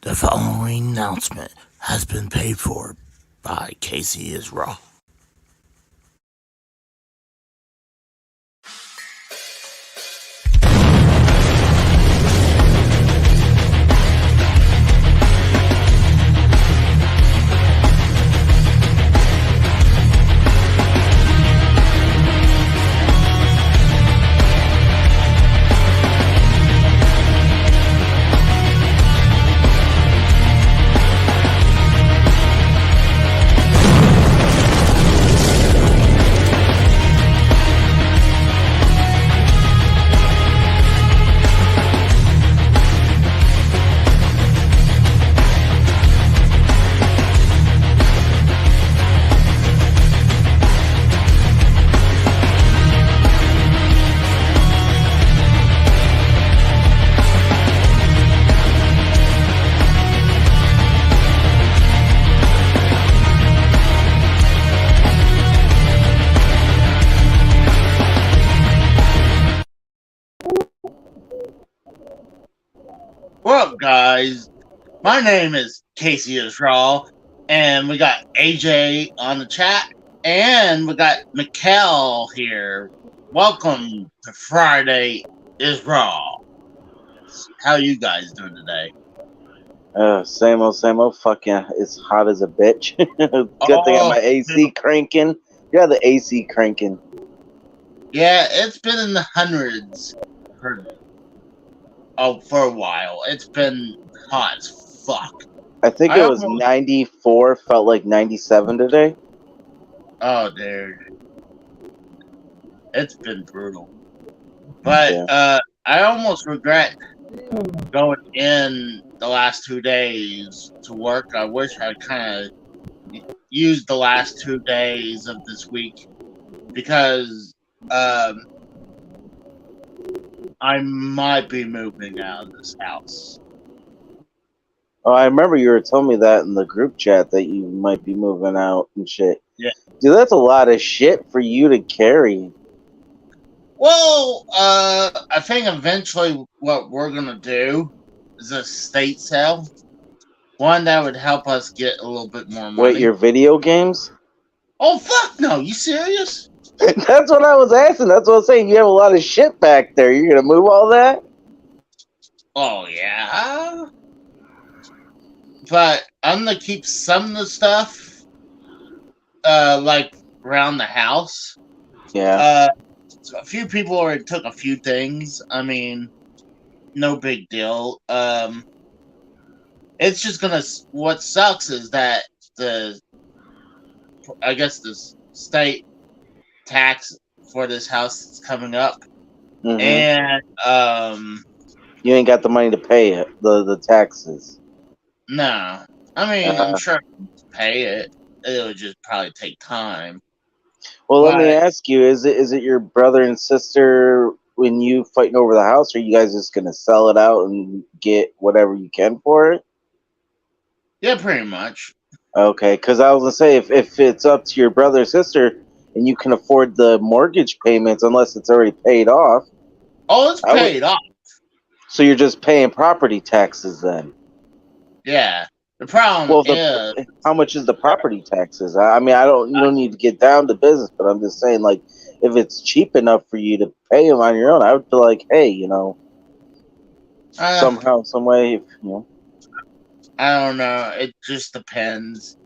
The following announcement has been paid for by Casey is Raw. What up, guys? My name is Casey Israel, and we got AJ on the chat, and we got Mikkel here. Welcome to Friday is Raw. How you guys doing today? Same old. Fucking, it's hot as a bitch. Good thing I got my AC cranking. Yeah, the AC cranking. Yeah, it's been in the hundreds for a while. It's been hot as fuck. I think it was 94, felt like 97 today. Oh, dude. It's been brutal. But, yeah. I almost regret going in the last 2 days to work. I wish I kind of used the last 2 days of this week because I might be moving out of this house. Oh, I remember you were telling me that in the group chat that you might be moving out and shit. Yeah. Dude, that's a lot of shit for you to carry. Well, I think eventually what we're going to do is a estate sale. One that would help us get a little bit more money. Wait, your video games? Oh, fuck no. You serious? That's what I was asking. That's what I was saying. You have a lot of shit back there. You're going to move all that? Oh, yeah. But I'm going to keep some of the stuff, like, around the house. Yeah. So a few people already took a few things. I mean, no big deal. It's just gonna. What sucks is that the state tax for this house is coming up, and you ain't got the money to pay it, the taxes. No, I mean I'm sure I can pay it. It would just probably take time. Well, let me ask you: is it your brother and sister when you fighting over the house? Or are you guys just gonna sell it out and get whatever you can for it? Yeah, pretty much. Okay, because I was gonna say if it's up to your brother or sister and you can afford the mortgage payments, unless it's already paid off. Oh, it's paid off. So you're just paying property taxes then? Yeah. The problem is, how much is the property taxes? I mean, you don't need to get down to business, but I'm just saying, like, if it's cheap enough for you to pay them on your own, I would feel like, hey, somehow, some way, I don't know. It just depends.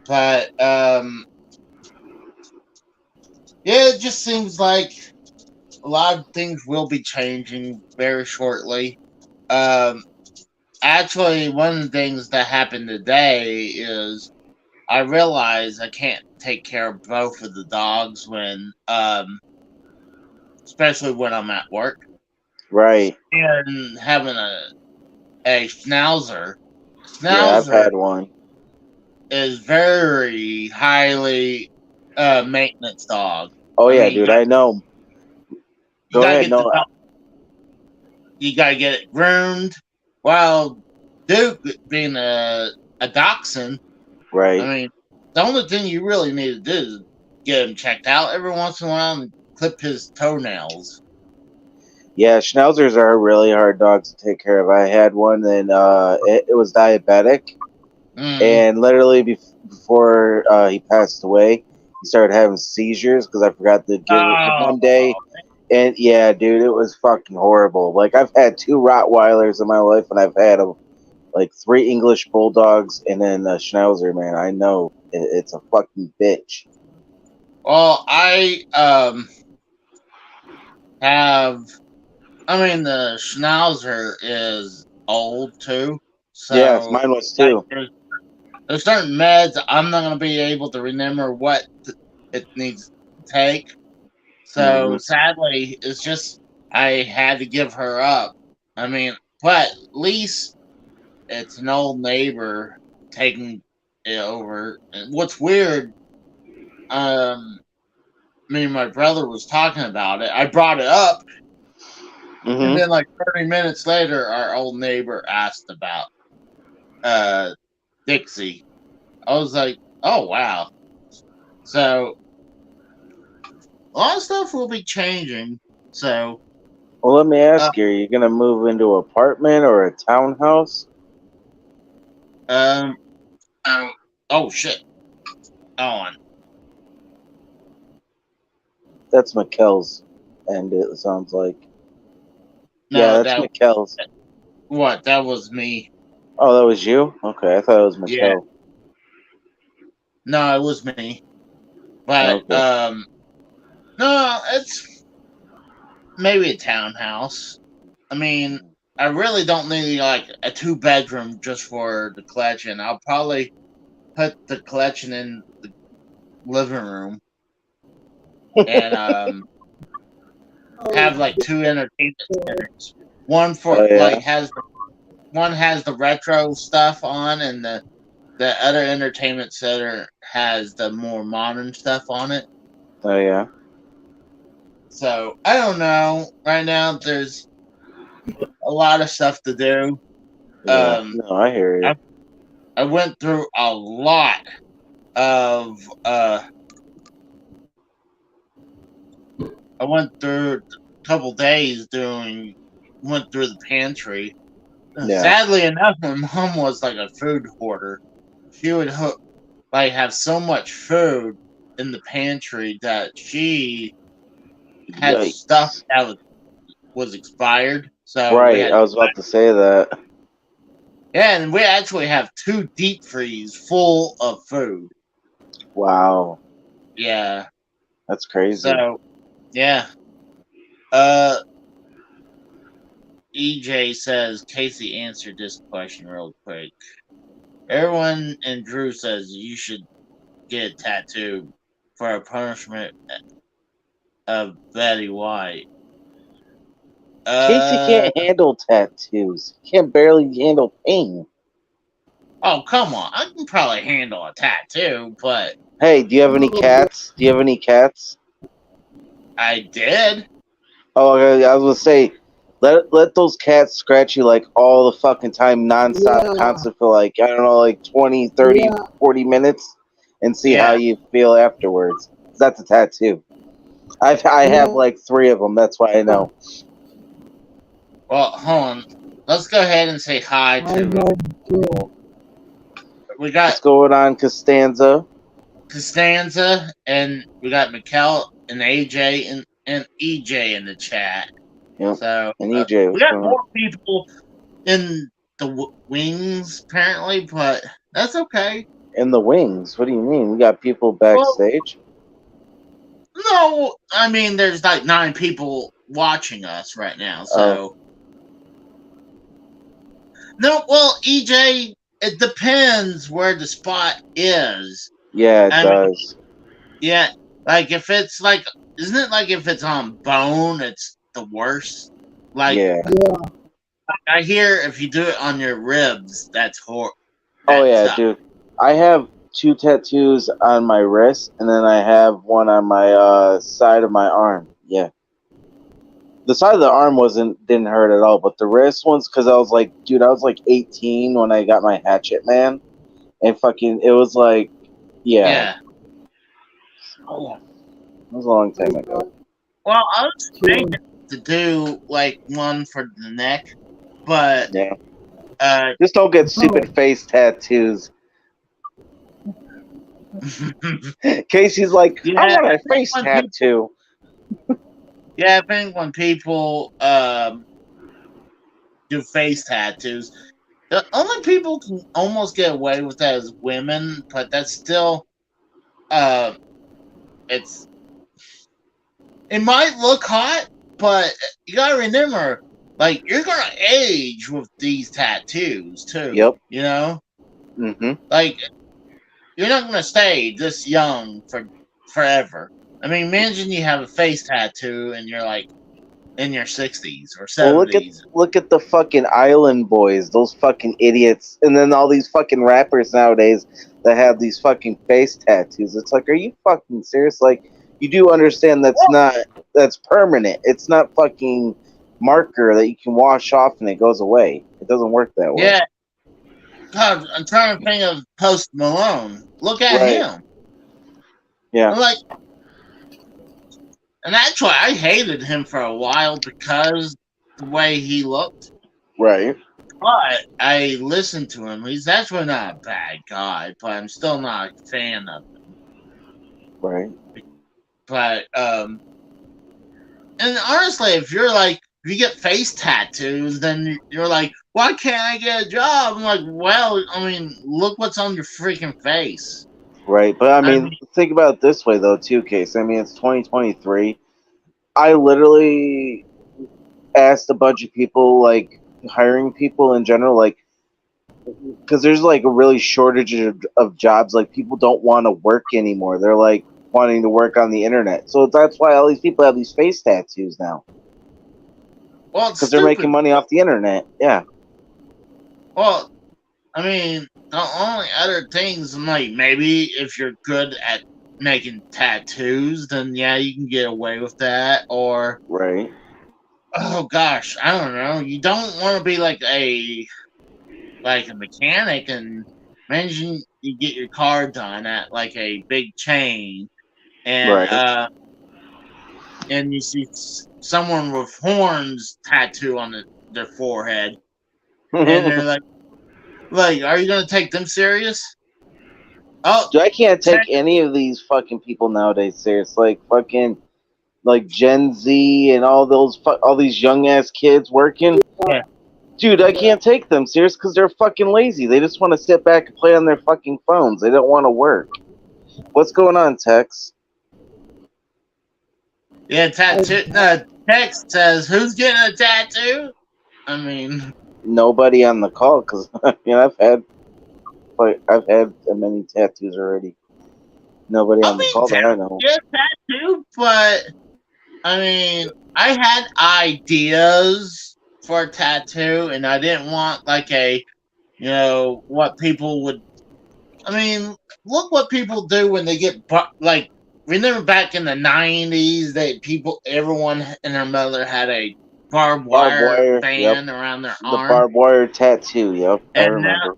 But, yeah, it just seems like a lot of things will be changing very shortly. Actually, one of the things that happened today is I realized I can't take care of both of the dogs when, especially when I'm at work. Right. And having a schnauzer. Yeah, I've had one. Is very highly maintenance dog. Oh, yeah, dude, I know. Go ahead, no. You gotta get it groomed. While Duke being a dachshund, right? I mean, the only thing you really need to do is get him checked out every once in a while and clip his toenails. Yeah, Schnauzers are really hard dogs to take care of. I had one, and it was diabetic, Mm. and literally before he passed away, he started having seizures because I forgot to give it Oh, one day. And yeah, dude, it was fucking horrible. Like, I've had 2 Rottweilers in my life, and I've had like 3 English Bulldogs, and then a Schnauzer. Man, I know it's a fucking bitch. well, I have. I mean, the Schnauzer is old too, Yes, so mine was like too. there's certain meds I'm not gonna be able to remember what it needs to take. Hmm. So sadly, it's just I had to give her up. I mean, but at least it's an old neighbor taking it over. And what's weird, me and my brother was talking about it. I brought it up, and Hmm. then like 30 minutes later, our old neighbor asked about uh Dixie. I was like, oh wow. So a lot of stuff will be changing. So Well, let me uh, ask you: are you gonna move into an apartment or a townhouse? um oh, oh shit. On. That's McKell's, and it sounds like. Yeah, No, that's that McKell's. what? That was me. Oh, that was you? Okay, I thought it was Yeah. McKell. No, it was me. But Okay. no, it's maybe a townhouse. I mean, I really don't need like a 2 bedroom just for the collection. I'll probably put the collection in the living room and have like 2 entertainment centers. One Oh for yeah. like has one has the retro stuff on, and the other entertainment center has the more modern stuff on it. Oh yeah. So I don't know. Right now, there's a lot of stuff to do. Yeah. Um, No, I hear I you. I went through a lot of I went through a couple days doing went through the pantry. Yeah. Sadly enough, my mom was like a food hoarder. She would like have so much food in the pantry that she had stuff Yikes. that was expired. So we Right. had I was about to say that. yeah, and we actually have 2 deep freeze full of food. Wow. Yeah. That's crazy. So yeah. Uh EJ says Casey answered this question real quick. Everyone and Drew says you should get a tattoo for a punishment of Betty White. Casey Uh can't handle tattoos. He can't barely handle pain. oh come on. I can probably handle a tattoo, but Hey, do you have any cats? Do you have any cats? I did. Oh, okay, I was gonna say, let those cats scratch you like all the fucking time, nonstop, constant for like, I don't know, like 20, 30, 40 minutes, and see how Yeah. you feel afterwards. That's a tattoo. I have like 3 of them. That's why I know. Well, hold on. Let's go ahead and say hi to we got What's going on, Costanza? Costanza, and we got Mikkel and AJ and EJ in the chat. Yep. So And EJ, we what's got going on? more people in the wings apparently, but that's okay. In the wings. What do you mean? We got people Well, backstage. no, I mean there's like 9 people watching us right now, Oh, so no. Well, EJ, it depends where the spot is. yeah, it I mean, does. yeah, like if it's like, isn't it like if it's on bone, it's the worst? Like Yeah. I hear if you do it on your ribs, Oh that yeah, sucks. dude. I have 2 tattoos on my wrist, and then I have one on my side of my arm. Yeah, the side of the arm didn't hurt at all, but the wrist ones, because I was like, dude, I was like 18 when I got my Hatchet Man, and fucking, it was like, yeah, Yeah. oh yeah, it was a long time ago. Well, I was thinking. to do like one for the neck, but Yeah. uh, Just don't get stupid face tattoos. Casey's like, I yeah, want I a think face when people, tattoo. yeah, I think when people do face tattoos, the only people can almost get away with that is women, but that's still uh, it's it might look hot, but you gotta remember, like you're gonna age with these tattoos too. Yep. You know, Mm-hmm. like you're not gonna stay this young for forever. I mean, imagine you have a face tattoo and you're like in your 60s or Well, 70s. look at the fucking island boys, those fucking idiots, and then all these fucking rappers nowadays that have these fucking face tattoos. It's like, are you fucking serious? Like, you do understand that's permanent. It's not fucking marker that you can wash off and it goes away. It doesn't work that way. Yeah, God, I'm trying to think of Post Malone. Look at Right. him. Yeah. I'm like, and actually, I hated him for a while because the way he looked. Right. But I listened to him. He's actually not a bad guy, but I'm still not a fan of him. Right. But and honestly, if you get face tattoos, then you're like, why can't I get a job? I'm like, well, I mean, look what's on your freaking face. Right. But I I mean, mean, think about it this way though, too, Case. I mean, it's 2023. I literally asked a bunch of people, like hiring people in general, like, because there's like a really shortage of jobs. Like, people don't want to work anymore. They're like wanting to work on the internet. So that's why all these people have these face tattoos now, well, it's because they're making stupid. money off the internet. Yeah. Well, I mean, the only other things, I'm like, maybe if you're good at making tattoos, then yeah, you can get away with that. Or, Right. oh gosh, I don't know. You don't want to be like a mechanic and imagine you get your car done at like a big chain Right. and you see someone with horns tattoo on their forehead and they're like, are you gonna take them serious? Oh, Dude, I can't take check. any of these fucking people nowadays serious. Like fucking like Gen Z and all these young ass kids working. Yeah. Dude, I can't take them serious because they're fucking lazy. They just want to sit back and play on their fucking phones. They don't want to work. What's going on, Tex? Yeah, tattoo. Text says, "Who's getting a tattoo?" I mean, Nobody on the call because I've had many tattoos already. Nobody I'll on the be call that I down know. to get a tattoo, but I mean, I had ideas for a tattoo, and I didn't want like what people would. I mean, look what people do when they get like. Remember back in the '90s, everyone and their mother had a barbed Barbed wire wire. Yep. band around their The arm, barbed wire tattoo. Yep. I and now, remember.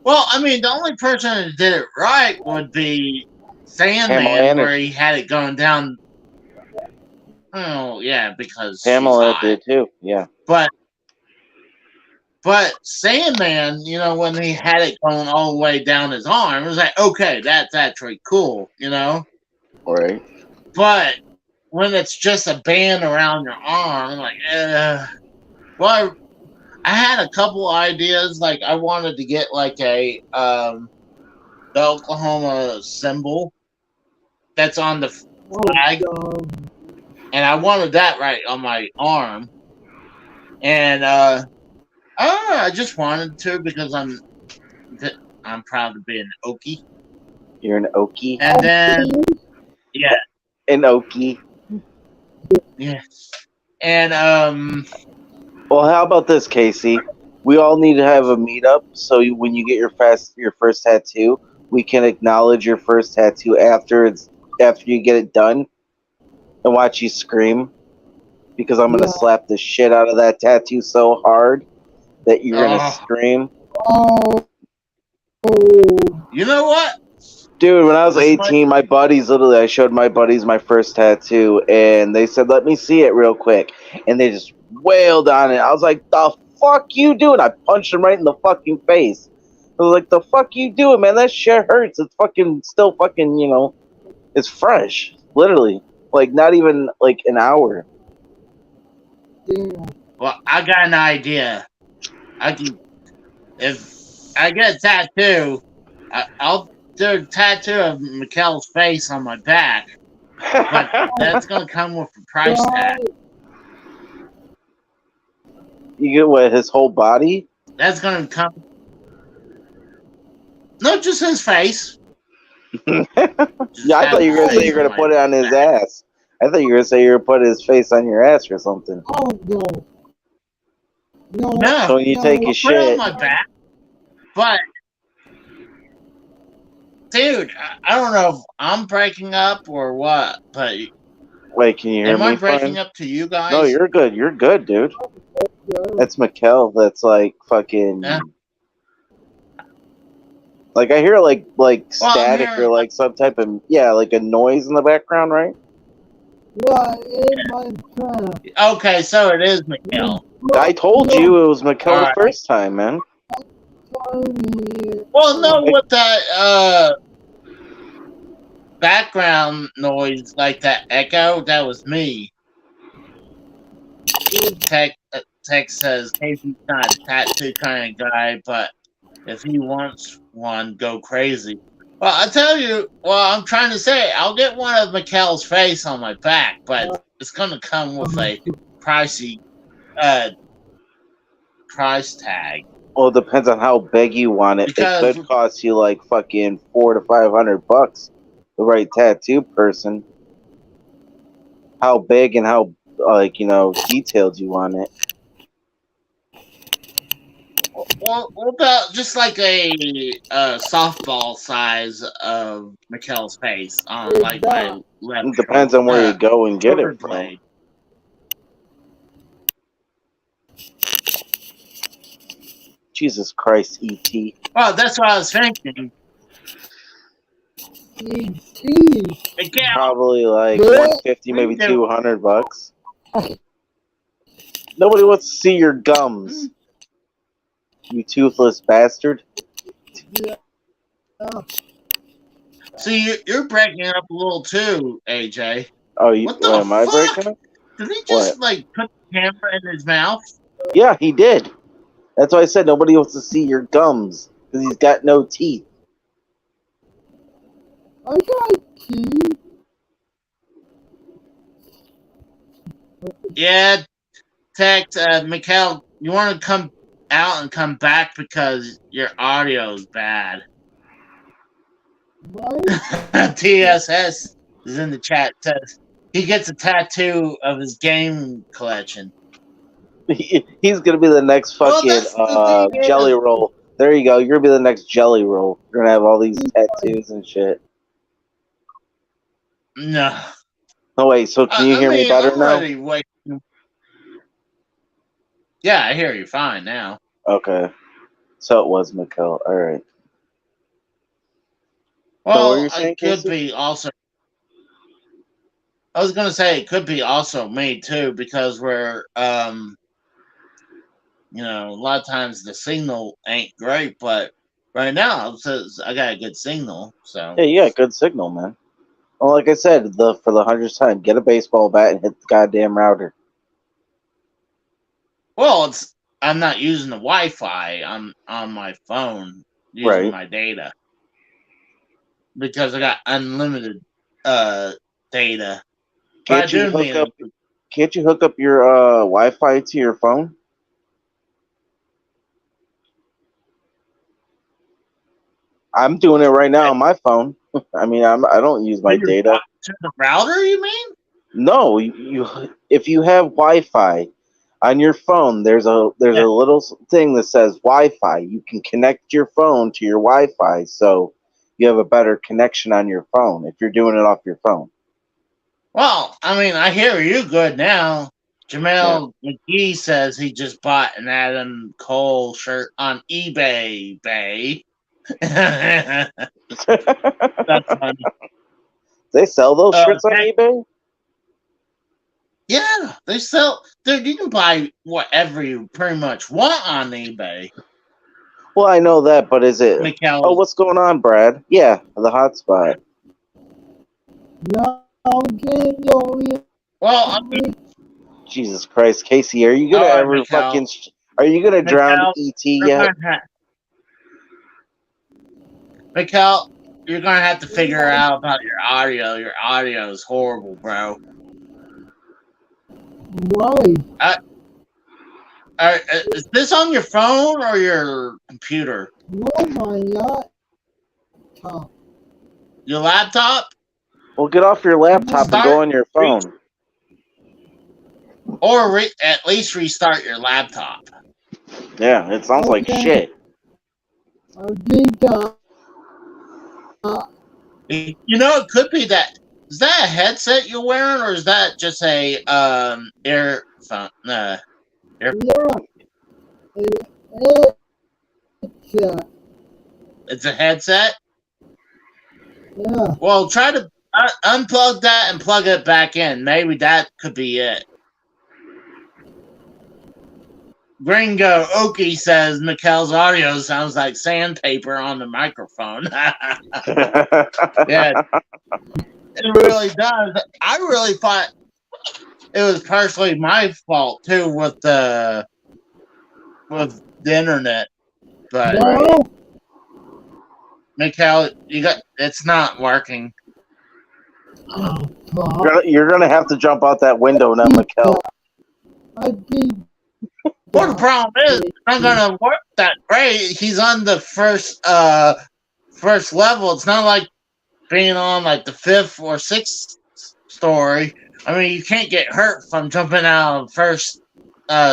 well, I mean, the only person that did it right would be Pamela Sandman, where he Anderson. had it going down. Oh yeah, because she's Pamela hot. did too. Yeah. But Sandman, when he had it going all the way down his arm, it was like, okay, that's actually cool, Right. But when it's just a band around your arm, I'm like, well, I had a couple ideas. Like I wanted to get like the Oklahoma symbol that's on the flag, and I wanted that right on my arm. And I don't know, I just wanted to because I'm proud to be an Okie. You're an Okie. And then yeah, An Okie. yeah. And Well, how about this, Casey? We all need to have a meetup so when you get your first tattoo, we can acknowledge your first tattoo after you get it done and watch you scream because I'm gonna slap the shit out of that tattoo so hard that you're gonna scream. You know what? Dude, when I was This might 18, my buddies, literally, I showed my buddies my first tattoo, and they said, let me see it real quick. And they just wailed on it. I was like, the fuck you doing? I punched them right in the fucking face. I was like, the fuck you doing, man? That shit hurts. It's fucking, still fucking, it's fresh. Literally. Like, not even, like, an hour. well, I got an idea. If I get a tattoo, I'll do a tattoo of Mikkel's face on my back, but that's gonna come with a price tag. You get what, his whole body? That's gonna come. Not just his face. Yeah, I thought you were gonna say you're gonna put it on his ass. I thought you were gonna say you were gonna put his face on your ass or something. Oh no. No. So when you take your Put it on shit, my back, but dude, I don't know if I'm breaking up or what, but wait, can you hear am me? I breaking Fine? up to you guys? No, you're good. You're good, dude. That's Mikkel. That's like fucking. Yeah. Like I hear like Well, static or like some type of like a noise in the background, right? Okay, so it is Mikkel. I told you it was Mikkel the Alright. first time, man. Well, no, with that background noise, like that echo, that was me. Text says Casey's not a tattoo kind of guy, but if he wants one, go crazy. Well, I tell you, I'm trying to say, I'll get one of Mikkel's face on my back, but it's gonna come with a pricey price tag. Well, it depends on how big you want it. Because It could cost you like fucking $400 to $500. The right tattoo person. How big and how detailed you want it. Well, what about just like a softball size of Mikkel's face on like my left? It depends on where you go and get it from. Blade. Jesus Christ, E.T. Well, that's what I was thinking. Again, Probably like $150, maybe $200. Nobody wants to see your gums. You toothless bastard. see, you're breaking up a little too, AJ. Oh, What the am I fuck? breaking up? Did he just What? like put the camera in his mouth? Yeah, he did. That's why I said nobody wants to see your gums because he's got no teeth. I got teeth. Yeah, text Mikkel, you want to come out and come back because your audio is bad. TSS is in the chat. Says he gets a tattoo of his game collection. He's gonna be the next fucking jelly roll. There you go. You're gonna be the next jelly roll. You're gonna have all these tattoos and shit. No. Oh wait, so can you hear me better now? Yeah, I hear you fine now. Okay. So it was Mikkel. All right. Well, so it could be also. I was gonna say it could be also me too, because we're a lot of times the signal ain't great, but right now it says I got a good signal. So yeah, you got good signal, man. Well, like I said, for the 100th time, get a baseball bat and hit the goddamn router. Well, I'm not using the Wi-Fi on my phone, using my data because I got unlimited data. Can't you hook up your Wi-Fi to your phone? I'm doing it right now on my phone. I mean, I don't use my data. To the router, you mean? No, if you have Wi-Fi on your phone, there's a little thing that says Wi-Fi. You can connect your phone to your Wi-Fi, so you have a better connection on your phone if you're doing it off your phone. Well, I mean, I hear you good now. Jamel McGee says he just bought an Adam Cole shirt on eBay. That's funny. They sell those shirts on Okay. eBay? Yeah, they sell. Dude, you can buy whatever you pretty much want on eBay. Well, I know that, but is it? Mikhail. Oh, what's going on, Brad? Yeah, the hotspot. No, get Well, I mean, Jesus Christ, Casey, are you gonna all right, ever Mikhail. Are you gonna drown Mikhail, ET you're yet? Mikhail, you're gonna have to figure out about your audio. Your audio is horrible, bro. Why? Is this on your phone or your computer? No, my laptop. Your laptop? Well, get off your laptop and go on your phone. Or at least restart your laptop. Yeah, it sounds like Okay. shit. I did that. You know, it could be that. Is that a headset you're wearing, or is that just a earphone? Yeah. It's a headset. Yeah. Well, try to unplug that and plug it back in. Maybe that could be it. Gringo Okie says Mikkel's audio sounds like sandpaper on the microphone. Yeah, it really does. I really thought it was partially my fault too with the internet, but No. Mikkel, it's not working. Oh, God. You're gonna have to jump out that window now, Mikkel. I did. Well, the problem is it's not gonna work that great. He's on the first level. It's not like being on like the 5th or 6th story. I mean, you can't get hurt from jumping out of the first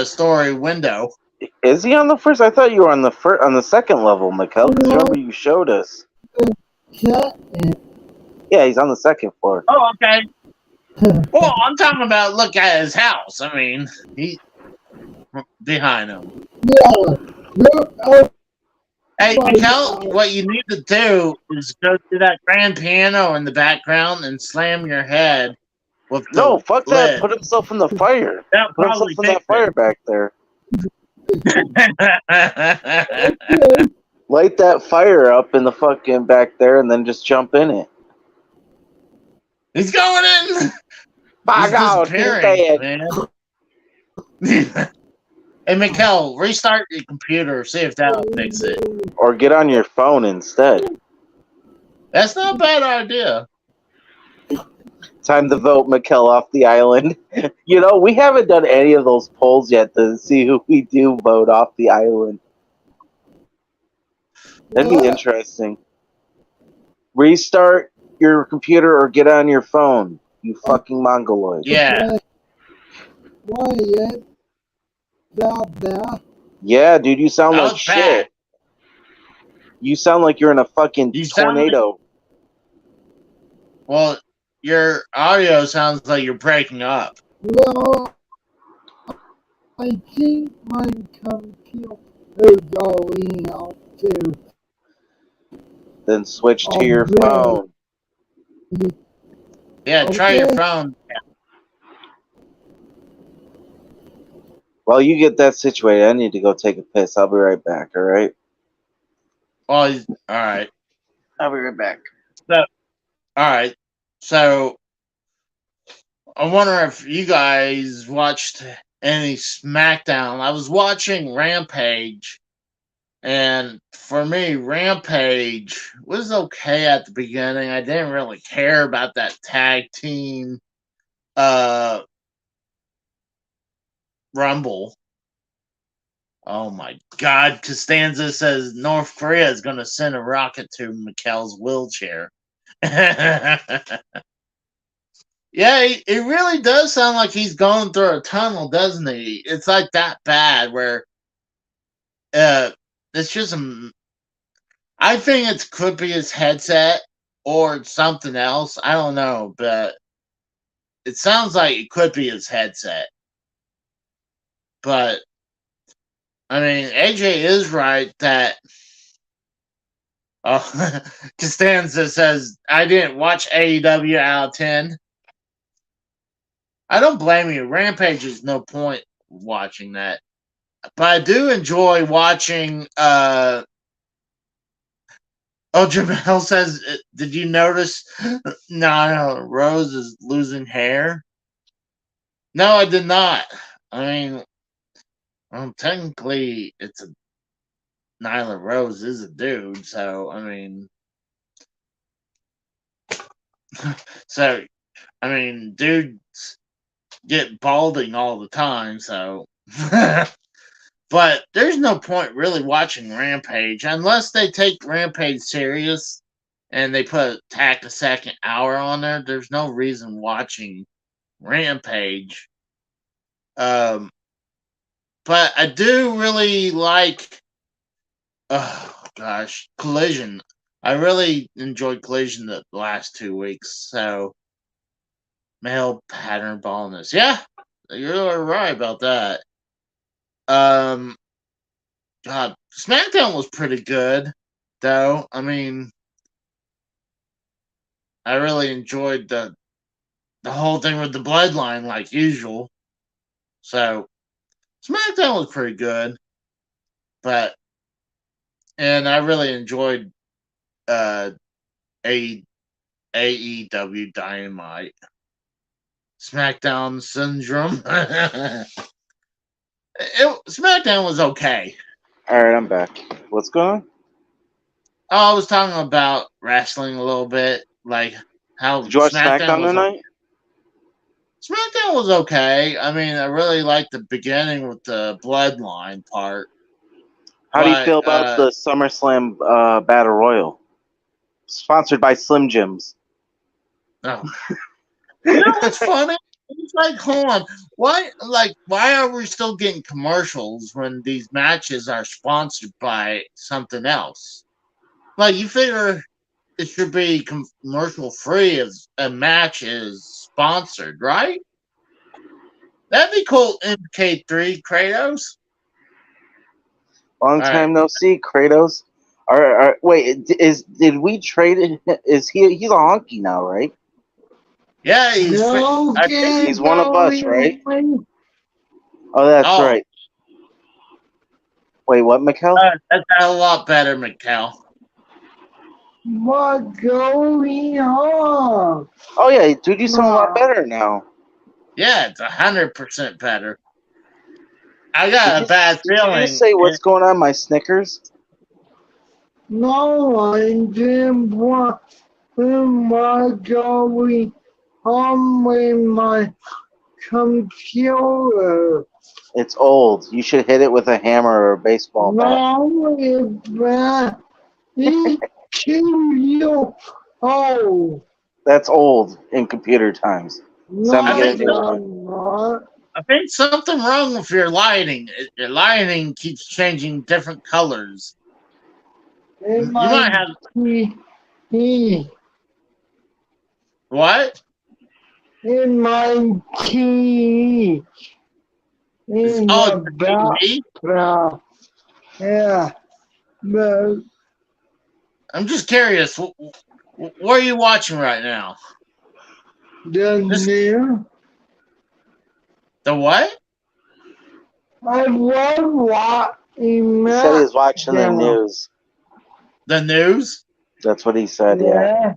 story window. Is he on the first? I thought you were on the second level, Mikkel. Because remember you showed us. Yeah, he's on the second floor. Oh, okay. Well, I'm talking about look at his house. I mean, he's behind him. Yeah. Hey, Mikkel, what you need to do is go to that grand piano in the background and slam your head with the No, fuck that. lid. Put himself in the fire. That'll Put himself probably in that fix fire back there. it. Light that fire up in the fucking back there and then just jump in it. He's going in. By He's God, he's disappearing, dead. man. Hey, Mikkel, restart your computer. See if that'll fix it. Or get on your phone instead. That's not a bad idea. Time to vote Mikkel off the island. You know, we haven't done any of those polls yet to see who we do vote off the island. That'd be interesting. Restart your computer or get on your phone, you fucking mongoloid. Yeah. Why that? Yeah, dude, you sound That like was shit. bad. You sound like you're in a fucking You sound tornado. Well, your audio sounds like you're breaking up. Well, I think my computer is going out too. Then switch to your phone. Yeah, try your Okay. phone. While you get that situated, I need to go take a piss. I'll be right back, alright? Well, all right. I'll be right back. All right. So, I wonder if you guys watched any SmackDown. I was watching Rampage, and for me, Rampage was okay at the beginning. I didn't really care about that tag team Rumble. Oh my God. Costanza says North Korea is going to send a rocket to Mikkel's wheelchair. Yeah, it really does sound like he's going through a tunnel, doesn't he? It's like that bad where it's just I think it could be his headset or it's something else. I don't know, but it sounds like it could be his headset. But I mean, AJ is right that Oh, Costanza says, I didn't watch AEW out of 10. I don't blame you. Rampage is no point watching that. But I do enjoy watching. Jamel says, did you notice Nyla Rose is losing hair? No, I did not. I mean, technically, Nyla Rose is a dude, so I mean, dudes get balding all the time, so. But there's no point really watching Rampage unless they take Rampage serious and they tack a second hour on there. There's no reason watching Rampage. But I do really like, oh gosh, Collision. I really enjoyed Collision the last 2 weeks. So, male pattern baldness. Yeah, you're right about that. God, SmackDown was pretty good, though. I mean, I really enjoyed the whole thing with the bloodline, like usual. So, SmackDown was pretty good, and I really enjoyed uh, AEW Dynamite. SmackDown Syndrome. SmackDown was okay. All right, I'm back. What's going on? Oh, I was talking about wrestling a little bit, like how Did you watch SmackDown tonight? SmackDown was okay. I mean, I really liked the beginning with the bloodline part. How do you feel about the SummerSlam Battle Royal? Sponsored by Slim Jims. Oh. You know what's funny? It's like, hold on. Why are we still getting commercials when these matches are sponsored by something else? Like, you figure it should be commercial free if a match is sponsored, right? That'd be cool. MK3 Kratos. Long time no see, Kratos. Wait, did we trade it? Is he's a honky now, right? Yeah, I think he's one of us, right? Oh, that's right. Wait, what, Mikkel? That's a lot better, Mikkel. What's going on? Oh yeah, dude, you sound a lot better now. Yeah, it's 100% better. I got a bad feeling. Did you just say what's going on, my Snickers? No, I didn't want what's going on with my computer. It's old. You should hit it with a hammer or a baseball bat. No, it's bad. It kill you. Oh. That's old in computer times. No, I think something wrong with your lighting. Your lighting keeps changing different colors. You might have. What? In my key. In the background. Yeah. But I'm just curious. What are you watching right now? The what? I was watching. He said he was watching the news. The news? That's what he said, yeah.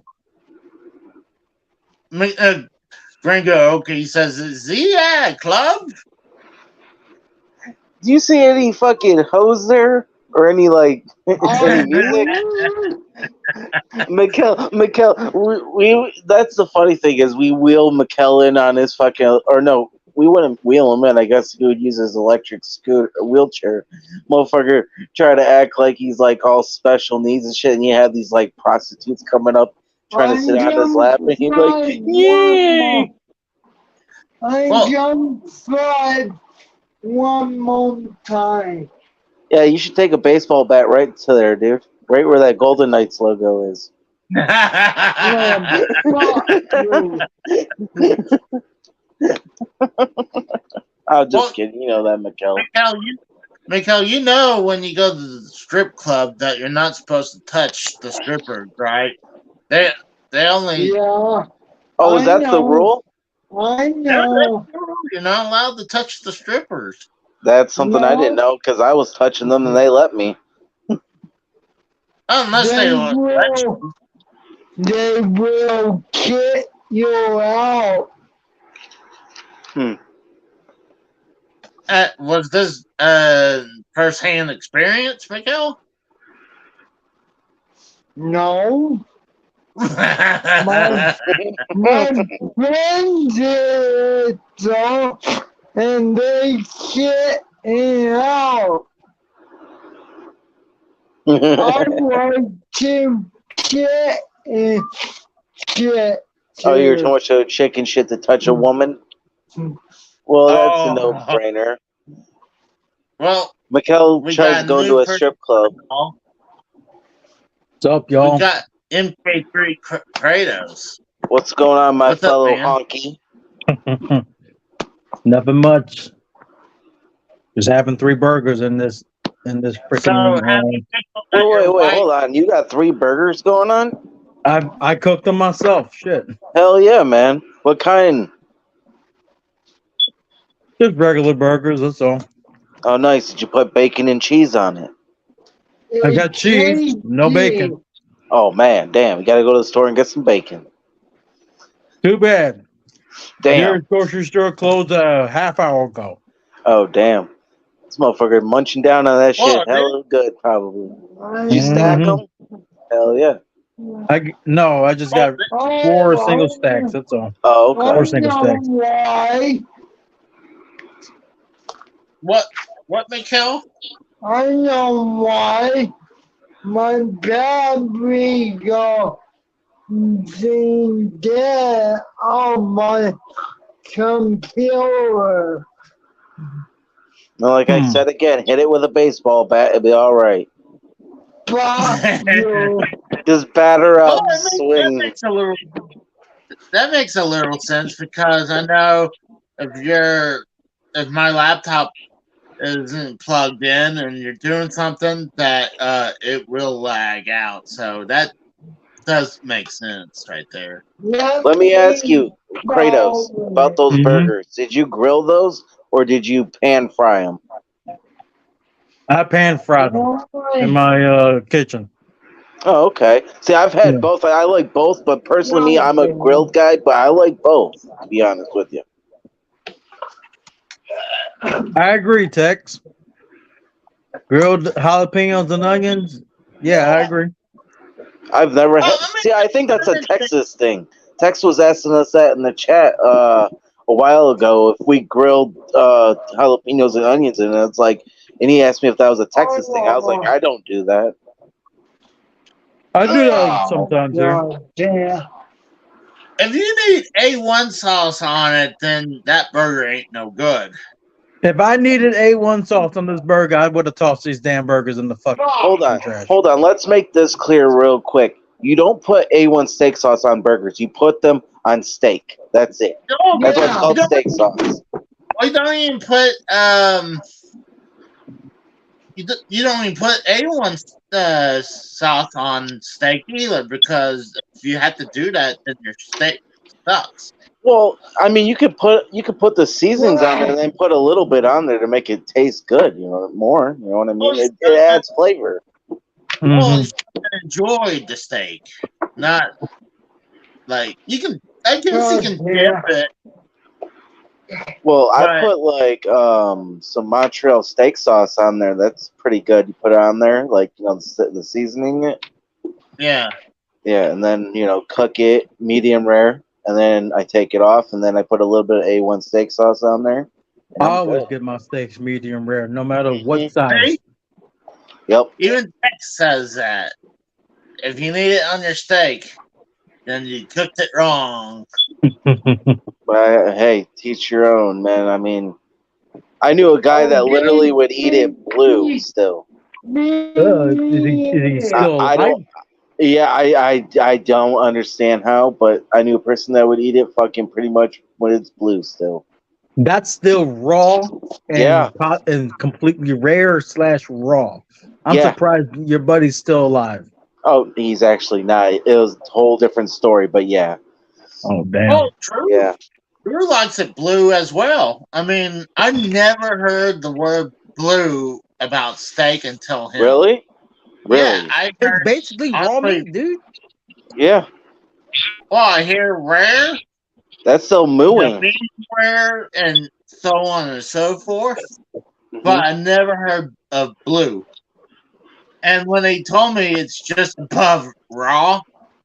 Gringo, okay, he says, is he at a club? Do you see any fucking hoes there? Or any, like, any music? Mikkel, we that's the funny thing is we wheel Mikkel in on his fucking, or no, we wouldn't wheel him in. I guess he would use his electric scooter, wheelchair. Motherfucker try to act like he's like all special needs and shit, and you have these like prostitutes coming up trying to sit on his lap, and he's like, yeah. I jump slide one more time. Yeah, you should take a baseball bat right to there, dude. Right where that Golden Knights logo is. I'm just kidding. You know that, Mikkel. Mikhail, you know when you go to the strip club that you're not supposed to touch the strippers, right? They they only Yeah, Oh, is I that the know. rule? I that's know. the rule. You're not allowed to touch the strippers. That's something I didn't No, know because I was touching them and they let me. Unless they they let will. you. They will kick you out. Hmm. Was this first-hand experience, Mikhail? No, my my friend did so, and they kicked me out. I want to get and get Oh, you're too to. much of a chicken shit to touch a woman? Well, that's a Oh, no-brainer. well, Mikkel we tries got to a go new into a person. strip club. What's up, We y'all? got MK3 Kratos. What's going on, my What's up, fellow man? honky? Nothing much. Just having 3 burgers in this So, freaking. have you picked up your Wait, wife? hold on. You got 3 burgers going on? I cooked them myself. Shit, Hell yeah, man. What kind? just regular burgers. That's all. Oh, nice. Did you put bacon and cheese on it? I got cheese, no bacon. Oh, man. Damn. You got to go to the store and get some bacon. Too bad. Damn. Your grocery store closed a half hour ago. Oh, damn. This motherfucker munching down on that shit. Oh, Hella good, probably. Did you Mhm. stack them? Hell yeah. I just got 4 single stacks. That's all. Oh, I okay. 4 single know stacks. why. What, Mikhail? I know why. My battery got dead on my computer. Well, like I said again, hit it with a baseball bat. It'll be all right. But you, Just batter Well, up, swing. that makes a little sense because I know if my laptop isn't plugged in and you're doing something that it will lag out. So that does make sense right there. Let me ask you, Kratos, about those burgers. Did you grill those or did you pan fry them? I pan fried them in my kitchen. Oh, okay. See, I've had Yeah. both. I like both, but personally, me, I'm a grilled guy, but I like both, to be honest with you. I agree, Tex. Grilled jalapenos and onions. Yeah, I agree. I've never had. See, I think that's a Texas thing. Tex was asking us that in the chat a while ago if we grilled jalapenos and onions, and it's like, and he asked me if that was a Texas thing. I was like, I don't do that. I do that Oh, sometimes here. yeah. if you need A1 sauce on it, then that burger ain't no good. If I needed A1 sauce on this burger, I would have tossed these damn burgers in the fucking trash. Hold on. Let's make this clear real quick. You don't put A1 steak sauce on burgers. You put them on steak. That's it. No, That's what's called steak sauce. you don't even put you don't even put A1 sauce on steak either because if you have to do that, then your steak sucks. Well, I mean, you could put the seasonings on there and then put a little bit on there to make it taste good. You know, more. You know what I mean? It adds flavor. Well, you should enjoy the steak, not like you can. I guess you can dip it. Well, I put like some Montreal steak sauce on there. That's pretty good. You put it on there, like the seasoning it. Yeah. Yeah, and then cook it medium rare, and then I take it off, and then I put a little bit of A1 steak sauce on there. I always get my steaks medium rare, no matter what size. See? Yep. Even Tex says that if you need it on your steak, then you cooked it wrong. But hey, teach your own, man. I mean, I knew a guy that literally would eat it blue still. Is he still alive? I don't. Yeah, I don't understand how, but I knew a person that would eat it fucking pretty much when it's blue still. That's still raw Yeah. and completely rare / raw. I'm Yeah. surprised your buddy's still alive. Oh, he's actually not. It was a whole different story, but yeah. Oh damn! Oh, true. Yeah. Drew likes it blue as well. I mean, I never heard the word blue about steak until him. Really? Yeah, Really? I It's heard. basically raw Honestly, meat, dude. Yeah. well, I hear rare, That's still mooing. medium rare, and so on and so forth. Mhm. But I never heard of blue. And when they told me it's just above raw,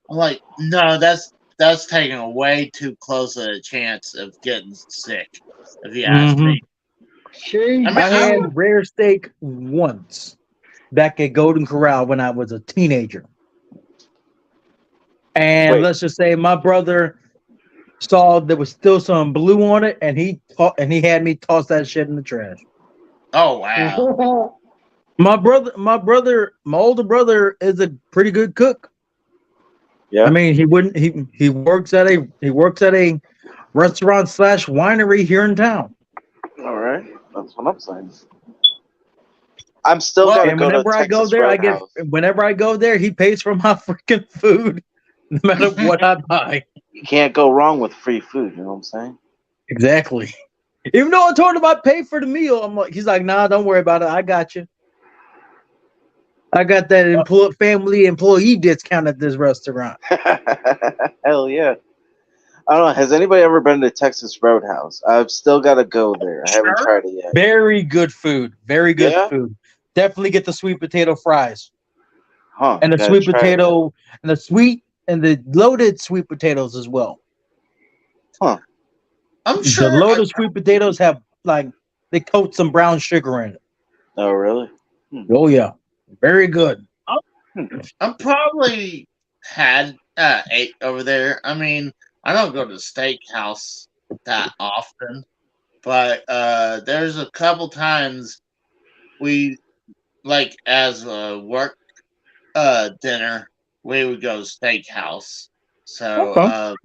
I'm like, no, that's taking a way too close of a chance of getting sick, if you ask me. See, I mean, I I had would, rare steak once back at Golden Corral when I was a teenager. And Wait. let's just say my brother saw there was still some blue on it, and he had me toss that shit in the trash. oh wow. My older brother is a pretty good cook. Yeah. I mean, he works at a restaurant / winery here in town. All right. That's what I'm saying. I'm still Well, gotta And go to whenever I go Texas there, Roadhouse. he pays for my freaking food, no matter what I buy. You can't go wrong with free food. You know what I'm saying? Exactly. Even though I told him I'd pay for the meal, he's like, nah, don't worry about it. I got you. I got that family employee discount at this restaurant. Hell yeah. I don't know. Has anybody ever been to Texas Roadhouse? I've still got to go there. I haven't sure. tried it yet. Very good food. Very good Yeah? food. Definitely get the sweet potato fries Huh. and the gotta sweet try potato and the loaded sweet potatoes as well. that. Huh. I'm The sure. loaded sweet potatoes have they coat some brown sugar in it. Oh, really? Oh yeah, very good. I'm probably had ate over there. I mean, I don't go to the steakhouse that often, but there's a couple times we like as a work dinner we would go to steakhouse. So Okay.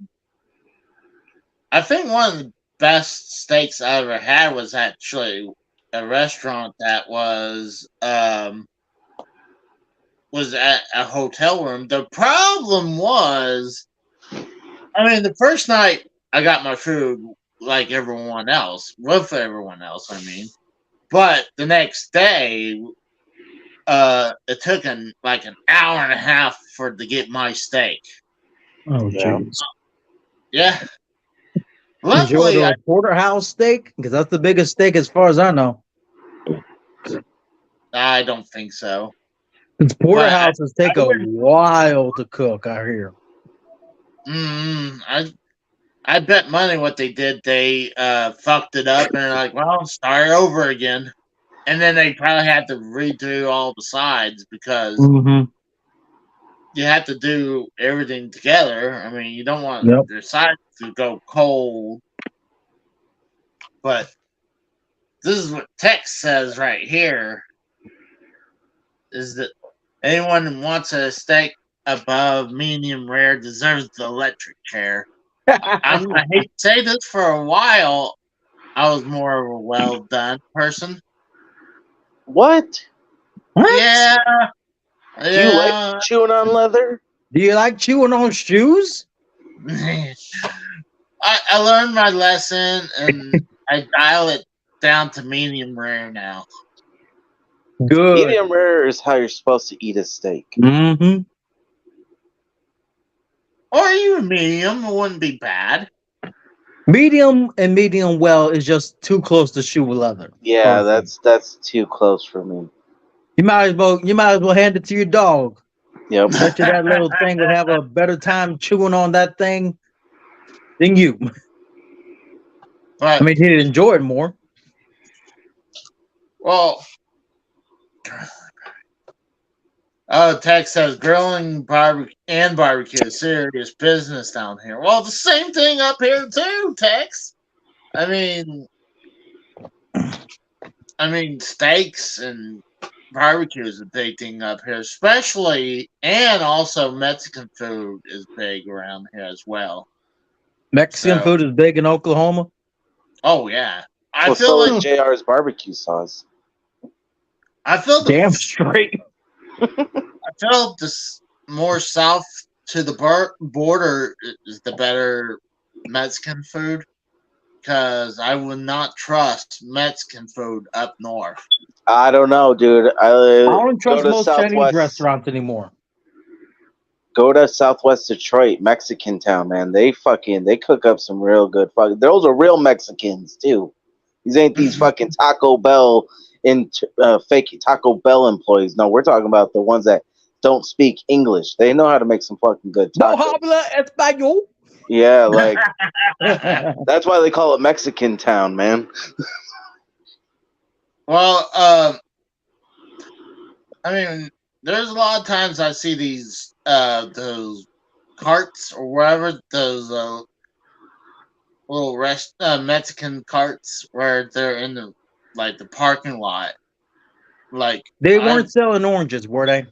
I think one of the best steaks I ever had was actually a restaurant that was at a hotel room. The problem was, I mean, the first night I got my food like everyone else, with everyone else, I mean. But the next day, it took like an hour and a half to get my steak. Oh Yeah. jeez. Yeah. Did you Luckily, order a porterhouse steak? Because that's the biggest steak as far as I know. I don't think so. It's But porterhouses take I a wouldn't- while to cook, I hear. I bet money what they did. They fucked it up and they're like, well, start over again. And then they probably had to redo all the sides because Mm-hmm. you have to do everything together. I mean, you don't want Yep. your sides to go cold. But this is what text says right here is that anyone who wants a steak above medium rare deserves the electric chair. I hate to say this, for a while, I was more of a well done person. What? What? Yeah. Do you like chewing on leather? Do you like chewing on shoes? I learned my lesson and I dial it down to medium rare now. Good. Medium rare is how you're supposed to eat a steak. Mm-hmm. Or even medium, it wouldn't be bad. Medium and medium well is just too close to shoe leather. Yeah, Perfect. that's too close for me. You might as well hand it to your dog. Yep. Bet you that little thing would have a better time chewing on that thing than you. But, I mean, he'd enjoy it more. well, Tex says grilling barbecue is serious business down here. Well, the same thing up here too, Tex. I mean, steaks and barbecue is a big thing up here, especially, and also Mexican food is big around here as well. Mexican So- food is big in Oklahoma. Oh yeah, I Well, feel so like is JR's barbecue sauce. I feel Damn straight. I feel this more south to the border is the better Mexican food because I would not trust Mexican food up north. I don't know, dude. I don't Go trust to most Chinese Southwest. restaurants anymore. Go to Southwest Detroit, Mexican town, man. They cook up some real good fucking. Those are real Mexicans too. These ain't these fucking Taco Bell fake Taco Bell employees. No, we're talking about the ones that don't speak English. They know how to make some fucking good No tacos. habla español. Yeah, like that's why they call it Mexican town, man. Well, I mean, there's a lot of times I see those carts or wherever those little Mexican carts where they're in the parking lot. Like They weren't selling oranges, were they?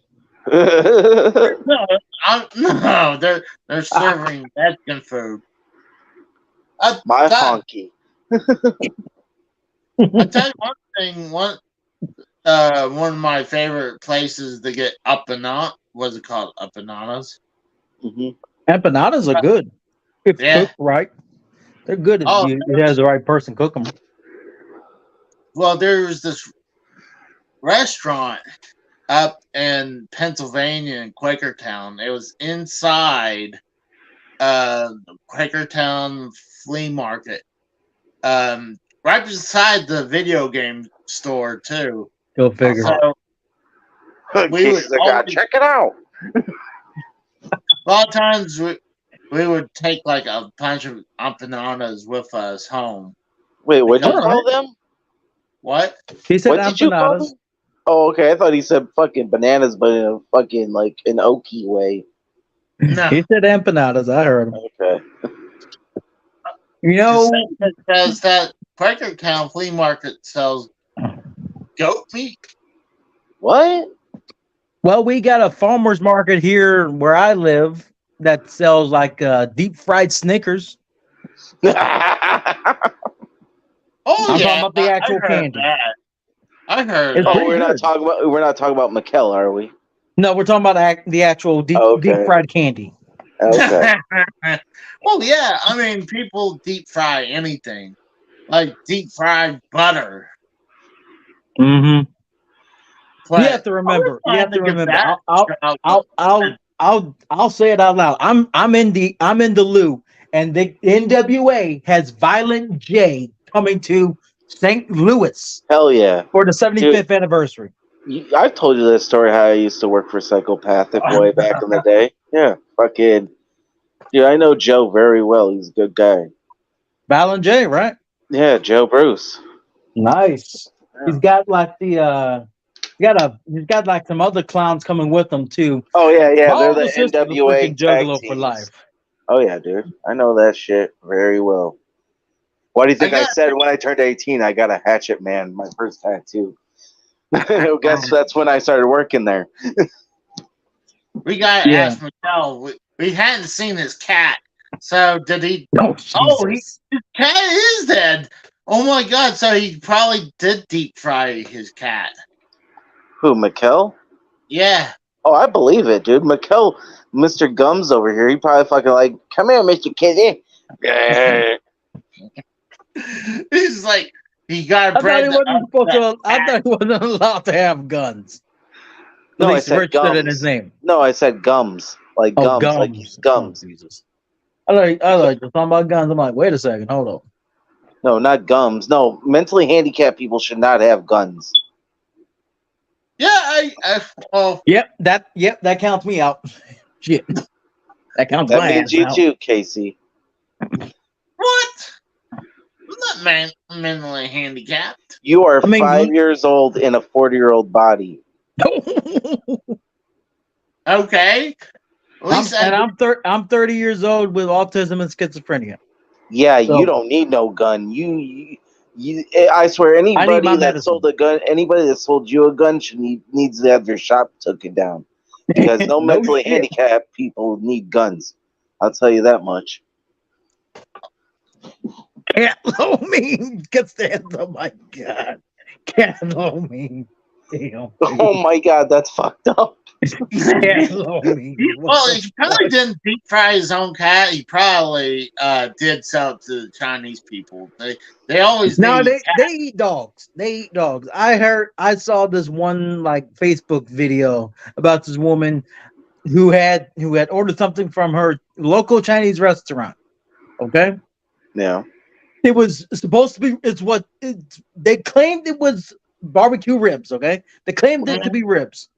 no, they're serving Mexican food. My That, honky. I tell you one thing. One of my favorite places to get what's it called? Empanadas. Mm-hmm. Empanadas are good if Yeah. cooked right. They're good if Oh, you has the right person cook them. Well, there's this restaurant up in Pennsylvania in Quakertown. It was inside the Quakertown flea market. Right beside the video game store too. Go figure. So we would check it out. a lot of times we would take like a bunch of empanadas with us home. Wait, what'd you Because- call them? What? He said What did you call empanadas. them? Oh, okay. I thought he said fucking bananas, but in a fucking like an oaky way. No. He said empanadas. I heard him. Okay. You know, Because that Quakertown flea market sells goat meat. What? well, we got a farmer's market here where I live that sells like deep fried Snickers. Oh I'm yeah, talking about the I actual heard candy. that. I heard. It's that. pretty we're not good. talking about Mikkel, are we? No, we're talking about the actual deep Okay. fried candy. Okay. Well, yeah. I mean, people deep fry anything, like deep fried butter. Mm-hmm. But You have to remember. You have to trying get remember. that I'll say it out loud. I'm in the Lou, and the NWA has Violent J coming to St. Louis Hell yeah. for the 75th anniversary. I've told you that story how I used to work for Psychopathic way back in the day. Yeah. Fucking. Yeah, I know Joe very well. He's a good guy. Violent J, right? Yeah, Joe Bruce. Nice. Yeah. He's got like he's got like some other clowns coming with him too. Oh yeah, yeah. My They're older the sister's a NWA freaking juggalo tag for teams. life. Oh yeah, dude. I know that shit very well. What do you think I said when I turned 18? I got a Hatchet Man, my first tattoo. Guess that's when I started working there. we got to ask Michelle. We hadn't seen his cat, so did he? No, His cat is dead. Oh my god! So he probably did deep fry his cat. Who, Mikkel? Yeah. Oh, I believe it, dude. Mikkel, Mr. Gums over here, he probably fucking like, come here, Mr. Kitty. Yeah. He's like, he got I thought bread. he wasn't supposed to. I thought he wasn't allowed to have guns. At No, I least said registered gums. in his name. No, I said gums. Like Oh, gums. Like gums. Oh, Jesus. I like talking about guns. I'm like, wait a second, hold on. No, not gums. No, mentally handicapped people should not have guns. Yeah, Yep, that counts me out. Shit, that counts That my means ass you out. too, Casey. what? I'm not mentally handicapped. You are I mean, 5 years old in a 40-year-old body. Okay. At least I'm 30 years old with autism and schizophrenia. Yeah, So- you don't need no gun. You I swear, I need my anybody that medicine. sold a gun, anybody that sold you a gun needs to have their shop taken down because no, No mentally shit. handicapped people need guns. I'll tell you that much. Cat lo mein gets the oh my god. Cat lo mein. Damn. Oh my god, that's fucked up. Cat lo mein. Well, he probably didn't deep fry his own cat. He probably did sell it to the Chinese people. They always No, need they eat dogs. They eat dogs. I saw this one like Facebook video about this woman who had ordered something from her local Chinese restaurant. Okay. Yeah. It was supposed to be. They claimed it was barbecue ribs. Okay, they claimed it to be ribs,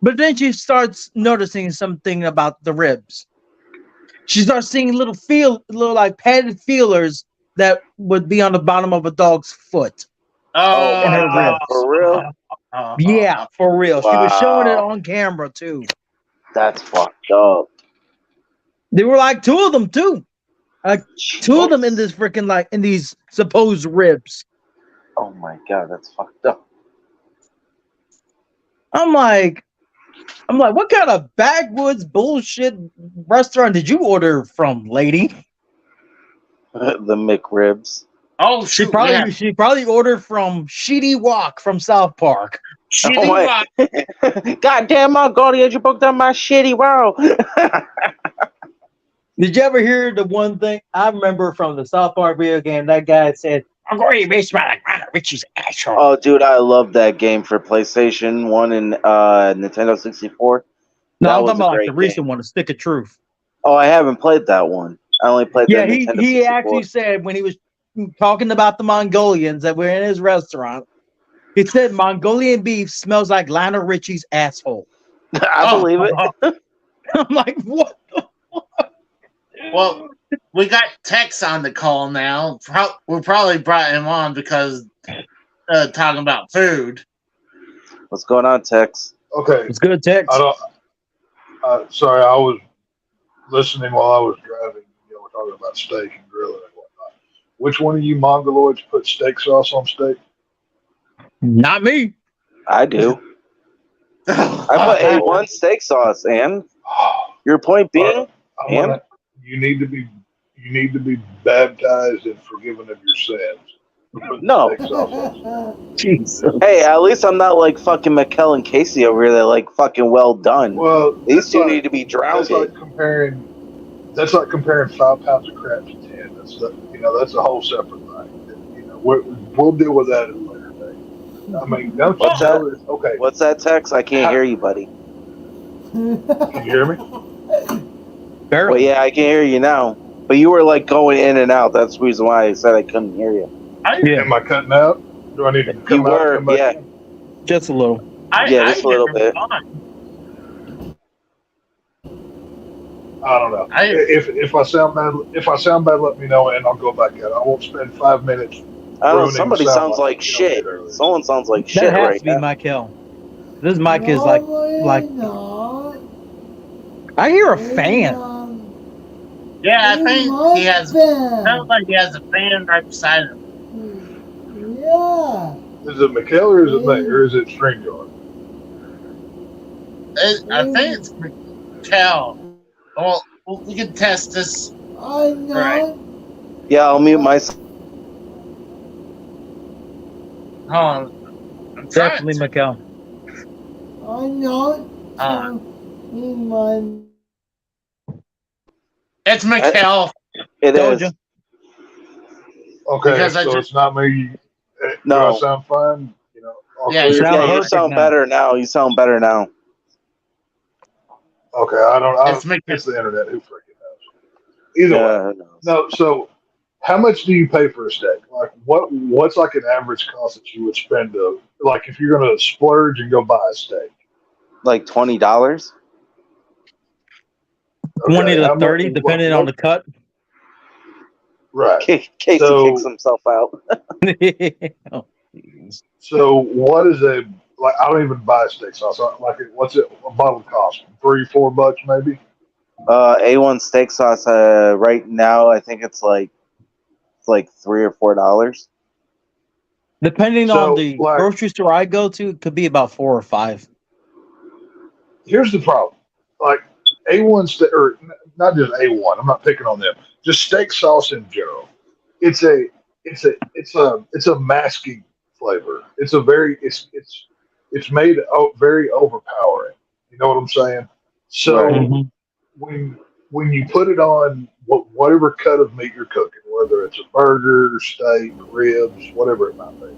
but then she starts noticing something about the ribs. She starts seeing little like padded feelers that would be on the bottom of a dog's foot. Oh in my her god, ribs. for real? Yeah, for real. She was showing it Wow. on camera too. That's fucked up. There were like two of them too. Like two of them in Jeez. this freaking like in these supposed ribs. Oh my god, that's fucked up. I'm like, what kind of backwoods bullshit restaurant did you order from, lady? The McRibs. Oh, She shoot, probably yeah. she probably ordered from Sheedy Walk from South Park. Shitty Oh my- rock. Goddamn Mongolia, you booked on my shitty wow. Did you ever hear the one thing I remember from the South Park video game? That guy said, "I'm going to be smell like Richie's asshole." Oh dude, I love that game for PlayStation 1 and Nintendo 64. No, That I'm was talking a about like great the recent game. one, The Stick of Truth. Oh, I haven't played that one. I only played Yeah, the he Nintendo he 64. actually said when he was talking about the Mongolians that were in his restaurant, he said Mongolian beef smells like Lionel Richie's asshole. I believe it. I'm like, what? Well, we got Tex on the call now. We probably brought him on because talking about food. What's going on, Tex? Okay, It's good text. I don't. Sorry, I was listening while I was driving. You know, we're talking about steak and grilling and whatnot. Which one of you mongoloids put steak sauce on steak? Not me. I do. I put A1 steak sauce, and your point being, I'm gonna- you need to be baptized and forgiven of your sins. Put No. steak sauce on. Jesus. hey, at least I'm not like fucking Mikkel and Casey over here. They're like fucking well done. Well, These two that's need to be drowned. That's like comparing. That's like comparing 5 pounds of crap to 10. That's a whole separate thing. You know, we'll deal with that at a later date. I mean, don't you What's know that? Okay, What's that, Tex? I can't hear you, buddy. can you hear me? Barely. Well, yeah, I can hear you now. But you were like going in and out. That's the reason why I said I couldn't hear you. Yeah. Am I cutting out? Do I need to come You out? were, Come back yeah. in? Just a little. Yeah, just a little bit. I don't know. If I sound bad, let me know and I'll go back out. I won't spend 5 minutes. I don't know. ruining Somebody sound sounds like you shit. did earlier. Someone sounds like That shit has right to be now. Michael. This mic is like I hear a fan. Yeah, I think he has. Sounds like he has a fan right beside him. Yeah. Is it Mikkel or is it me or is it StreamYard? I think it's Cal. Well, we can test this. I know. Right. Yeah, I'll mute myself. Hold on. I'm trying Definitely to- Michael. I know. It's Mikkel. It Told is. you. Okay, Because I so just- it's not me. No. Do I sound fine? You know. all Yeah, Yeah, clear? sound you perfect sound now. better now. You sound better now. Okay, I don't. It's Mikkel. It's the internet. Who freaking knows? Either way. Yeah, who knows? No. So, how much do you pay for a steak? Like, what's like an average cost that you would spend like if you're gonna splurge and go buy a steak? Like $20. 20 how to much- 30, depending on the cut. Right. Casey So- kicks himself out. Oh, jeez. So, what is a like? I don't even buy steak sauce. Like, what's it? A bottle cost $3-4 maybe. A1 steak sauce. Right now, I think it's like $3 or $4. Depending So, on the like- grocery store I go to, it could be about 4 or 5. Here's the problem. Like A1 steak, or not just A1. I'm not picking on them. Just steak sauce in general. it's a masking flavor. It's made very overpowering. You know what I'm saying? Right. So when you put it on whatever cut of meat you're cooking, whether it's a burger, steak, ribs, whatever it might be,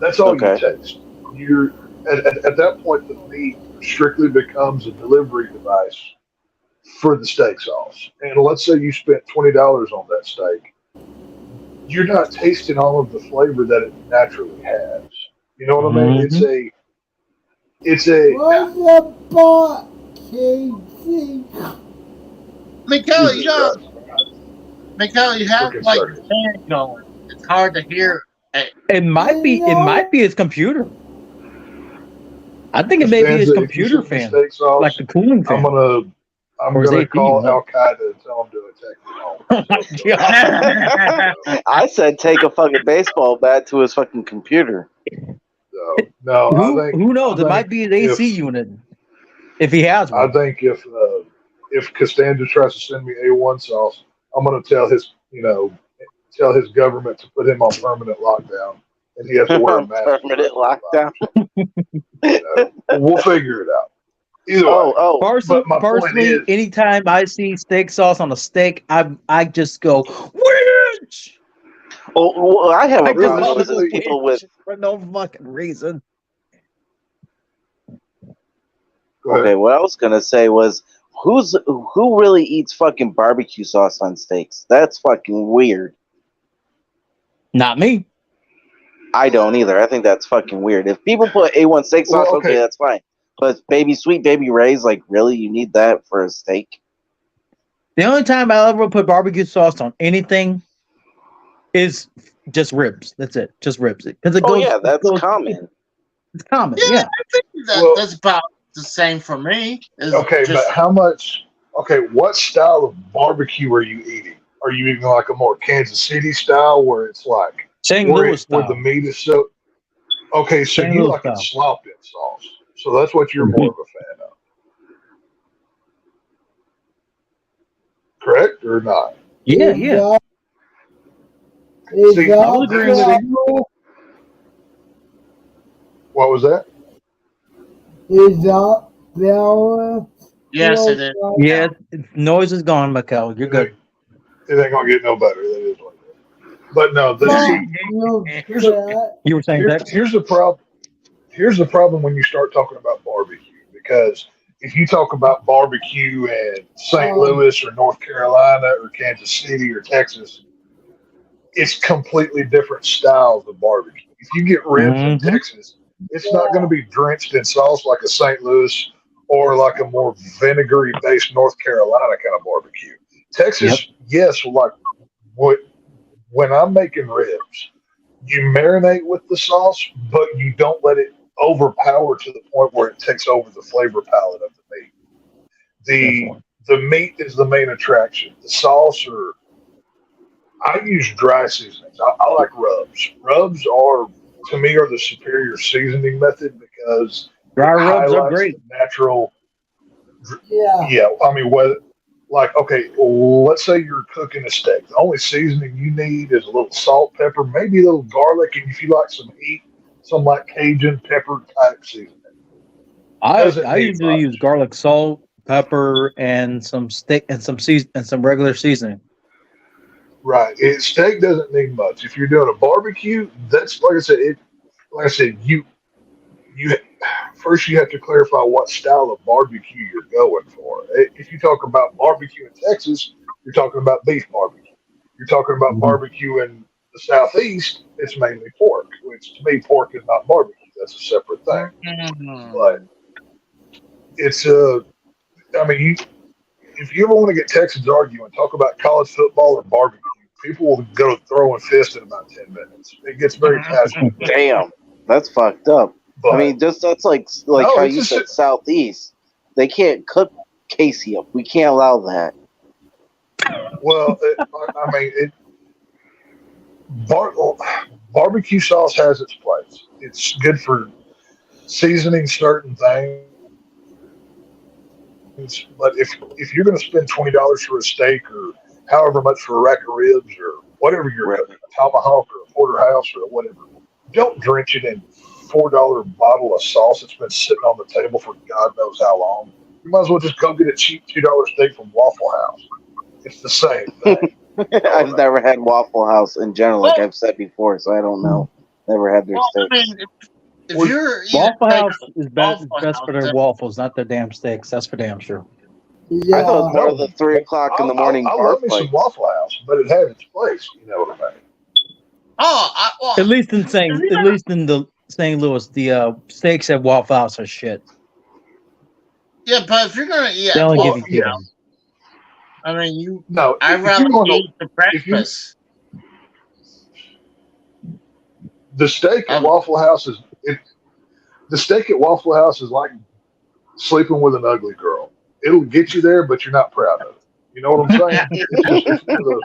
that's all you Okay. taste. You're at that point, the meat strictly becomes a delivery device for the steak sauce. And let's say you spent $20 on that steak, you're not tasting all of the flavor that it naturally has. You know what I mean? It's a What about Casey? Mikael, Jesus you know, Christ, Mikael, you have freaking like your circus. fan going. It's hard to hear. It might be. It might be his computer. I think it may be his Costanza, if you computer send me fan, steak like sauce, the cooling fan, I'm or his gonna AC call unit. Al Qaeda and tell them to attack me home. Oh my god! I said take a fucking baseball bat to his fucking computer. No, Who I knows? It might think be his AC unit if he has I one. think if Costanza tries to send me A1 sauce, I'm gonna tell his government to put him on permanent lockdown, and he has to wear a mask. Permanent lockdown. We'll figure it out. Either way, Oh. Personally, but my point is, anytime I see steak sauce on a steak, I just go witch. Oh, well, I have I a just problem call with it those people with. for no fucking reason. go ahead. Okay, what I was gonna say was, who really eats fucking barbecue sauce on steaks? That's fucking weird. Not me. I don't either. I think that's fucking weird. If people put A1 steak sauce, Well, okay, okay. that's fine. But sweet baby Ray's, like, really, you need that for a steak? The only time I ever put barbecue sauce on anything is just ribs. That's it. Just ribs. Because it Oh goes. yeah, it that's goes- common. It's common. Yeah, Yeah. I think Well- that's about the same for me. Is Okay, just, but how much? Okay, what style of barbecue are you eating? Are you eating like a more Kansas City style, where it's like St. where, Louis where the style. meat is so? Okay, so St. you Louis like it style. slopped in sauce. So that's what you're more of a fan of, correct or not? Yeah, yeah. See, I will agree with you. What was that? Is that balance? yes, it is. Yeah, noise is gone, Mikel. You're good. It ain't gonna get no better. That is what it is. But no, here's You were saying that? here's the problem. Here's the problem when you start talking about barbecue, because if you talk about barbecue in St. Louis or North Carolina or Kansas City or Texas, it's completely different styles of barbecue. If you get ribs in Texas, it's not going to be drenched in sauce like a St. Louis or like a more vinegary based North Carolina kind of barbecue. Texas, yes, like when I'm making ribs, you marinate with the sauce, but you don't let it overpower to the point where it takes over the flavor palette of the meat. The meat is the main attraction. The sauce, or I use dry seasonings. I like rubs. Rubs are, to me, are the superior seasoning method because Dry rubs are highlights great. the natural. Yeah. Yeah, I mean, whether like okay, let's say you're cooking a steak. The only seasoning you need is a little salt, pepper, maybe a little garlic, and if you like some heat, some like Cajun pepper type seasoning. I Doesn't need usually much. use garlic, salt, pepper, and some steak and some regular seasoning. Right. Steak doesn't need much. If you're doing a barbecue, that's like I said. You first you have to clarify what style of barbecue you're going for. If you talk about barbecue in Texas, you're talking about beef barbecue. You're talking about barbecue in the Southeast, it's mainly pork, which to me, pork is not barbecue. That's a separate thing. But it's I mean, if you ever want to get Texans arguing, talk about college football or barbecue, people will go throwing fists in about 10 minutes. It gets very passionate. Damn, that's fucked up. But, I mean, just that's like No, how it's you just- said Southeast. They can't cook Casey up. We can't allow that. well, I mean, barbecue sauce has its place. It's good for seasoning certain things. But if you're going to spend $20 for a steak or however much for a rack of ribs or whatever you're Right. cooking, a tomahawk or a porterhouse or whatever. Don't drench it in $4 bottle of sauce that's been sitting on the table for God knows how long. You might as well just go get a cheap $2 steak from Waffle House. It's the same thing. Throw I've it out. never had Waffle House in general, like Well, I've said before, so I don't know. Never had their well, I steaks. mean, if Well, you're eating Waffle steak House at is Waffle best House, for their then waffles, not their damn steaks. That's for damn sure. I thought it was Yeah. more of no, the 3 o'clock in the morning I bar love me some fights. Waffle House, but it had its place. You know what I mean? well, At least in if St. you're At least in the St. Louis, the steaks at Waffle House are shit. yeah, but if you're gonna eat They at only Well, give you Waffle yeah, T-bone. I mean, no. I'd If rather you're going to, eat the if you breakfast the steak at of Waffle House is it. The steak at Waffle House is like sleeping with an ugly girl. It'll get you there, but you're not proud of it. You know what I'm saying? It's one of those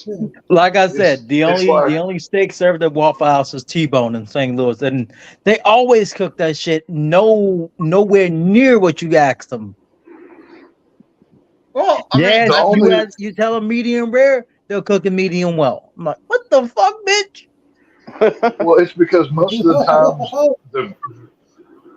things. Like I It's said, the it's only like the only steak served at Waffle House is T-bone in St. Louis, and they always cook that shit nowhere near what you asked them. well, I mean, Yeah, the I you only ask, you tell them medium rare, they'll cook it medium well. I'm like, what the fuck, bitch? well, it's because most of the times the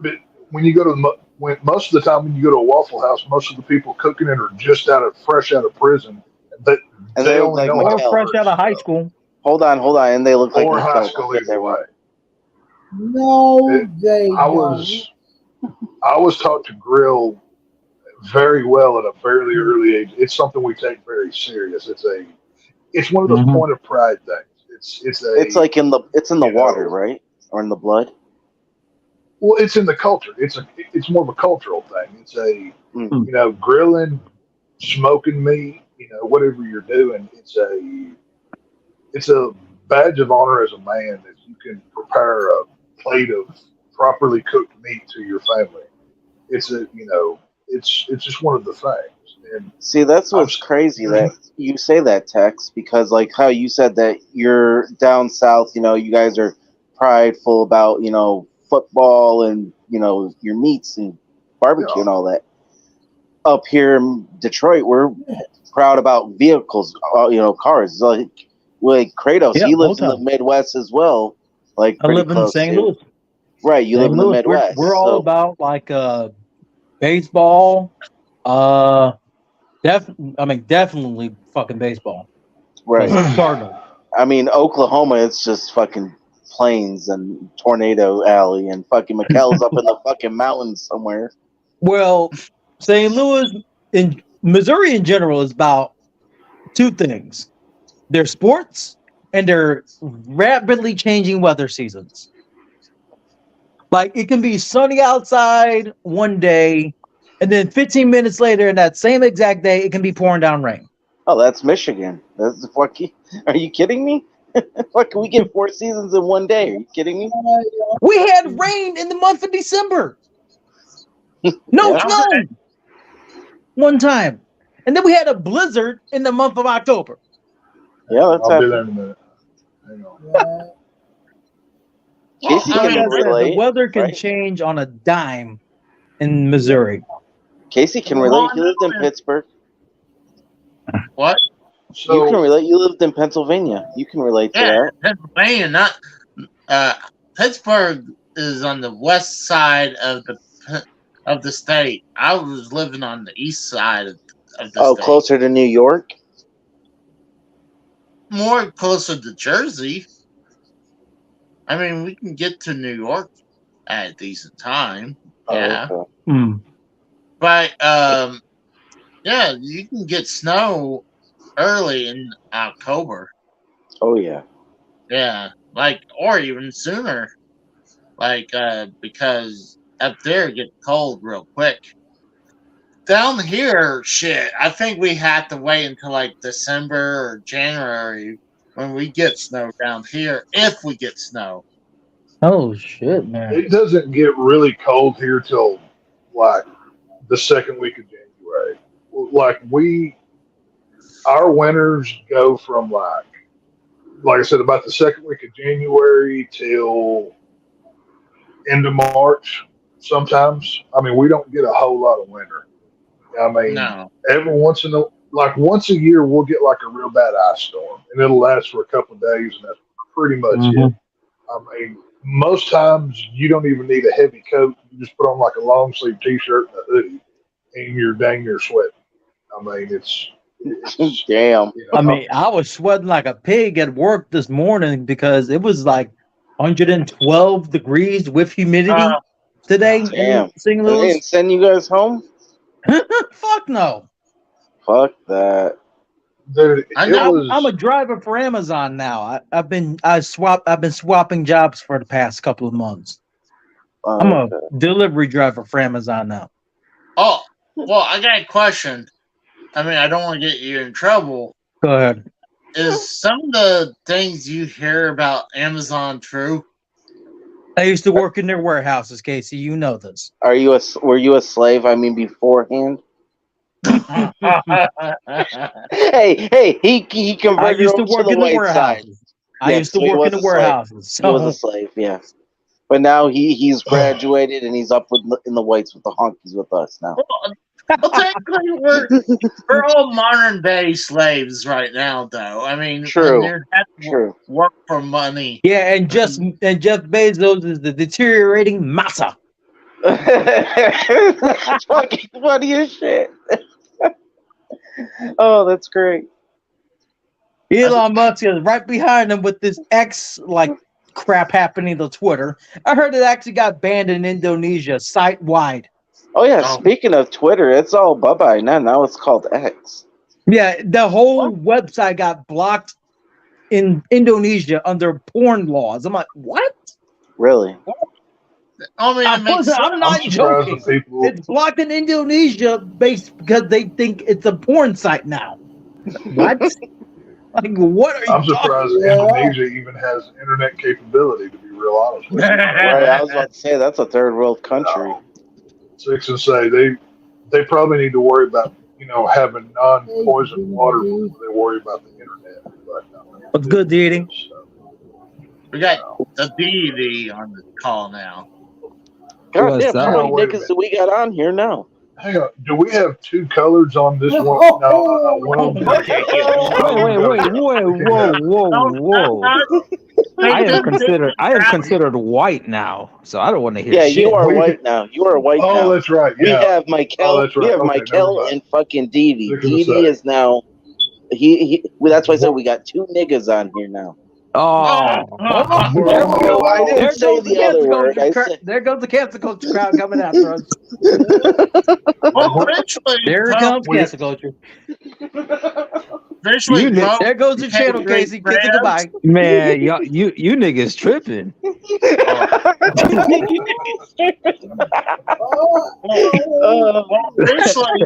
but when you go to when most of the time when you go to a Waffle House, most of the people cooking it are just fresh out of prison. That And they they look only like know how Or to Mikkel. fresh certain out of high stuff, school. Hold on, and they look like or high Mikkel. school. Get that Either way, right. No, it, they I don't. was I was taught to grill very well at a fairly early age. It's something we take very serious. It's one of those Mhm. point of pride things. It's It's a like it's in the you water, know right, or in the blood. well, it's in the culture. It's more of a cultural thing. It's a Mm. Mm. grilling, smoking meat, whatever you're doing. It's a badge of honor as a man that you can prepare a plate of properly cooked meat to your family. It's a it's just one of the things. And See, that's I've what's crazy that you say that, Tex, because like how you said that you're down south, you guys are prideful about, football and, your meats and barbecue yeah and all that. Up here in Detroit, we're proud about vehicles, cars. Like Kratos, Yeah, he whole lives in the time. Midwest as well, like I pretty live in close St. to. Louis. Right, you live St. in the Louis, we're Midwest, all so about like baseball. Uh, definitely fucking baseball. Like right. Cardinals. I mean, Oklahoma, it's just fucking plains and tornado alley, and fucking McKell's up in the fucking mountains somewhere. Well, St. Louis in Missouri in general is about two things: their sports and their rapidly changing weather seasons. Like it can be sunny outside one day, and then 15 minutes later, in that same exact day, it can be pouring down rain. Oh, that's Michigan. That's fucking. Are you kidding me? What can we get 4 seasons in one day? Are you kidding me? We had rain in the month of December. No Yeah, okay. snow one time. And then we had a blizzard in the month of October. yeah, that's I'll be there happening. in a minute. Hang on. Yeah. Well, Casey I Like can mean, I said, the relate, weather can right? change on a dime in Missouri. Casey can well, relate. I He lived in know Pittsburgh. what? You can So relate. You lived in Pennsylvania. You can relate to Yeah, that. Pennsylvania, not uh, Pittsburgh is on the west side of the state. I was living on the east side of the Oh, state, closer to New York. more closer to Jersey. I mean, we can get to New York at a decent time. Oh, Yeah, okay. Mm. but yeah, you can get snow early in October. Oh yeah. Yeah, like or even sooner. Like because up there it gets cold real quick. Down here, shit, I think we have to wait until like December or January when we get snow down here, if we get snow. Oh shit, man. it doesn't get really cold here till like the second week of January. Like our winters go from like I said, about the second week of January till end of March. Sometimes, I mean, we don't get a whole lot of winter. I mean, No. every once in a like once a year we'll get like a real bad ice storm, and it'll last for a couple of days, and that's pretty much it. I mean, most times you don't even need a heavy coat. You just put on like a long sleeve T-shirt and a hoodie, and you're dang near sweating. I mean, it's Damn. you know, I mean, I was sweating like a pig at work this morning because it was like 112 degrees with humidity today Damn. in St. And they Louis. didn't send you guys home? Fuck no. Fuck that. dude, I it know. was. I'm a driver for Amazon now. I've been swapping jobs for the past couple of months. I'm a delivery driver for Amazon now. Oh, well, I got a question. I mean, I don't want to get you in trouble. Go ahead. Is some of the things you hear about Amazon true? I used to work in their warehouses, Casey. You know this. Were you a slave? I mean, beforehand. Hey, he I converted used to over work the in the white side. warehouses. I used to work in the warehouses. He was So a slave, yeah. But now he's graduated and he's up in the whites with the honkies with us now. Well, technically, we're all modern day slaves right now, though. I mean, True. when you have to work for money. yeah, and Jeff Bezos is the deteriorating massa. That's fucking funny as shit. Oh, that's great. Elon Musk is right behind him with this X like crap happening to Twitter. I heard it actually got banned in Indonesia site wide. Oh yeah, speaking of Twitter, it's all bye-bye now. Now it's called X. Yeah, the whole website got blocked in Indonesia under porn laws. I'm like, what? Really? I mean, I'm not surprised joking. that people. It's blocked in Indonesia based because they think it's a porn site now. What? Like, what are you I'm surprised talking Indonesia even has internet capability. To be real honest with you. Right, I was about to say that's a third world country. Six and say they probably need to worry about having non-poison water before they worry about the internet. But, What's good, Didi? We got the DD on the call now. God damn, how many Wait a niggas do we got on here now? Hang on, do we have two colors on this one? No, one of them. Wait, whoa. I am considered white now, so I don't want to hear shit. You are white now. You are white now. Oh, that's right. We Yeah. have Michael. That's right. We have Okay, Michael never mind. and fucking Didi. Look at the Didi side. is now. That's why I said we got two niggas on here now. Oh, No, I didn't say the other word. I said, There goes the cancel culture crowd coming after us. Well, eventually, There comes cancel culture. Eventually, Trump There goes the became channel, great Casey. Kiss it friends. goodbye. man, you niggas tripping. Well, eventually,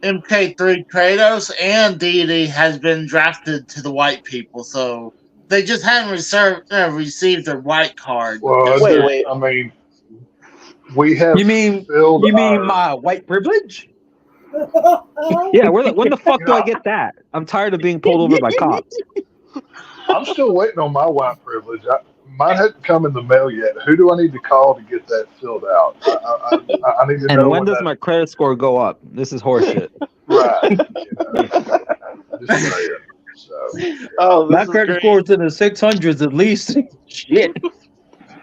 MK3 Kratos and Deity has been drafted to the white people, so they just haven't received their white card. Well, Wait. I mean, we have. You mean our, my white privilege? Yeah, when the fuck do I get that? I'm tired of being pulled over by cops. I'm still waiting on my white privilege. Mine hasn't come in the mail yet. Who do I need to call to get that filled out? I need to know. And when does my credit score go up? This is horseshit. Right. Just saying. So, My credit score is in the 600s at least. Shit.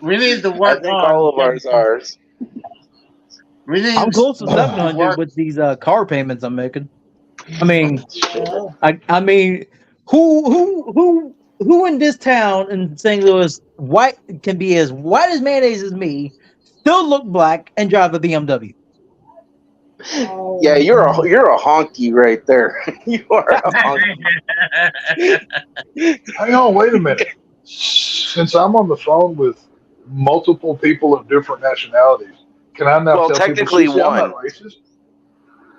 We need to I work think on. all of ours are. We need I'm close to to 700 work- with these car payments I'm making. I mean, I mean, who in this town in St. Louis can be as white as mayonnaise as me, still look black, and drive a BMW? Yeah, you're a honky right there. You are a honky. hang on, wait a minute. Since I'm on the phone with multiple people of different nationalities, can I now Well, tell technically people, I'm one. not racist?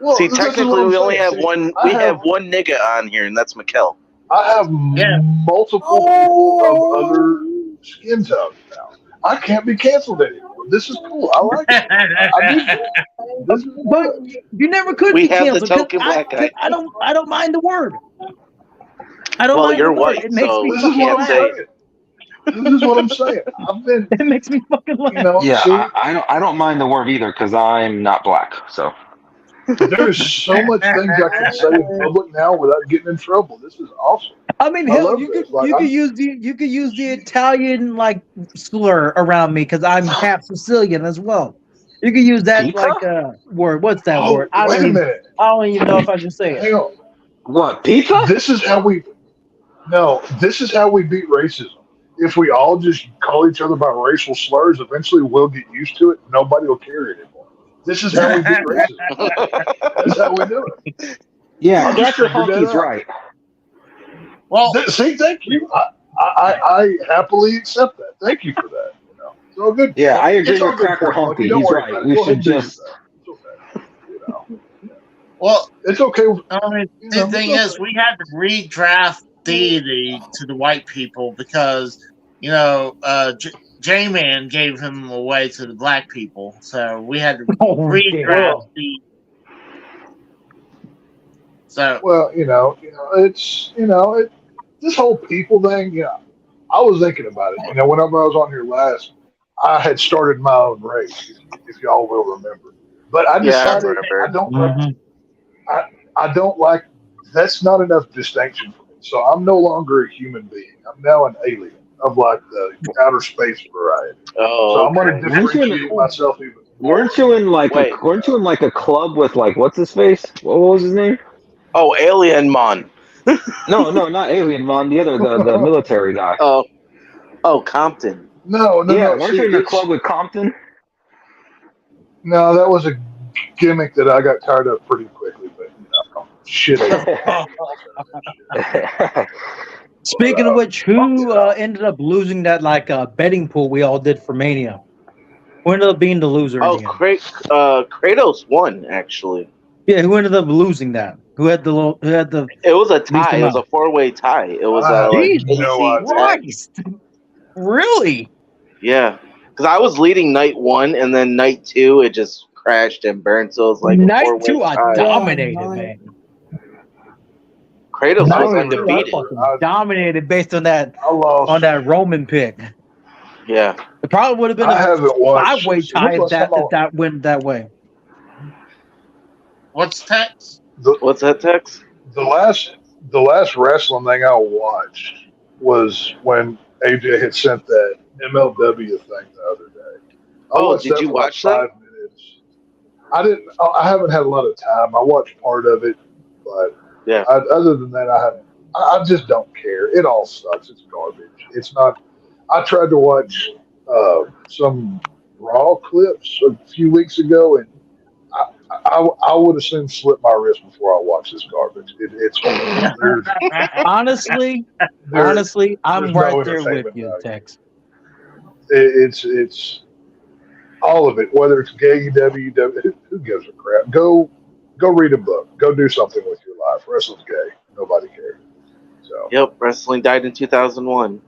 Well, See, this is what technically, I'm we only saying. have See, one. I We have one nigga on here, and that's Mikkel. I have multiple people of other skin tones now. I can't be canceled anymore. This is cool. I like it. I do. But you never could We be have the canceled. 'cause token black guy. I don't mind the word. I don't Well, mind you're the word. white, It makes so me This you is fucking what can't I'm say laugh. saying. This is what I'm saying. I've been, It makes me fucking laugh. you know, Yeah, see, I don't mind the word either because I'm not black. So There's so much things I can say in public now without getting in trouble. This is awesome. I mean, I hell, love you this. could Like, you could use the Italian like slur around me because I'm half Sicilian as well. You could use that Pizza? like word. What's that oh, word? wait a minute. I don't even know if I should say it. Hang on. What, pizza? This is how we. No, this is how we beat racism. If we all just call each other by racial slurs, eventually we'll get used to it. Nobody will care anymore. This is how we beat racism. That's how we do it. Yeah, I just Cracker figured that Honky's out. right. Well, See, thank you. I happily accept that. Thank you for that. You know, it's all good. Yeah, I agree It's all with good Cracker for you, Monkey. Honky. Don't He's worry right. about it. We Go ahead should and do your just. thing. It's okay. You know, well, it's okay. I mean, You the know, thing it's is, okay. we had to redraft deity to the white people because J-Man gave him away to the black people, so we had to Oh, redraft deity. So Well, it's this whole people thing. I was thinking about it. Whenever I was on here last, I had started my own race, if y'all will remember. But I Yeah, I decided remember. I don't like. Mhm. I don't like. That's not enough distinction for me. So I'm no longer a human being. I'm now an alien of like the outer space variety. Oh, So I'm going to okay. differentiate myself even more. Weren't you in like Wait. a club with like what's his face? What was his name? Oh, Alien Mon. No, not Alien Mon. The other, the military guy. Oh, Compton. No. Yeah, weren't See, you in the club with Compton? no, that was a gimmick that I got tired of pretty quickly. But shit. Speaking of which, who ended up losing that like betting pool we all did for Mania? Who ended up being the loser? Oh, in the end? Kratos won actually. Yeah, who ended up losing that? Who had the It was a least tie. It was a amount? 4-way tie. It was I have like Jesus no AC idea. Christ! Really? Yeah, because I was leading night 1, and then night 2 it just crashed and burned. So it was like a Night 4-way 2, I tie. dominated, Yeah, man. Kratos I was don't even undefeated. remember. Dominated based on that I lost. Roman pick. Yeah. It probably would have been I a haven't watched. 5-way See, tie when's the last time if that went that way. what's Tex? What's that, Tex? the last wrestling thing I watched was when AJ had sent that MLW thing the other day. I watched did that you for like watch that? 5 minutes. I didn't. I haven't had a lot of time. I watched part of it, but Yeah. other than that, I haven't. I just don't care. It all sucks. It's garbage. It's not. I tried to watch some Raw clips a few weeks ago, and I would have soon slit my wrist before I watched this garbage. It's there's Honestly, there's I'm no right there with entertainment you, value. Tex. It's all of it. Whether it's gay, WW, who gives a crap? Go read a book. Go do something with your life. Wrestling's gay. Nobody cares. So Yep. Wrestling died in 2001.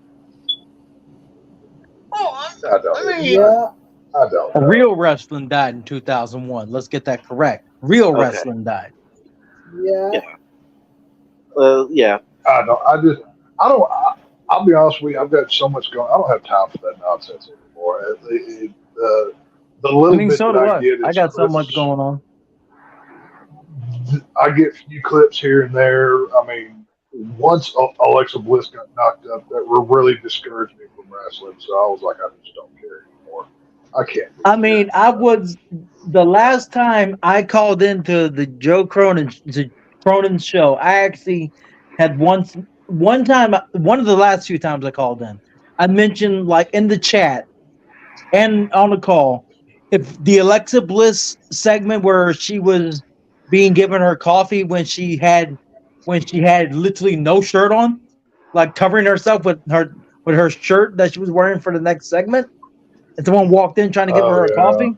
Oh, I don't. I mean, Yeah. I don't. know. Real wrestling died in 2001. Let's get that correct. Real Okay. wrestling died. Yeah. Yeah. I don't. I don't. I'll be honest with you. I've got so much going. I don't have time for that nonsense anymore. The I little mean, bit so that do I I. get is I got so clips. much going on. I get a few clips here and there. I mean, once Alexa Bliss got knocked up, that really discouraged me from wrestling. So I was like, I just don't care anymore. I can't. I mean, I was the last time I called into the Cronin show. I actually had one time, one of the last few times I called in. I mentioned like in the chat and on the call, if the Alexa Bliss segment where she was being given her coffee when she had literally no shirt on, like covering herself with her shirt that she was wearing for the next segment. And someone walked in trying to give her a coffee.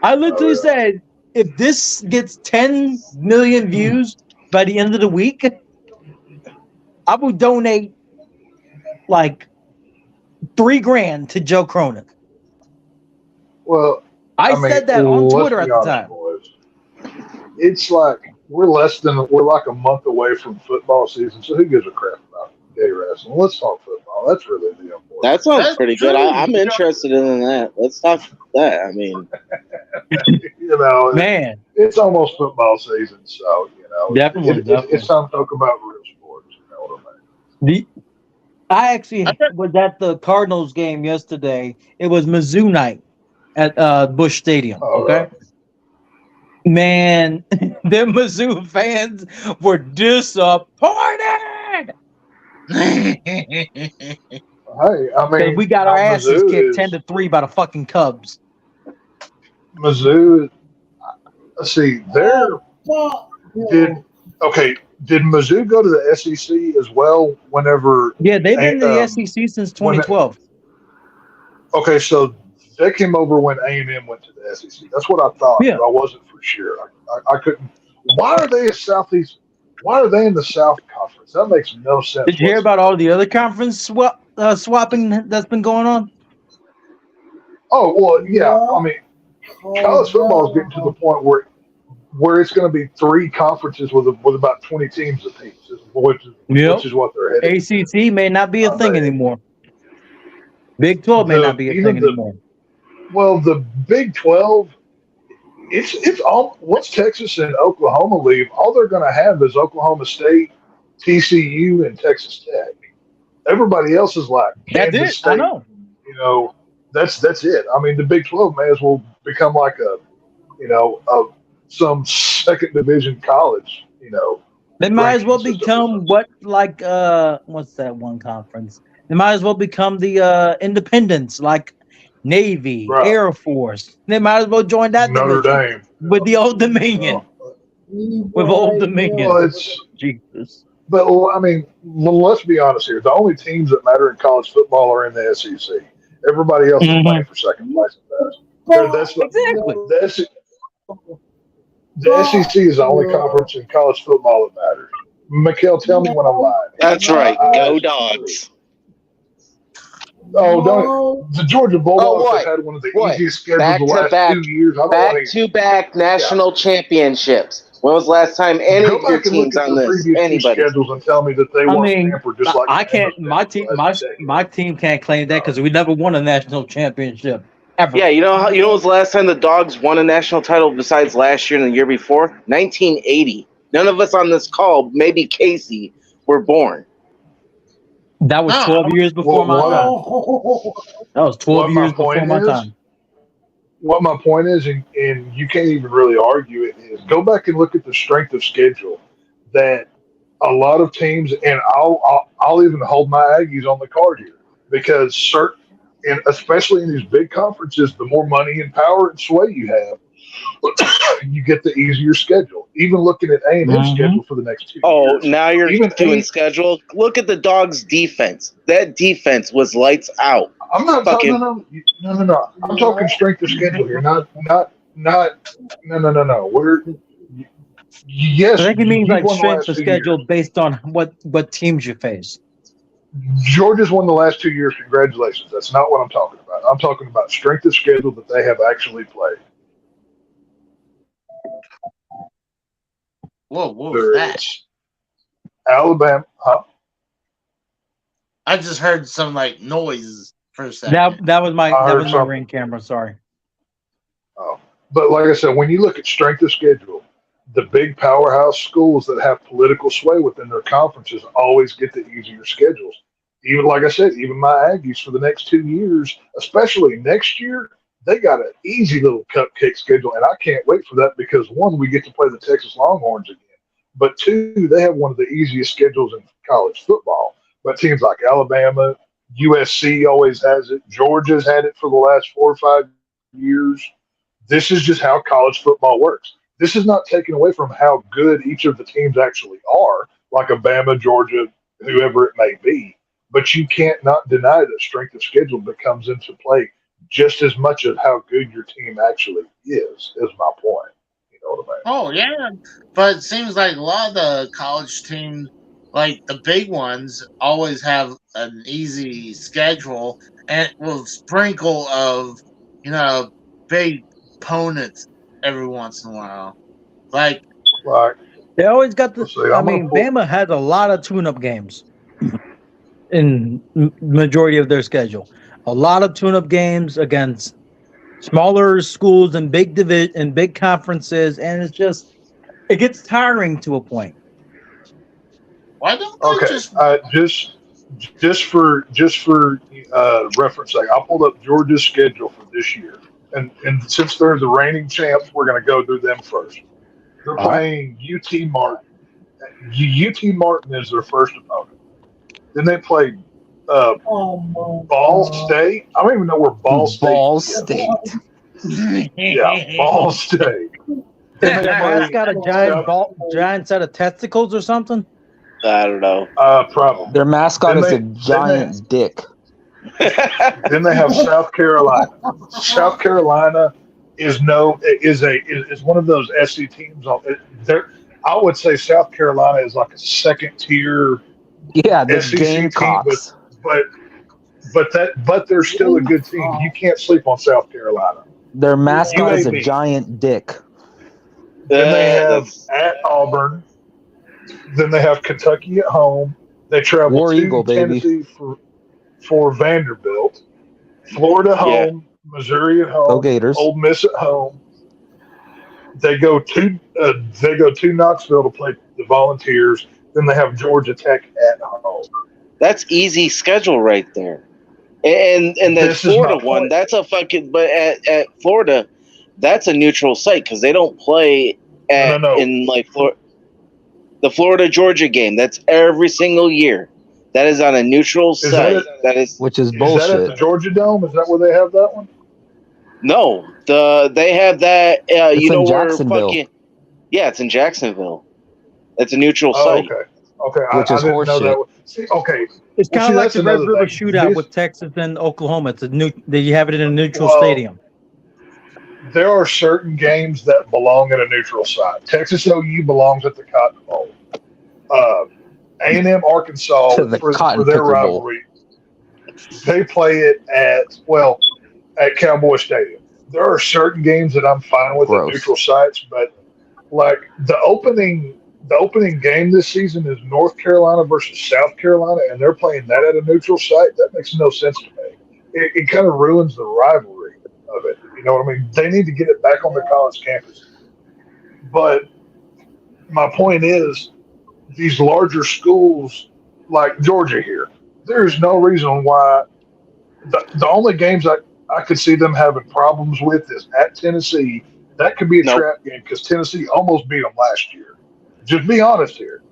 I literally said, if this gets 10 million views by the end of the week, I will donate like $3,000 to Joe Cronin. Well, I mean, said that on let's Twitter be at the honest, time. boys. It's like we're like a month away from football season. So who gives a crap about gay wrestling? Let's talk football. That's really the important. That sounds That's pretty true. good. I'm interested in that. Let's talk that. I mean, you know, Man, it's almost football season, so you know, definitely, it's time to talk about real sports. You know what I mean? I actually was at the Cardinals game yesterday. It was Mizzou night at Busch Stadium. All Okay, right. man, them Mizzou fans were disappointed Hey, I because mean, we got our now asses kicked 10-3 by the fucking Cubs. Mizzou. Let's see, did okay. Did Mizzou go to the SEC as well? Whenever, Yeah, they've been in the um, SEC since when 2012. okay, so they came over when A&M went to the SEC. That's what I thought, Yeah. but I wasn't for sure. I couldn't. Why are they a Southeast? Why are they in the South Conference? That makes no sense. Did you hear about all the other conference swapping that's been going on? Oh well, yeah. I mean, college football is getting to the point where it's going to be three conferences with about 20 teams apiece, Yep. which is what they're headed. ACC may not be a I thing mean, anymore. Big 12 may not be a thing anymore. The Big 12. It's all once Texas and Oklahoma leave, all they're going to have is Oklahoma State, TCU, and Texas Tech. Everybody else is like That's Kansas it. State. I know. You know, that's it. I mean, the Big 12 may as well become like some second division college. They might as well ranking system or become what's that one conference? They might as well become the independents, like Navy, right. Air Force. They might as well join that Notre division Dame with the Old Dominion. With Old Dominion. Well, it's Jesus. but I mean, let's be honest here. The only teams that matter in college football are in the SEC. Everybody else is playing for second place. Exactly. The SEC is the only conference in college football that matters. Mikhail, tell me when I'm lying. That's right. Go Dogs. Oh, don't the Georgia Bulldogs have had one of the easiest schedules the last 2 years. Back-to-back national championships. When was the last time any of your teams on this? Anybody? Schedules and tell me that they weren't hampered just like I can't. My team can't claim that because we never won a national championship ever. Yeah, you know what was the last time the Dogs won a national title besides last year and the year before? 1980. None of us on this call, maybe Casey, were born. That was 12 years before my time. That was 12 years before my time. What my point is, and you can't even really argue it, is go back and look at the strength of schedule that a lot of teams, and I'll even hold my Aggies on the card here, because and especially in these big conferences, the more money and power and sway you have, you get the easier schedule. Even looking at A&M's schedule for the next 2 years. Oh, now you're doing schedule. Look at the Dogs' defense. That defense was lights out. I'm not talking. No. I'm talking strength of schedule here. Not. No. Yes. I think it means like strength of schedule based on what teams you face. Georgia's won the last 2 years. Congratulations. That's not what I'm talking about. I'm talking about strength of schedule that they have actually played. Whoa, what was that? Alabama. Huh? I just heard some like noise for a second. That was my Ring camera. Sorry. Oh, but like I said, when you look at strength of schedule, the big powerhouse schools that have political sway within their conferences always get the easier schedules. Even like I said, even my Aggies for the next 2 years, especially next year, they got an easy little cupcake schedule, and I can't wait for that because, one, we get to play the Texas Longhorns again, but two, they have one of the easiest schedules in college football. But teams like Alabama, USC always has it. Georgia's had it for the last 4 or 5 years. This is just how college football works. This is not taken away from how good each of the teams actually are, like Alabama, Georgia, whoever it may be. But you can't not deny that strength of schedule that comes into play just as much as how good your team actually is my point. You know what I mean? Oh, yeah. But it seems like a lot of the college teams, like the big ones, always have an easy schedule and will sprinkle of, big opponents every once in a while. Like, they always got Bama has a lot of tune-up games in majority of their schedule. A lot of tune-up games against smaller schools and big conferences, and it gets tiring to a point. Why don't they Okay, just for reference sake, I pulled up Georgia's schedule for this year, and since they're the reigning champs, we're going to go through them first. They're All right. playing UT Martin. UT Martin is their first opponent. Then they play Ball State. I don't even know where Ball State Ball is. State. Yeah, Ball State. Is Then their they play mascot a giant set of testicles or something? I don't know. Probably. Their mascot Then is they- a giant dick. Then they have South Carolina. South Carolina is one of those SC teams. I would say South Carolina is like a second tier Yeah, the SEC Gamecocks. but they're still a good team. You can't sleep on South Carolina. Their mascot is a UAB. giant dick. Then they have at Auburn. Then they have Kentucky at home. They travel War to Eagle, baby. Tennessee for Vanderbilt. Florida home. Missouri at home. Go Gators. Ole Miss at home. They go to Knoxville to play the Volunteers. Then they have Georgia Tech at home. That's easy schedule right there. And the This is Florida my one, point. that's a fucking. But at Florida, that's a neutral site because they don't play No. in like Florida. The Florida Georgia game. That's every single year. That is on a neutral site. That is Which is Is that at bullshit. the Georgia Dome? Is that where they have that one? no. They have that. It's You know in where Jacksonville. fucking. Yeah, it's in Jacksonville. It's a neutral Oh, site. okay. Okay, Which I is didn't know horseshit. that. See, okay, It's Well, kind see, of like that's the Red another River thing. Shootout This- with Texas and Oklahoma. You have it in a neutral Well, stadium. there are certain games that belong at a neutral site. Texas OU belongs at the Cotton Bowl. A&M Arkansas To the for Cotton their Picker Bowl. rivalry, they play it at Cowboy Stadium. There are certain games that I'm fine with Gross. at neutral sites, but like the opening game this season is North Carolina versus South Carolina, and they're playing that at a neutral site. That makes no sense to me. It kind of ruins the rivalry of it. You know what I mean? They need to get it back on the college campus. But my point is, these larger schools like Georgia here, there's no reason why the only games I could see them having problems with is at Tennessee. That could be a Nope. trap game because Tennessee almost beat them last year. Just be honest here.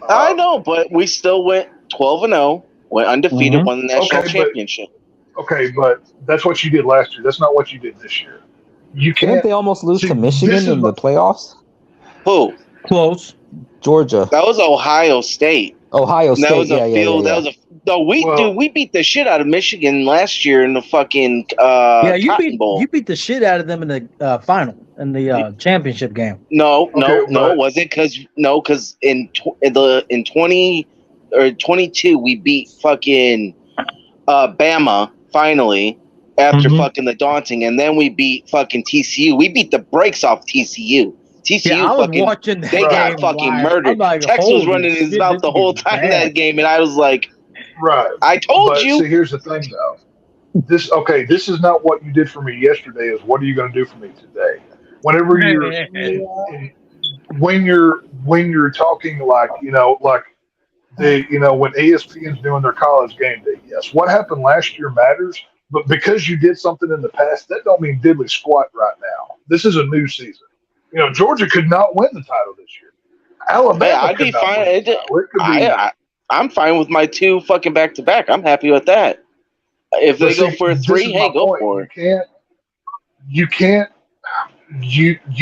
I know, but we still went 12-0, went undefeated, Mhm. won the national Okay, but- championship. Okay, but that's what you did last year. That's not what you did this year. You Didn't can't. they almost lose See, to this Michigan is in the what- playoffs? Who? Close. Georgia. That was Ohio State. Ohio And State. that was a yeah. field. That was a. No, we beat the shit out of Michigan last year in the fucking Yeah, you Cotton Bowl. beat the shit out of them in the final in the championship game. No, Okay, no, but- it wasn't because in 20 or 22 we beat fucking Bama finally after Mhm. fucking the daunting, and then we beat fucking TCU. We beat the brakes off TCU. TCU Yeah, I was fucking watching that they game got fucking live. murdered. I'm like, Tex was holy running his shit, mouth this the whole is time in bad. that game, and I was like, Right. I told But you. see, here's the thing, though. This is not what you did for me yesterday. Is what are you going to do for me today? Whenever you're talking like when ESPN's doing their college game day. Yes, what happened last year matters, but because you did something in the past, that don't mean diddly squat right now. This is a new season. Georgia could not win the title this year. Alabama Hey, I'd could be not fine. win the title. It could be. I'm fine with my 2 fucking back to back. I'm happy with that. If they But go see, for a this 3, is hey, my go point. for it. You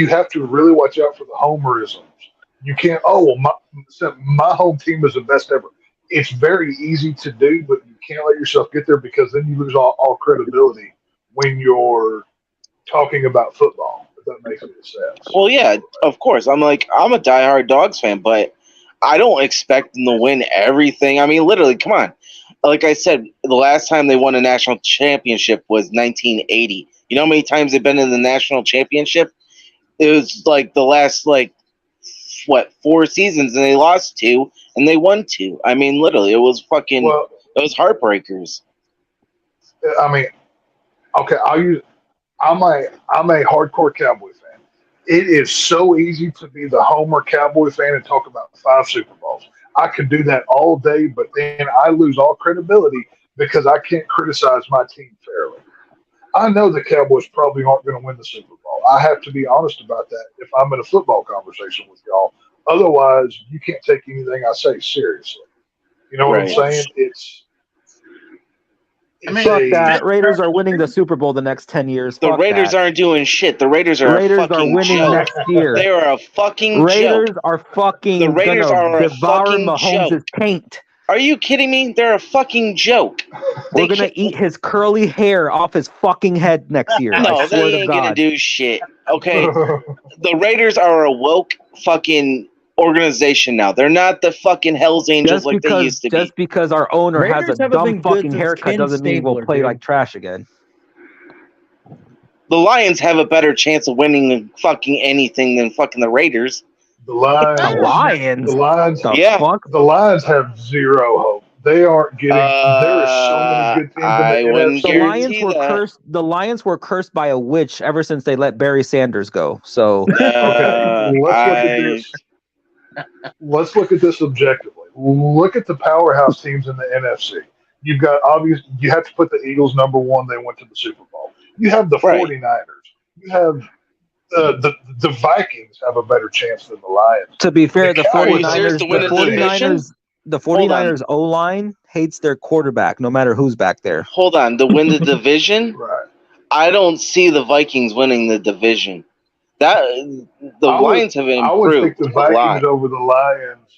have to really watch out for the homerisms. You can't. Oh well, my home team is the best ever. It's very easy to do, but you can't let yourself get there because then you lose all credibility when you're talking about football. If that makes any sense. Well, yeah, of course. I'm a diehard Dogs fan, but I don't expect them to win everything. I mean, literally, come on. Like I said, the last time they won a national championship was 1980. You know how many times they've been in the national championship? It was like the last 4 seasons, and they lost 2, and they won 2. I mean, literally, it was fucking. Well, It was heartbreakers. I mean, okay, I'm a hardcore Cowboy fan. It is so easy to be the Homer Cowboy fan and talk about 5 Super Bowls. I could do that all day, but then I lose all credibility because I can't criticize my team fairly. I know the Cowboys probably aren't going to win the Super Bowl. I have to be honest about that if I'm in a football conversation with y'all. Otherwise, you can't take anything I say seriously. You know what I'm saying? Fuck that. Raiders are winning the Super Bowl the next 10 years. The Fuck Raiders that. aren't doing shit. The Raiders are a fucking winning joke. next year. They are a fucking Raiders joke. are fucking The Raiders gonna are a devour fucking Mahomes' joke. taint. Are you kidding me? They're a fucking joke. We're gonna eat his curly hair off his fucking head next year. No, I swear they to ain't God. gonna do shit. Okay, the Raiders are a woke fucking organization now. They're not the fucking Hell's Angels like they used to be. Just because our owner Raiders has a haven't dumb been good fucking since haircut Ken doesn't mean we'll Stabler, play dude. like trash again. The Lions have a better chance of winning fucking anything than fucking the Raiders. The Lions. Yeah. The Lions have zero hope. They aren't getting. There are so many good teams in the NFC. The Lions were cursed by a witch ever since they let Barry Sanders go. So okay, let's look at this. Let's look at this objectively. Look at the powerhouse teams in the NFC. You've got you have to put the Eagles number 1. They went to the Super Bowl. You have the 49ers. You have the Vikings have a better chance than the Lions. to be fair, the Cowboys- 49ers, the 49ers O-line hates their quarterback no matter who's back there. Hold on, to win the division? Right. I don't see the Vikings winning the division. The Lions have improved I would take the a lot. Vikings over the Lions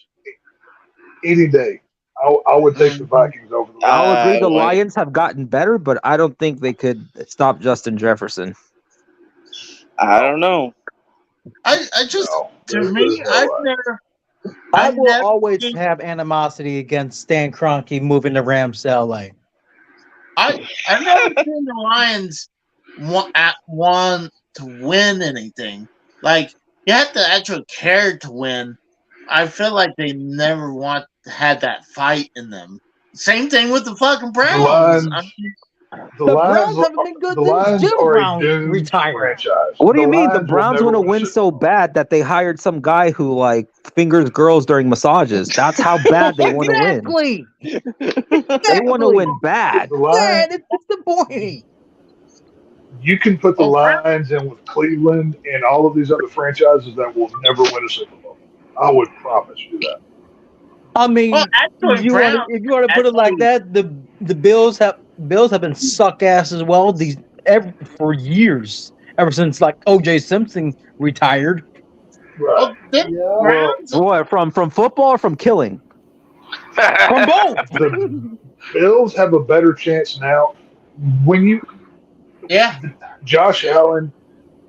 any day. I would take the Vikings over the Lions. I'll agree the Lions have gotten better, but I don't think they could stop Justin Jefferson. I don't know. I just I will always have animosity against Stan Kroenke moving the Rams to LA. I've never seen the Lions want to win anything. Like, you have to actually care to win. I feel like they never had that fight in them. Same thing with the fucking Browns. The Lions haven't been good the since Lions Jim are Brown a doomed retired. franchise. What do you mean? The Lions will Browns never want to win a win Super so bad that they hired some guy who like fingers girls during massages. That's how bad they want to win. Exactly. They want to win bad. The Lions, It's disappointing. you can put the Lions in with Cleveland and all of these other franchises that will never win a Super Bowl. I would promise you that. I mean, if you want to put it like that, the Bills have been suck ass as well. For years, ever since like O.J. Simpson retired. Right. What from football or from killing? From both. The Bills have a better chance now. Josh Allen,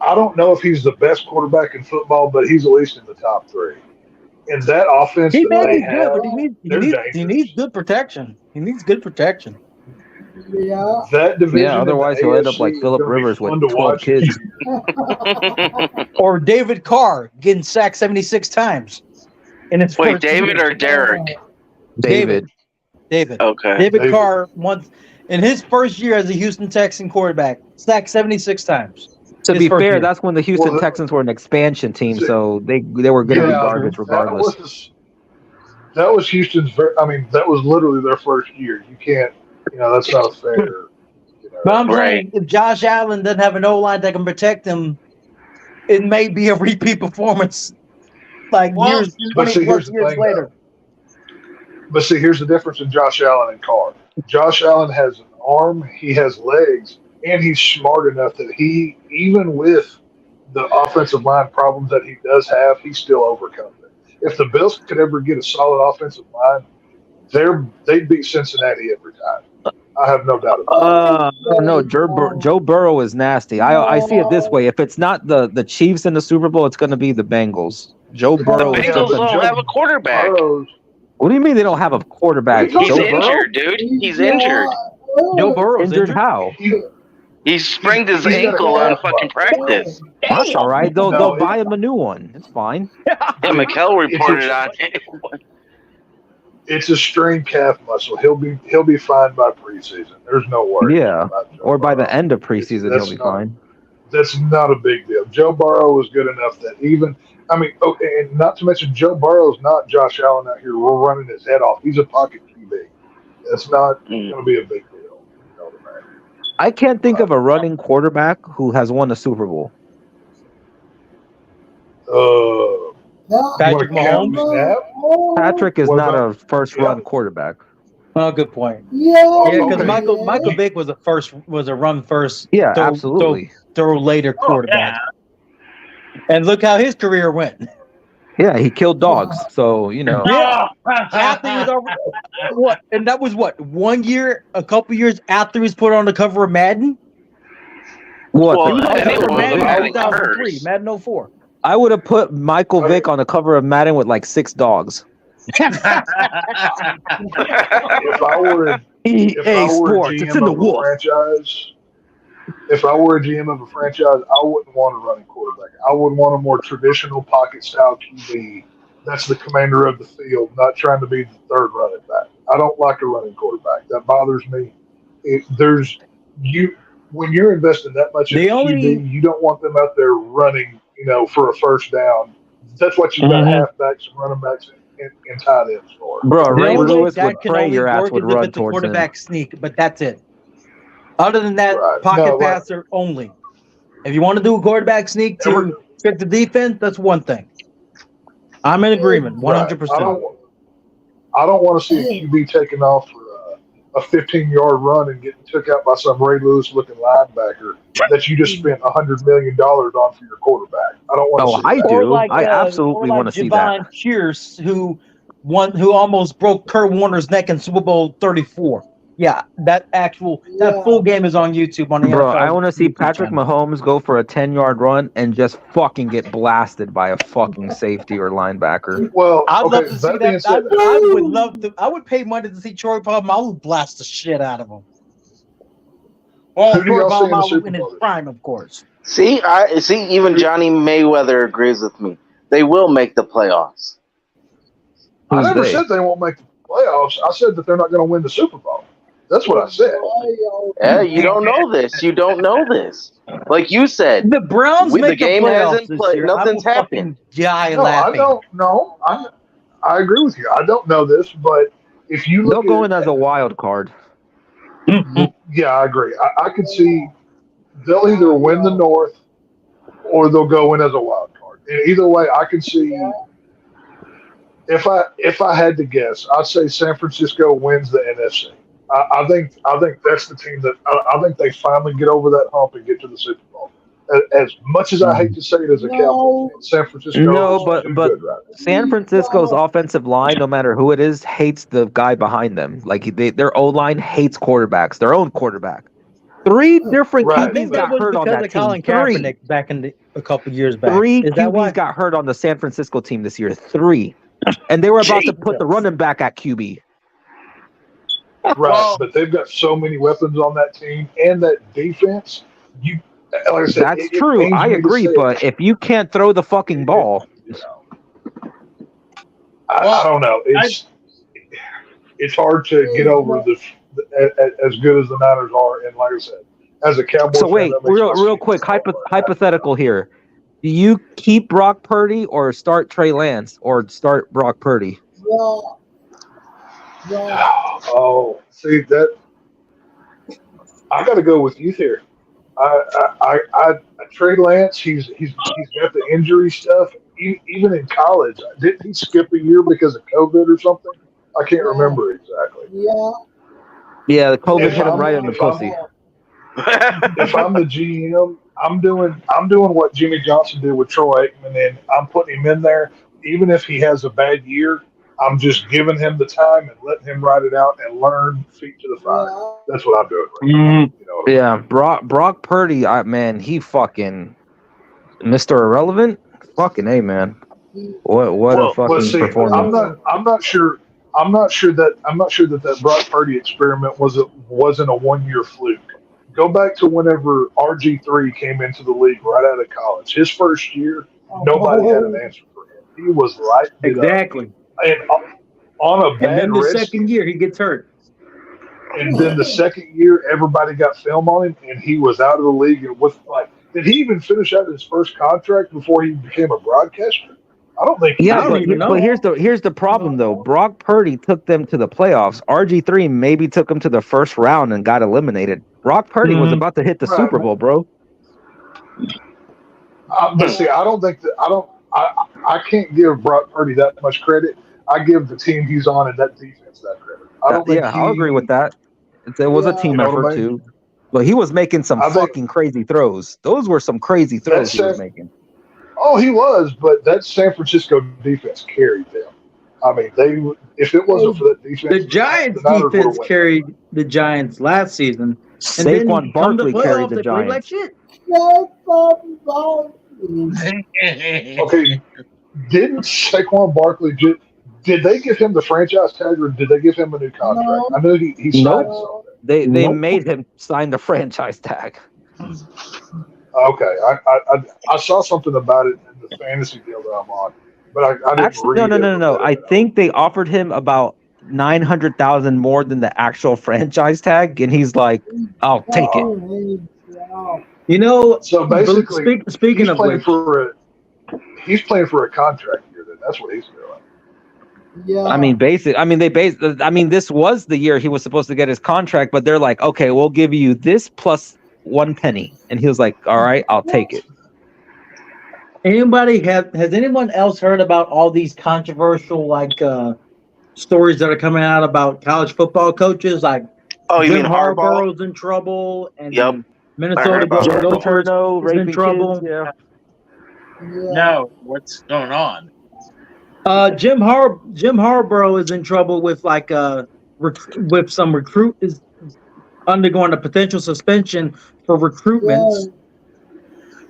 I don't know if he's the best quarterback in football, but he's at least in the top 3. And that offense, He may be good, but he needs good protection. He needs good protection. Yeah. That division. Yeah, otherwise he'll end up like Phillip Rivers with 12 kids. Or David Carr getting sacked 76 times. Wait, David or Derek? David. Okay. David Carr once in his first year as a Houston Texan quarterback, sacked 76 times. To be fair, that's when the Houston Texans were an expansion team, so they were going to be garbage regardless. That was Houston's. That was literally their first year. You can't. That's not fair. But I'm saying, if Josh Allen doesn't have an O-line that can protect him, it may be a repeat performance. Like 20 plus years later. But see, here's the difference in Josh Allen and Carr. Josh Allen has an arm, he has legs, and he's smart enough that he, even with the offensive line problems that he does have, he still overcomes it. If the Bills could ever get a solid offensive line, they'd beat Cincinnati every time. I have no doubt about it. No, Joe Burrow is nasty. I see it this way: if it's not the Chiefs in the Super Bowl, it's going to be the Bengals. Joe Burrow. The Bengals don't have a quarterback. What do you mean they don't have a quarterback? He's injured, dude. He's injured. Joe Burrow's injured how? He sprained his ankle on fucking practice. That's all right. They'll buy him a new one. It's fine. Yeah, Mikel reported on it. It's a strained calf muscle. He'll be fine by preseason. There's no worry. Yeah, or by the end of preseason, he'll be fine. That's not a big deal. Joe Burrow is good enough that even, I mean, and not to mention Joe Burrow's not Josh Allen out here. We're running his head off. He's a pocket QB. That's not going to be a big deal. I can't think of a running quarterback who has won a Super Bowl. Patrick Mahomes. Patrick is What not about- a first-run quarterback. Oh, good point. Yeah, Because Okay. Michael Vick was a run first, Yeah, absolutely. throw later quarterback. And look how his career went. Yeah, he killed dogs. So, you know. Yeah. After he was over, what? And that was what? 1 year, a couple years after he was put on the cover of Madden. What? Well, He was on the I think cover of it was Madden Madden in 2003, first. Madden 04. I would have put Michael Vick on the cover of Madden with like 6 dogs. If I were EA if I were a Sports, GM it's in the of a wolf. franchise, if I were a GM of a franchise, I wouldn't want a running quarterback. I would want a more traditional pocket style QB. That's the commander of the field, not trying to be the third running back. I don't like a running quarterback. That bothers me. When you're investing that much in QB, you don't want them out there running, for a first down. That's what you got halfbacks and running backs and tight ends for. Bro, The Ray only way Lewis that would can pray only your ass work would is if run it's a towards him. quarterback sneak, but that's it. Other than that, Right. pocket No, right. passer only. If you want to do a quarterback sneak Ever- to fit the defense, that's one thing. I'm in agreement, 100%. I don't want to see a QB taking off for a 15-yard run and getting took out by some Ray Lewis-looking linebacker that you just spent $100 million on for your quarterback. I don't want to see I that. do. I absolutely want to see that. Javon Pierce, who almost broke Kurt Warner's neck in Super Bowl 34. Yeah, that full game is on YouTube on the Bro, NFL I want to see YouTube Patrick channel. Mahomes go for a 10-yard run and just fucking get blasted by a fucking safety or linebacker. Well, I'd okay, love to see being that. said, I would love to. I would pay money to see Troy Polamalu. I would blast the shit out of him. Well, Who do Troy y'all see in the Polamalu Super in his Bowl? prime, of course. See, even Johnny Mayweather agrees with me. They will make the playoffs. I Who's never they? said they won't make the playoffs. I said that they're not going to win the Super Bowl. That's what I said. Yeah, you don't know this. You don't know this. Like you said, The Browns the make the game playoffs hasn't this played. year. Nothing's I will happened. fucking die No, laughing. I don't know. I agree with you. I don't know this, but if you They'll look go at in as a wild card. yeah, I agree. I could see they'll either win the North or they'll go in as a wild card. And either way, I can see. If I had to guess, I'd say San Francisco wins the NFC. I think that's the team that I think they finally get over that hump and get to the Super Bowl. As much as I hate to say it as a Cowboys fan, San Francisco No, is too but good right now. San Francisco's offensive line, no matter who it is, hates the guy behind them. Like their O-line hates quarterbacks, their own quarterback. 3 different Right. QBs got hurt on that team. Colin Kaepernick back in a couple years back. 3 Is that why? QBs got hurt on the San Francisco team this year. 3. And they were about to put the running back at QB. Right, but they've got so many weapons on that team and that defense. Like I said, That's it true. pains I me to agree. say But if you can't throw the fucking ball, I don't know. It's hard to get over as good as the Niners are, and like I said, as a Cowboys so wait, fan, that makes my real skin quick, crawl. hypothetical here. Do you keep Brock Purdy or start Trey Lance or start Brock Purdy? Oh, see that. I got to go with you there. I Trey Lance. He's got the injury stuff. Even in college, didn't he skip a year because of COVID or something? I can't remember exactly. Yeah, the COVID If hit him I'm- right in the if I'm- pussy. If I'm the GM, I'm doing what Jimmy Johnson did with Troy Aikman, and I'm putting him in there. Even if he has a bad year, I'm just giving him the time and letting him ride it out and learn feet to the fire. That's what I'm doing. Right now. You know what I mean? Yeah, Brock Purdy, man, he fucking Mr. Irrelevant. Fucking A, man. What a fucking Let's see. performance. I'm not sure that Brock Purdy experiment wasn't a 1-year fluke. Go back to whenever RG3 came into the league right out of college. His first year, nobody had an answer for him. He was lighting it up. Exactly. And on a And bad then the wrist, second year, he gets hurt. and then the second year, everybody got film on him, and he was out of the league. And with Did he even finish out his first contract before he became a broadcaster? I don't think. I don't even know. But here's the problem though. Brock Purdy took them to the playoffs. RG3 maybe took them to the first round and got eliminated. Brock Purdy was about to hit the Super Bowl, bro. But see, I don't think that I can't give Brock Purdy that much credit. I give the team he's on and that defense that credit. I don't think I'll agree with that. It was a team effort too. But he was making some fucking crazy throws. Those were some crazy throws he was making. Oh, he was, but that San Francisco defense carried them. I mean, if it wasn't for that defense, the Giants defense carried the Giants last season. Saquon Barkley carried the Giants. Like shit. Okay, didn't Saquon Barkley did they give him the franchise tag or did they give him a new contract? I know he signed something. They made him sign the franchise tag. Okay, I saw something about it in the fantasy deal that I'm on, but I didn't read it. No. I think they offered him about $900,000 more than the actual franchise tag, and he's like, "I'll take it." You know, so basically, speaking of which, he's playing for a contract year. Then that's what he's doing. Yeah. This was the year he was supposed to get his contract, but they're like, "Okay, we'll give you this plus one penny," and he was like, "All right, I'll take it." Has anyone else heard about all these controversial stories that are coming out about college football coaches? Like, Jim Harbaugh's in trouble, and Minnesota Gophers is in trouble. Yeah. No, what's going on? Jim Harbaugh is in trouble with with some recruit is undergoing a potential suspension for recruitment.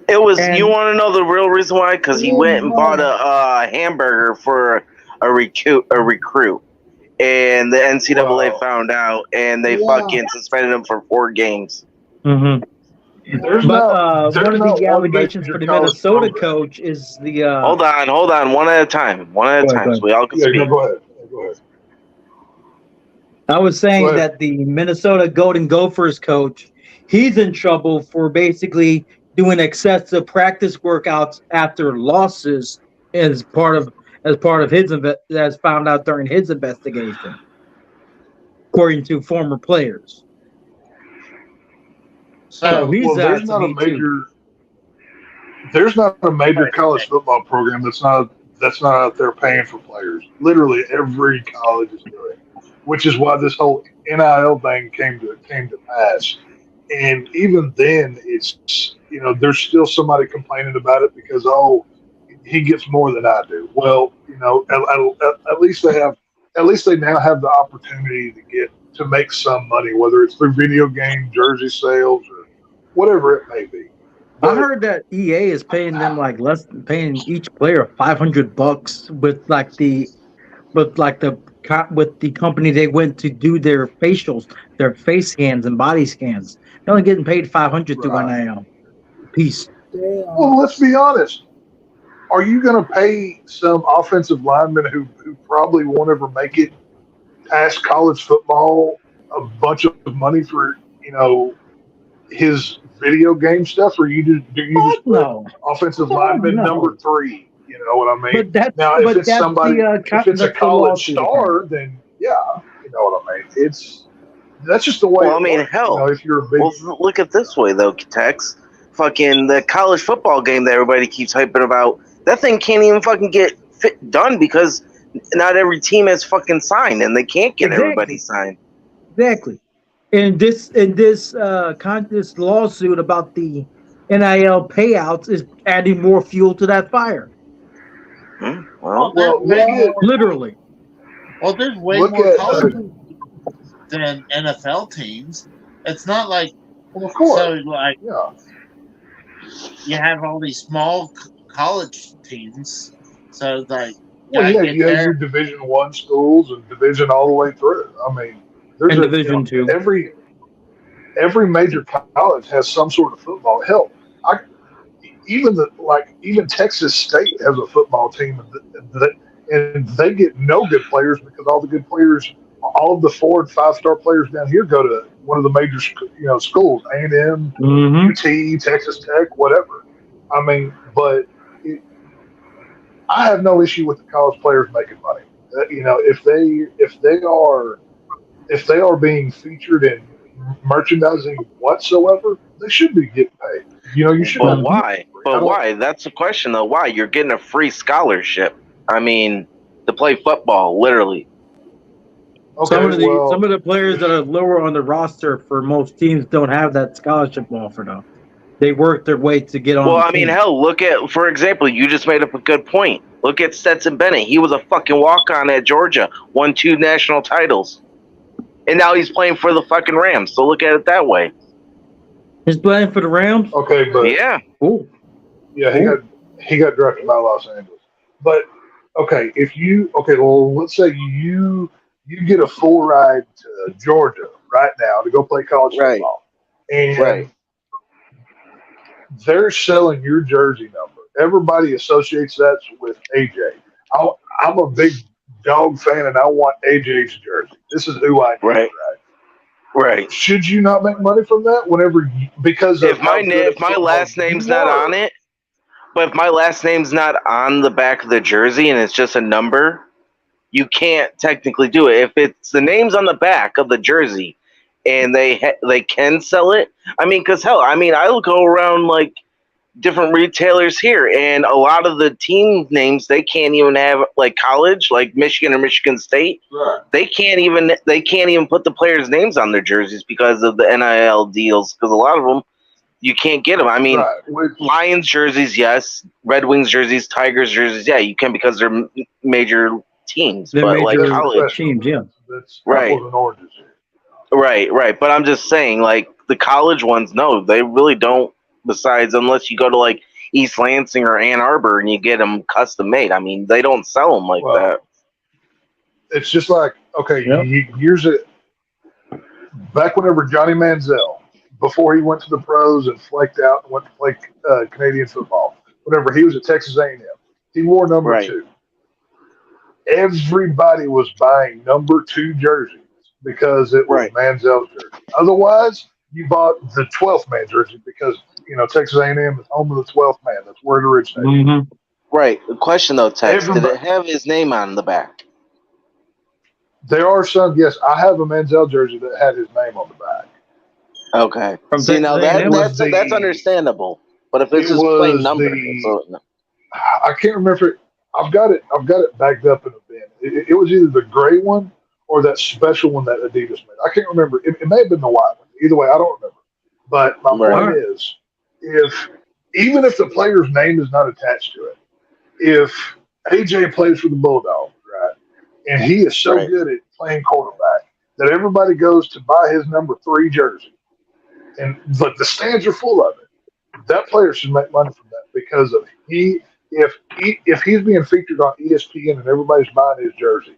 It was. You want to know the real reason why? Because he went and bought a hamburger for a recruit, and the NCAA found out, and they fucking suspended him for 4 games. Mm-hmm. One of the allegations for the Minnesota coach is the. Hold on, one at a time, so we all can speak. Go ahead. I was saying that the Minnesota Golden Gophers coach, he's in trouble for basically doing excessive practice workouts after losses as part of his as found out during his investigation, according to former players. So there's not a major college football program that's not out there paying for players. Literally every college is doing it, which is why this whole NIL thing came to pass. And even then, it's there's still somebody complaining about it because he gets more than I do. Well, at least they now have the opportunity to make some money, whether it's through video game jersey sales or whatever it may be. I heard that EA is paying them paying each player $500 with the company they went to do their facials, their face scans and body scans. They're only getting paid $500 through NIL. Peace. Well, let's be honest. Are you going to pay some offensive lineman who probably won't ever make it past college football a bunch of money for his video game stuff, or do you just put offensive lineman number 3? You know what I mean? If it's a college star, then yeah, you know what I mean. That's just the way. Well, I mean, hell, if you're a big, look at it this way though, Tex. Fucking the college football game that everybody keeps hyping about. That thing can't even fucking get done because not every team has fucking signed, and they can't get everybody signed. Exactly. And this lawsuit about the NIL payouts is adding more fuel to that fire. Well, literally. Well, there's way more college than NFL teams. It's not like of course. So you have all these small college teams. So you have your Division I schools and Division all the way through. I mean, there's Division II. Every major college has some sort of football. Hell, even Texas State has a football team, and they get no good players because all the good players all of the 4 and 5-star players down here go to one of the major schools, A&M, UT, Texas Tech, whatever. I mean, but I have no issue with the college players making money. If they are being featured in merchandising whatsoever, they should be getting paid. You should. But why? But why? That's the question, though. Why? You're getting a free scholarship. I mean, to play football, literally. Okay, some of the players that are lower on the roster for most teams don't have that scholarship offer, though. They work their way to get on. Well, I mean, hell, look at, for example, you just made up a good point. Look at Stetson Bennett. He was a fucking walk-on at Georgia, won 2 national titles, and now he's playing for the fucking Rams. So look at it that way. He's playing for the Rams. Okay, but yeah, he got drafted by Los Angeles. But okay, well, let's say you get a full ride to Georgia right now to go play college football, and they're selling your jersey number. Everybody associates that with AJ. I'm a big dog fan, and I want AJ's jersey. This is who I need, right. Should you not make money from that? Because if my last name's not on it, but if my last name's not on the back of the jersey and it's just a number, you can't technically do it. If it's the name's on the back of the jersey and they can sell it, I mean, because hell, I mean, I'll go around like different retailers here, and a lot of the team names they can't even have, like college, like Michigan or Michigan State. Right. They can't even put the players' names on their jerseys because of the NIL deals. Because a lot of them you can't get them. I mean, Lions jerseys, yes. Red Wings jerseys, Tigers jerseys, yeah, you can because they're major teams. They're but major like college teams, yeah. That's right. Apples and oranges. Right. But I'm just saying, like the college ones, no, they really don't. Besides, unless you go to like East Lansing or Ann Arbor and you get them custom made. I mean, they don't sell them like that. It's just like, years back whenever Johnny Manziel, before he went to the pros and flaked out and went to play Canadian football, whenever he was at Texas A&M, he wore number 2. Everybody was buying number 2 jerseys because it was Manziel's jersey. Otherwise, you bought the 12th man jersey because Texas A&M is home of the 12th man. That's where it originated. Right. The question though, Tex, did it have his name on the back? There are some. Yes, I have a Manziel jersey that had his name on the back. Okay. See, now that's understandable. But if it's just plain number, I can't remember. I've got it backed up in a bin. It was either the gray one or that special one that Adidas made. I can't remember. It may have been the white one. Either way, I don't remember. But my point is, even if the player's name is not attached to it, if AJ plays for the Bulldogs, right, and he is so good at playing quarterback that everybody goes to buy his number 3 jersey, but the stands are full of it, that player should make money from that because of if he's being featured on ESPN and everybody's buying his jersey,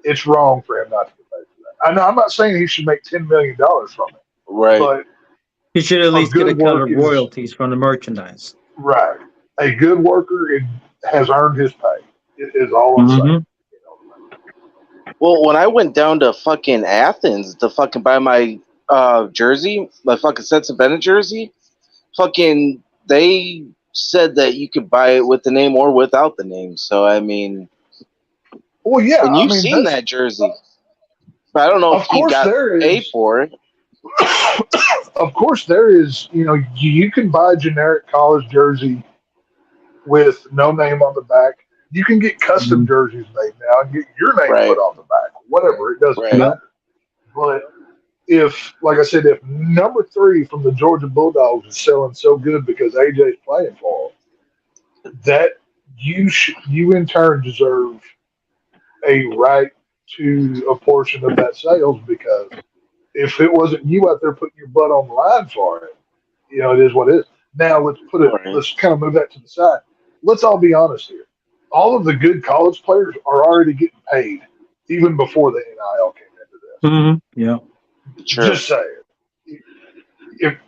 it's wrong for him not to get paid for that. I know I'm not saying he should make $10 million from it, but he should at least get a cut of royalties from the merchandise. Right. A good worker has earned his pay, is all I'm saying. Well, when I went down to fucking Athens to fucking buy my jersey, my fucking Stetson Bennett jersey, fucking they said that you could buy it with the name or without the name. So, I mean... Well, yeah. And you've seen that jersey. But I don't know if he got paid for it. Of course, there is. You can buy a generic college jersey with no name on the back. You can get custom jerseys made now and get your name put on the back. Whatever, it doesn't matter. But like I said, if number 3 from the Georgia Bulldogs is selling so good because AJ's playing for them, that you in turn deserve a right to a portion of that sales because if it wasn't you out there putting your butt on the line for it, it is what it is. Now let's kind of move that to the side. Let's all be honest here. All of the good college players are already getting paid even before the NIL came into this. Mm-hmm. Yeah. Sure. Just saying. If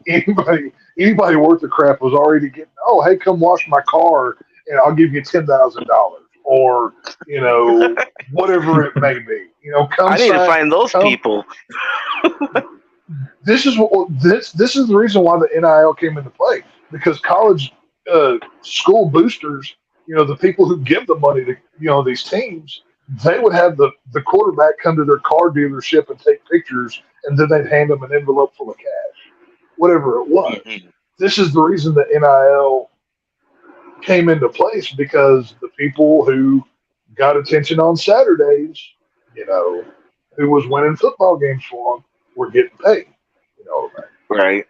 anybody worth the crap was already getting, oh, hey, come wash my car and I'll give you $10,000 or, whatever it may be. Come I need to sign- find those come- people. This is the reason why the NIL came into play, because college school boosters, the people who give the money to these teams, they would have the quarterback come to their car dealership and take pictures, and then they'd hand them an envelope full of cash, whatever it was. Mhm. This is the reason the NIL came into place, because the people who got attention on Saturdays, who was winning football games for them, were getting paid. Right.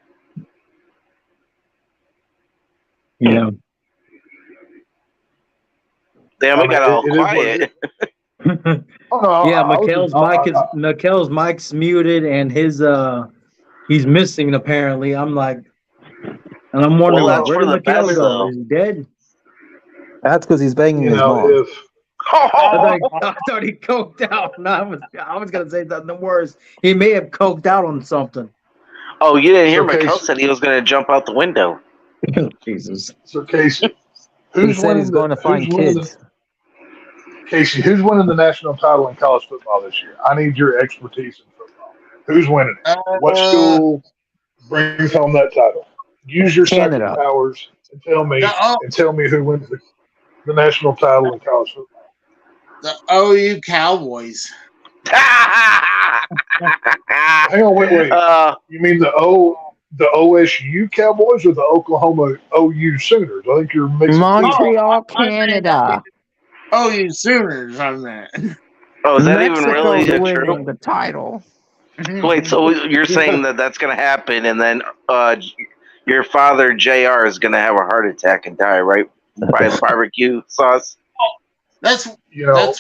Yeah. Damn, we got all it is what quiet. it is. Oh, no, Yeah, I was just- Mikhail's mic's muted and his he's missing apparently. I'm like, and I'm wondering Well, like, that's where for did the Mikhail best, go? though. Is he dead? That's because he's banging his mom. if I thought he coked out. No, I was gonna say something worse. He may have coked out on something. Oh, you didn't hear Okay. Mikhail said he was going to jump out the window. Jesus. so Casey, He who's said he's going to find kids. Casey, who's winning the national title in college football this year? I need your expertise in football. Who's winning it? What school brings home that title? Use your psychic Canada. powers and tell me who wins the national title in college football. The OU Cowboys. Hang on, wait. You mean the OSU Cowboys or the Oklahoma OU Sooners? I think you're mixing. Montreal, Canada. OU Sooners on that. Oh, is that even really Mexico's true? winning the title. Wait, so you're saying that that's going to happen, and then your father, JR, is going to have a heart attack and die, right? By the barbecue sauce? That's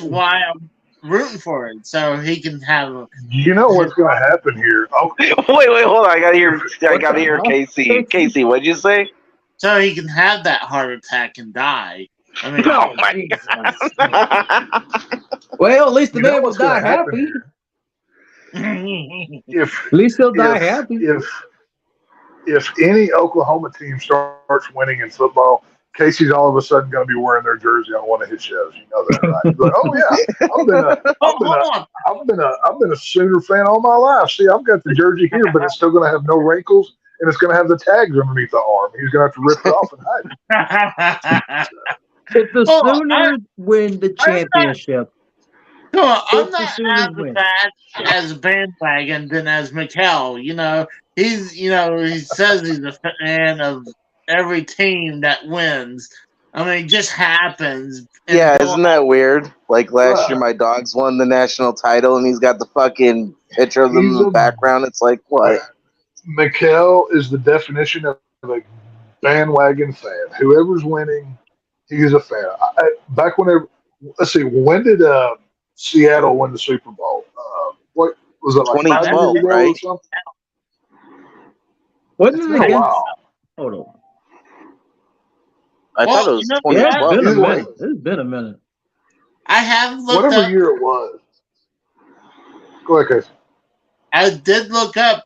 why I'm rooting for it, so he can have. You know what's going to happen here? Oh, Wait, hold on. I got to hear Casey. Casey, what'd you say? So he can have that heart attack and die. I mean, Oh, my God. Well, at least the you know man will what's gonna die happen happy. here? At least he'll die happy. If any Oklahoma team starts winning in football, Casey's all of a sudden going to be wearing their jersey on one of his shows. You know that, right? He's like, oh yeah, I've been a Sooner fan all my life. See, I've got the jersey here, but it's still going to have no wrinkles, and it's going to have the tags underneath the arm. He's going to have to rip it off and hide it. If the Sooners win the championship, No, I'm If the not Sooners as win. bad as bandwagon than as Mikhail. He says he's a fan of every team that wins. I mean, it just happens. And Yeah, isn't that weird? Like last year, my dogs won the national title, and he's got the fucking picture of them in the background. It's like, what? Mikhail is the definition of a bandwagon fan. Whoever's winning, he's a fan. Back whenever, let's see, when did Seattle win the Super Bowl? What was it, like 2012, 5 years ago right? or something? wasn't It's it been a against? while. Hold on. I thought it was Well, you know, Yeah, 2012. it's been a Either way. minute. It's been a minute. I have looked Whatever up. year it was. Go ahead, Casey. I did look up.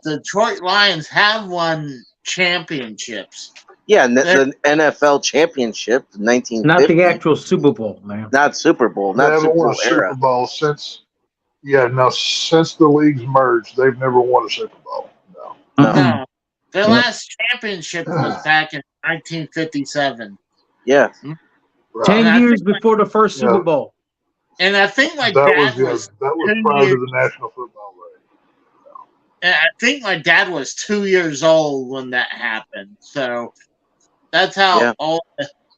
Detroit Lions have won championships. Yeah, the NFL championship, 1950. Not the actual Super Bowl, man. Not Super Bowl. They Not haven't Super won Bowl a Super era. Bowl since the leagues merged. They've never won a Super Bowl. No. No, their last championship was back in 1957, Yeah. Right. 10 years before the first Yeah. Super Bowl. and I think my That dad was was. that was 10 prior to years- the National Football League. And I think my dad was 2 years old when that happened. So that's how Yeah. old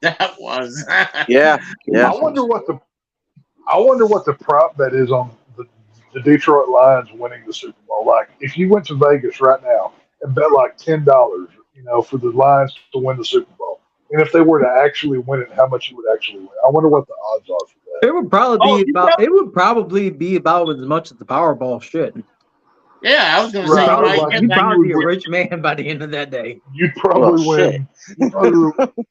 that was. Yeah. Yeah. I wonder what the prop bet is on the Detroit Lions winning the Super Bowl. Like, if you went to Vegas right now and bet like $10, for the Lions to win the Super Bowl, and if they were to actually win it, how much you would actually win? I wonder what the odds are for that. It would probably be about as much as the Powerball should. Yeah, I was going to Right. say. Probably you like- might You'd get that- probably be a rich man by the end of that day. You'd probably Well, win.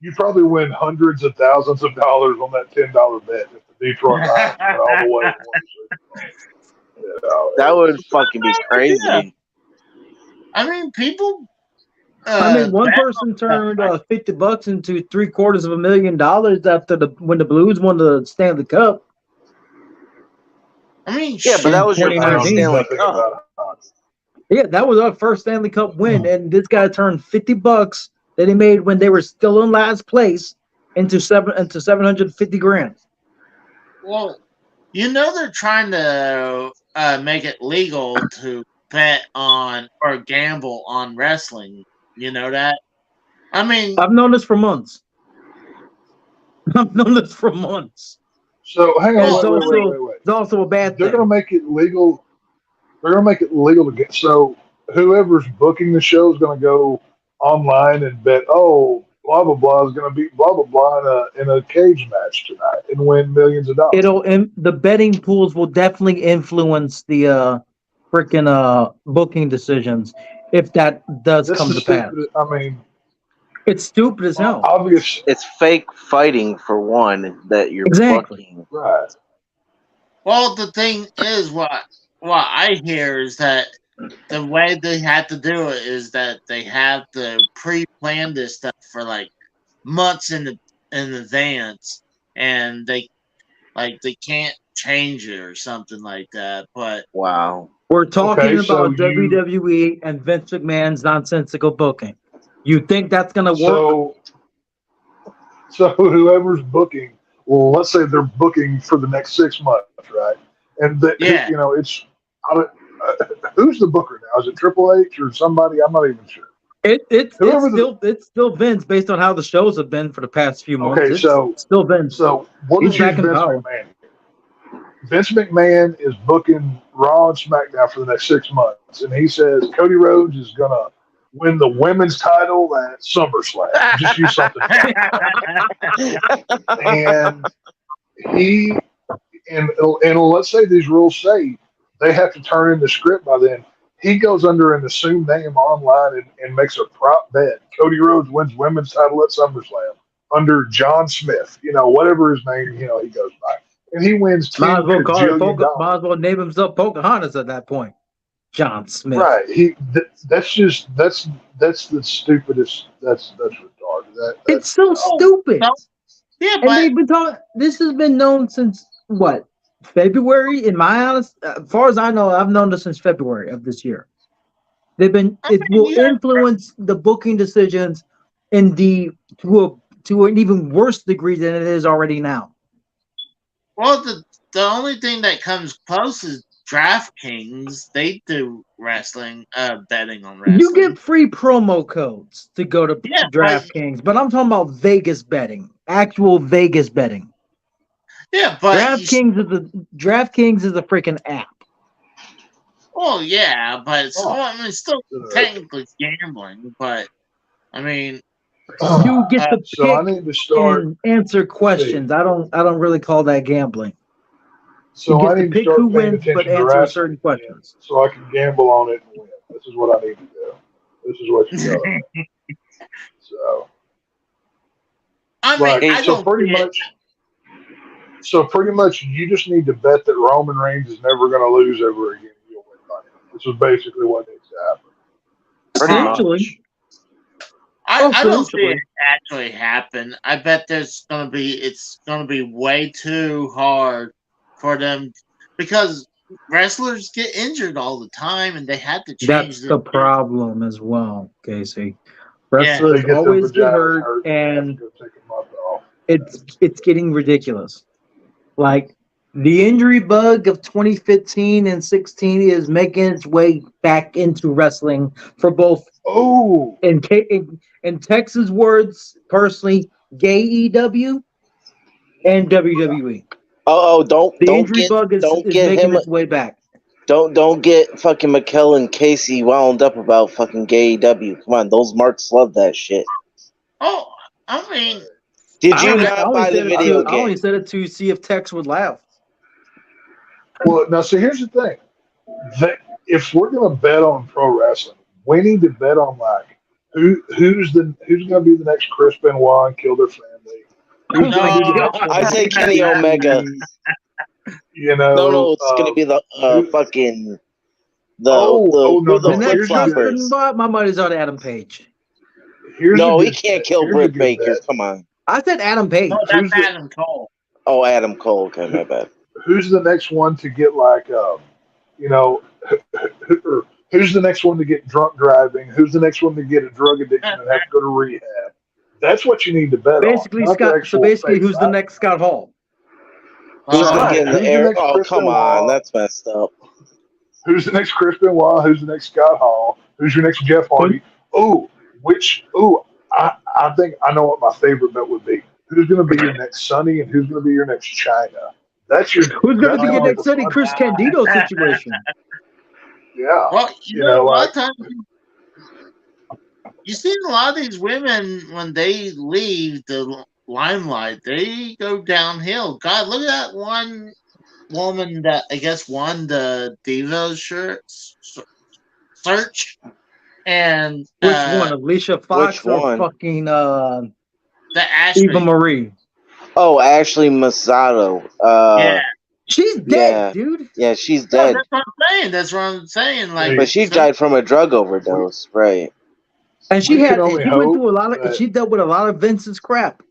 You'd probably win hundreds of thousands of dollars on that $10 bet if the Detroit Lions went all the way and won the Super Bowl. That would fucking be crazy. Yeah. I mean, people. One bet person on turned that. $50 into $750,000 after when the Blues won the Stanley Cup. I mean, Yeah, but that was your I don't first 2019. know Stanley nothing Cup. about hockey. Yeah, that was our first Stanley Cup win, and this guy turned $50 that he made when they were still in last place into 750 grand. well, they're trying to make it legal to bet on or gamble on wrestling. You know that? I mean, I've known this for months. I've known this for months. So hang And on, it's wait. also a bad They're going thing. to make it legal. They're going to make it legal to get. So whoever's booking the show is going to go online and bet. Oh, blah blah blah is going to beat blah blah blah in a cage match tonight and win millions of dollars. The betting pools will definitely influence the freaking booking decisions if that does This come is to pass. stupid. I mean, It's stupid as hell. obvious, It's fake fighting for one that you're Exactly. booking. right? well, the thing is, what I hear is that the way they have to do it is that they have to pre-plan this stuff for like months in advance, and they can't change it or something like that. But Wow. We're talking Okay, so about WWE and Vince McMahon's nonsensical booking. You think that's gonna work? So whoever's booking, well, let's say they're booking for the next 6 months, right? And Yeah. it's I don't- who's the booker now? Is it Triple H or somebody? I'm not even sure. It's still Vince based on how the shows have been for the past few months. Okay, It's so still Vince. So what He's is use back in Vince power. McMahon? Vince McMahon is booking Raw and SmackDown for the next 6 months, and he says Cody Rhodes is gonna win the women's title at SummerSlam. Just use something. And he and let's say these rules say they have to turn in the script by then. He goes under an assumed name online and makes a prop bet. Cody Rhodes wins women's title at SummerSlam under John Smith, whatever his name, he goes by. And he wins Might as well $10 call it gajillion. might as well name himself Pocahontas at that point. John Smith. Right. That's the stupidest. That's retarded. It's so stupid. no. Yeah, And but they've been talking. This has been known since what? February? In my honest, as far as I know, I've known this since February of this year. It will influence the booking decisions to an even worse degree than it is already now. well, the only thing that comes close is DraftKings. They do wrestling, betting on wrestling. You get free promo codes to go to Yeah, DraftKings, but I'm talking about Vegas betting, actual Vegas betting. Yeah, but DraftKings is a freaking app. well, yeah, but it's still technically gambling. But I mean, You get to So I pick need to start. and answer questions. I don't really call that gambling. So You I get to need to pick start who paying wins, attention but to answer wrestling certain questions. so I can gamble on it and win. This is what I need to do. This is what you got. So I mean, I so don't pretty get- much. So pretty much, you just need to bet that Roman Reigns is never going to lose ever again. You'll win money. This is basically what needs to happen. Pretty much. Essentially. I don't see it actually happen. I bet it's gonna be way too hard for them because wrestlers get injured all the time and they have to change. That's the their- problem as well, Casey. They Wrestlers get their always get vaginas hurt, and and have to go take a month off. it's getting ridiculous. Like the injury bug of 2015 and 16 is making its way back into wrestling for both. Oh, In Texas words, personally, gay EW and WWE. Don't The don't injury get bug is get making him its way back. don't get fucking Mikkel and Casey wound up about fucking gay AEW. Come on, those marks love that shit. Oh, I mean, Did you I not only buy the said it video to- I only game? said it to see if Tex would laugh. well, now see, here's the thing. If we're going to bet on pro wrestling, we need to bet on who's going to be the next Chris Benoit and kill their family. Who's going to be the next one? I say Kenny Omega. No, it's gonna be the fucking no, the no. flip Here's the floppers. My money's on Adam Page. No, he can't kill Britt Baker. Come on. I said Adam Page. no, that's Adam Cole. Oh, Adam Cole. Okay, my bad. who's the next one to get like, you know, who's the next one to get drunk driving? Who's the next one to get a drug addiction and have to go to rehab? That's what you need to bet on, Basically, not the Scott. So actual basically, face who's the value. next Scott Hall? Who's gonna Right. get in the Who's the air? next Oh, Chris come Benoit? on, that's messed up. Who's the next Chris Benoit? Who's the next Scott Hall? Who's your next Jeff Hardy? I think I know what my favorite bet would be. Who's going to be your next Sonny and who's going to be your next China? That's your. Who's going to That's be your gonna next the Sonny fun Chris one. Candido situation? Yeah, Well, you know, a lot like of times you see a lot of these women when they leave the limelight, they go downhill. God, look at that one woman that I guess won the Diva search, and Which one, Alicia Fox Which or one? fucking the Eva Ashley. Marie? Oh, Ashley Masato. Yeah, She's dead, Yeah. dude. Yeah, she's no, dead. that's what I'm saying. That's what I'm saying. Like, But she died from a drug overdose, right? And she We can had only she went hope through a lot of that- she dealt with a lot of Vince's crap.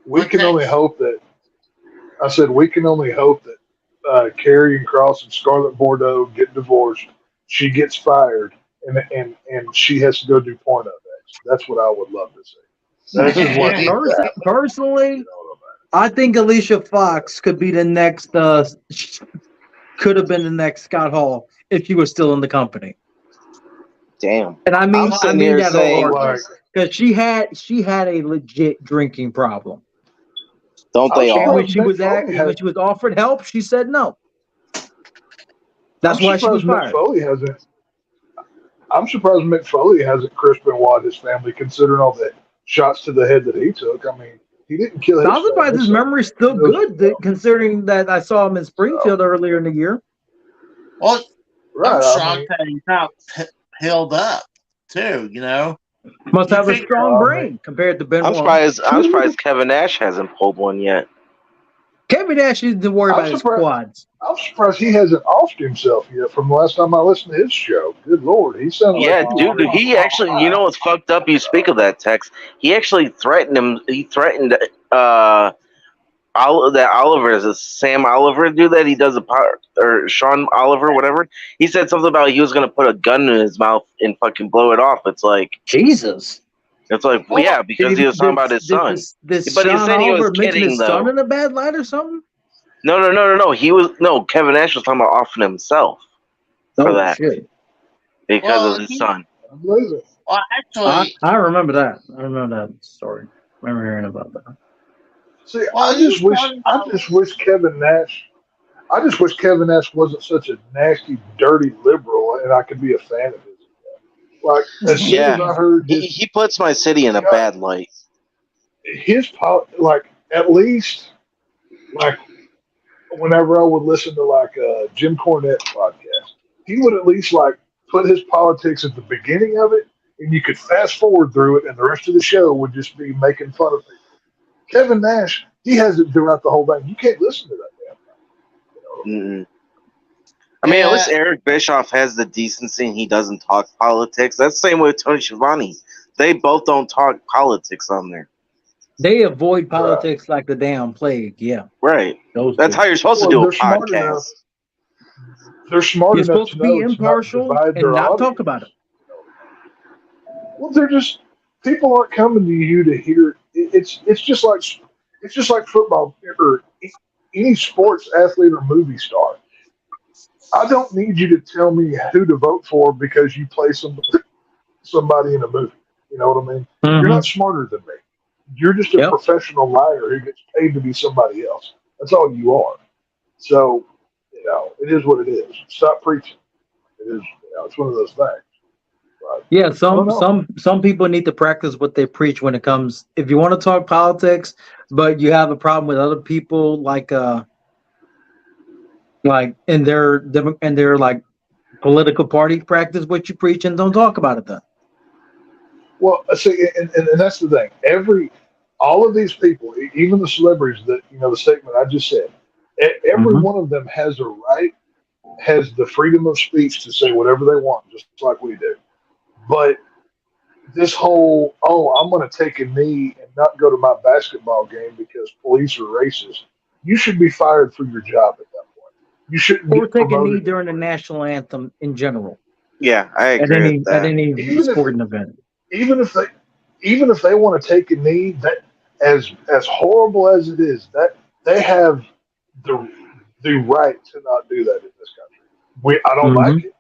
we can only hope that. I said we can only hope that Karrion Kross and Scarlett Bordeaux get divorced. She gets fired, and she has to go do porno next. That's what I would love to see. This is what needs to happen. Personally, You know what I think Alicia Fox could be the next could have been the next Scott Hall if she was still in the company. Damn. And I mean I'm sitting here that saying, wholeheartedly. Because she had a legit drinking problem. don't they I'm And all? when she was offered help, she said no. That's why she was fired. I'm surprised Mick Foley hasn't Chris Benoit his family, considering all the shots to the head that he took. I mean, he didn't kill his I'm surprised family, his so memory's still he knows good, what's going on. considering that I saw him in Springfield earlier in the year. well, Right, I'm I shocked mean, that he's not held up too. You know, Must You have a think- strong brain compared to Benoit. I'm surprised Kevin Nash hasn't pulled one yet. Kevin Nash needs to worry I'm about his surprised- quads. I'm surprised he hasn't offed himself yet from the last time I listened to his show. Good Lord, he sounded Yeah, like dude, he actually, you know what's fucked up? You speak of that, Tex. He actually threatened him. He threatened that Oliver, is it Sam Oliver dude that he does or Sean Oliver, whatever. He said something about he was going to put a gun in his mouth and fucking blow it off. It's like, Jesus. yeah, because he was talking about his son. Did But he Sean said he was Oliver mention kidding, his son though. in a bad light or something? No. Kevin Nash was talking about offing himself for that Shit. because of his son. Unbelievable. well, actually, I remember that. I remember that story. I remember hearing about that. See, Well, I just wish Kevin Nash wasn't such a nasty, dirty liberal, and I could be a fan of his. Like as soon Yeah. as I heard He puts my city in a bad light. at least like whenever I would listen to like Jim Cornette podcast, he would at least like put his politics at the beginning of it, and you could fast forward through it, and the rest of the show would just be making fun of people. Kevin Nash, he has it throughout the whole thing. You can't listen to that damn thing. Mm-mm. I mean, at Yeah. least Eric Bischoff has the decency and he doesn't talk politics. That's the same with Tony Schiavone. They both don't talk politics on there. They avoid politics like the damn plague. Yeah. Right. Those That's two. how you're supposed to Well, do a they're smart podcast. enough. They're smart You're enough supposed to be know impartial to not divide and their not audience. talk about it. Well, they're just people aren't coming to you to hear. It's just like football or any sports athlete or movie star. I don't need you to tell me who to vote for because you play somebody in a movie. You know what I mean? You're not smarter than me. You're just a professional liar who gets paid to be somebody else. That's all you are. So, it is what it is. Stop preaching. It is. It's one of those things. Right? Yeah, some people need to practice what they preach when it comes. If you want to talk politics, but you have a problem with other people, like in their like political party, practice what you preach and don't talk about it then. Well, see, and that's the thing. All of these people, even the celebrities that the statement I just said, every one of them has the freedom of speech to say whatever they want, just like we do. But this whole, I'm going to take a knee and not go to my basketball game because police are racist. you should be fired for your job at that point. You shouldn't Or get take a knee promoted. during the national anthem in general Yeah, I at agree with that. any Even if sporting event. even if they want to take a knee, that as horrible as it is, that they have the right to not do that in this country. I don't Mm-hmm. like it,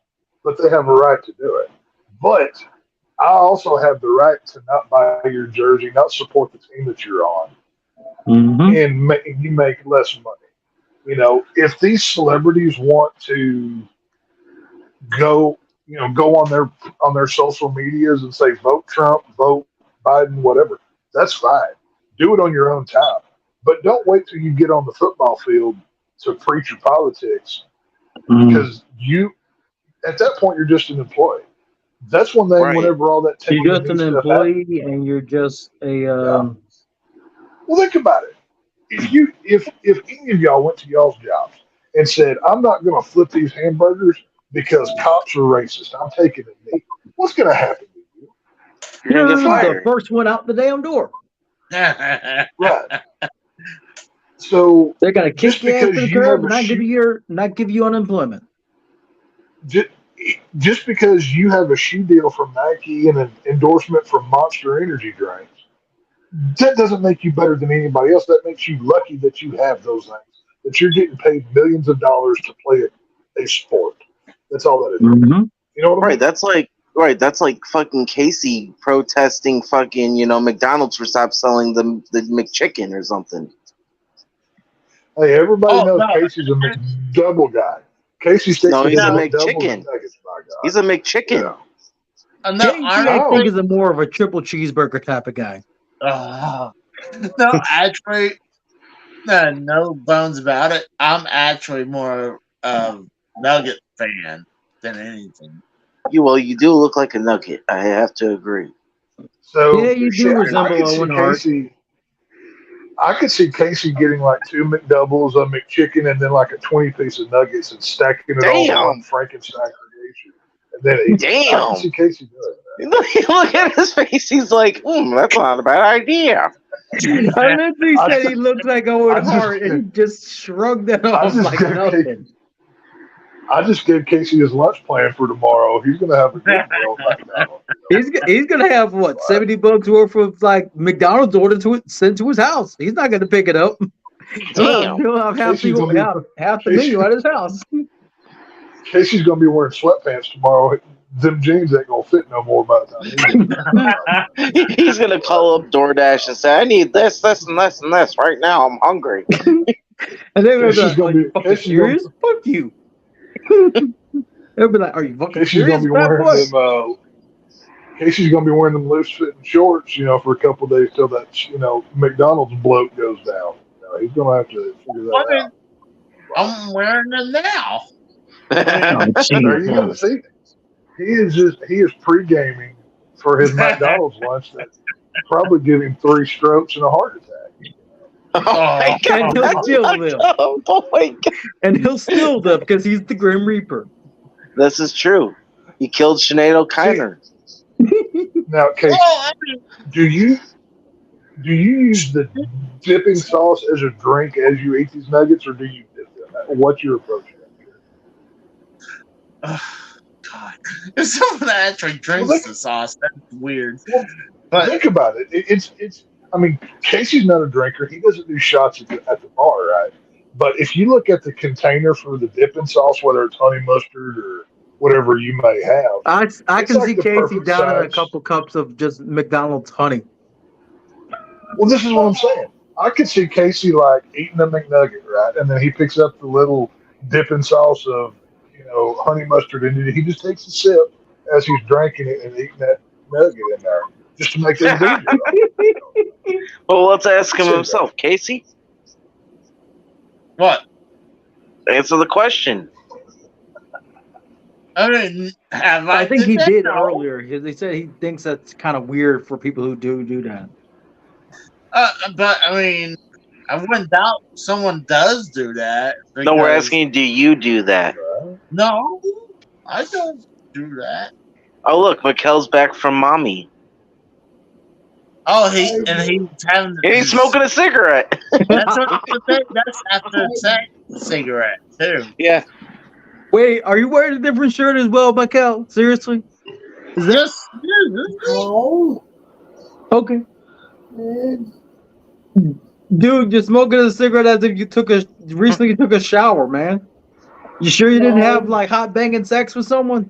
but they have a right to do it. But I also have the right to not buy your jersey, not support the team that you're on, Mm-hmm. and you make less money. You know, if these celebrities want to go on their social medias and say vote Trump, vote Biden, whatever, that's fine. Do it on your own time, but don't wait till you get on the football field to preach your politics, because you at that point you're just an employee. That's one thing. Right. Whenever all that taking You're the just knee an stuff happened, employee, and you're just a. well, think about it. If any of y'all went to y'all's jobs and said, "I'm not going to flip these hamburgers because cops are racist. I'm taking a knee," what's going to happen to you? You're gonna get the fired. first one out the damn door. Right. So They're gonna kick just your ass because to the you curb, have not give you unemployment. just because you have a shoe deal from Nike and an endorsement from Monster Energy drinks, that doesn't make you better than anybody else. That makes you lucky that you have those things, that you're getting paid millions of dollars to play a sport. That's all that is. Mm-hmm. You know what I mean? Right, that's like fucking Casey protesting fucking, McDonald's for stop selling the McChicken or something. Hey, everybody knows no. Casey's a McDouble guy. Casey sticks No, to he's his a McDoubles McChicken. and nuggets, my God. He's a McChicken. Yeah. No, JT, I think, is a more of a triple cheeseburger type of guy. no, actually, no bones about it. I'm actually more of Nugget fan than anything. You do look like a nugget. I have to agree. So Yeah, you do resemble Owen Hart. I could see Casey getting like 2 McDoubles, a McChicken, and then like a 20-piece of nuggets and stacking it all in one Frankenstein creation. And then I Damn. can see Casey doing that. Look at his face. He's like, that's not a bad idea. I literally said he looks like Owen Hart, and he just shrugged that off like nothing. I just gave Casey his lunch plan for tomorrow. He's gonna have a good meal at McDonald's. He's gonna have what, $70 worth of like McDonald's order sent to his house. He's not gonna pick it up. Damn. He'll have half the menu at his house. Casey's gonna be wearing sweatpants tomorrow. Them jeans ain't gonna fit no more by the time. He's gonna call up DoorDash and say, "I need this, this, and this, and this right now. I'm hungry." And they're gonna be like, "Are you fucking serious? Fuck you." They'll be like, "Are you fucking serious?" Casey's gonna be wearing them loose fitting shorts, for a couple of days till that McDonald's bloat goes down. He's gonna have to figure that out. I'm wearing them now. There you go. See, he is pre-gaming for his McDonald's lunch that probably give him 3 strokes and a heart attack. Oh my God. And he'll steal them. Oh my God. And he'll steal them because he's the Grim Reaper. This is true. He killed Sinead O'Connor. Now, Casey, do you use the dipping sauce as a drink as you eat these nuggets, or do you dip them? What's your approach? God, if someone actually drinks the sauce, that's weird. But think about it. It's. I mean, Casey's not a drinker. He doesn't do shots at the bar, right? But if you look at the container for the dipping sauce, whether it's honey mustard or whatever you may have, I can see Casey down in a couple cups of just McDonald's honey. Well, this is what I'm saying. I could see Casey like eating a McNugget, right? And then he picks up the little dipping sauce of, honey mustard, and he just takes a sip as he's drinking it and eating that nugget in there, just to make things easier. Well, let's ask him himself. Casey? What? Answer the question. I mean, I think he did earlier. They said he thinks that's kind of weird for people who do that. But I mean, I wouldn't doubt someone does do that. No, we're asking, do you do that? No, I don't do that. Oh, look, Mikkel's back from mommy. Oh, he's having. And he's smoking a cigarette. That's that's after the second cigarette too. Yeah. Wait, are you wearing a different shirt as well, Michael? Seriously? Is that Just No. okay? And Dude, you're smoking a cigarette as if you recently took a shower, man. You sure you didn't have like hot banging sex with someone?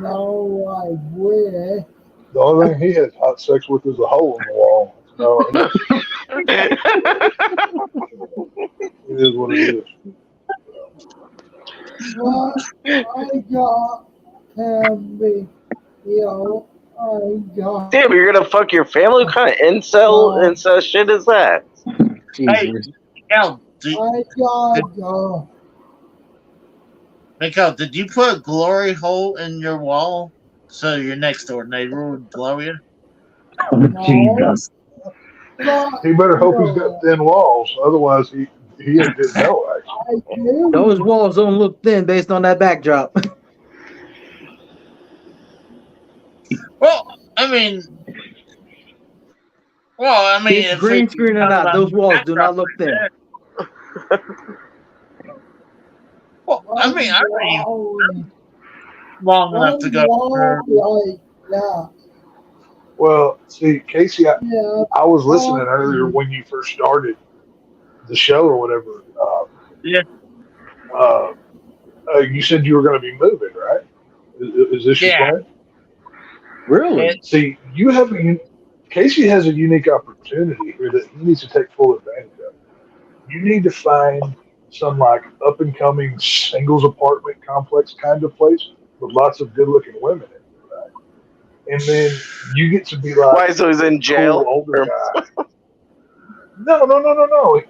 no, I wish. The only thing he has hot sex with is a hole in the wall. No, it is what it is. What I got can be, I got. Damn, you're gonna fuck your family? What kind of incel shit is that? hey, Jesus. Mikael, did you put a glory hole in your wall so your next door neighbor would glow you? Jesus. He better hope he's got thin walls, otherwise he didn't know. Actually, Those walls don't look thin based on that backdrop. Well, I mean, It's green screen or not, those walls do not look thin. Well, I mean, long enough to go. Like that. well, see, Casey, I Yeah. was listening earlier when you first started the show or whatever. Yeah. You said you were going to be moving, right? Is this your plan? Really? See, Casey has a unique opportunity here that he needs to take full advantage of. You need to find some like up and coming singles apartment complex kind of place with lots of good looking women in it, right? And then you get to be like, Why? So he's in jail? cool older guy. No.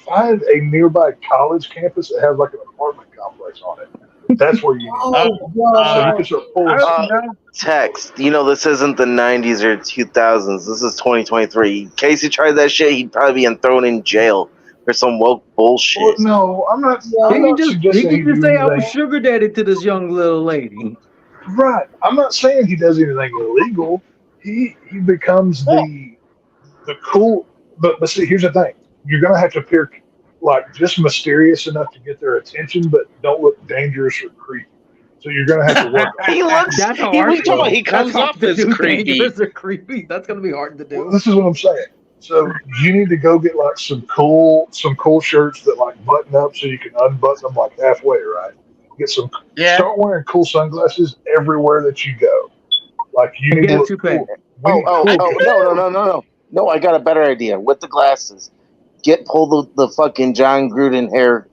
Find a nearby college campus that has like an apartment complex on it. That's where you need to go. So you can start pulling Text. This isn't the 90s or 2000s. This is 2023. Casey tried that shit, he'd probably be thrown in jail for some woke bullshit. Well, no, I'm not. He can just suggesting say I was anything. sugar daddy to this young little lady. Right. I'm not saying he does anything illegal. He becomes the cool. But see, here's the thing. You're gonna have to appear like just mysterious enough to get their attention, but don't look dangerous or creepy. So you're gonna have to work. He looks. That's hard. He comes off as creepy. Dangerous or creepy. That's gonna be hard to do. Well, this is what I'm saying. So you need to go get like some cool shirts that like button up so you can unbutton them like halfway, right? Get some. Yeah. Start wearing cool sunglasses everywhere that you go. Like you need to look cool. No, I got a better idea. With the glasses, pull the fucking John Gruden hair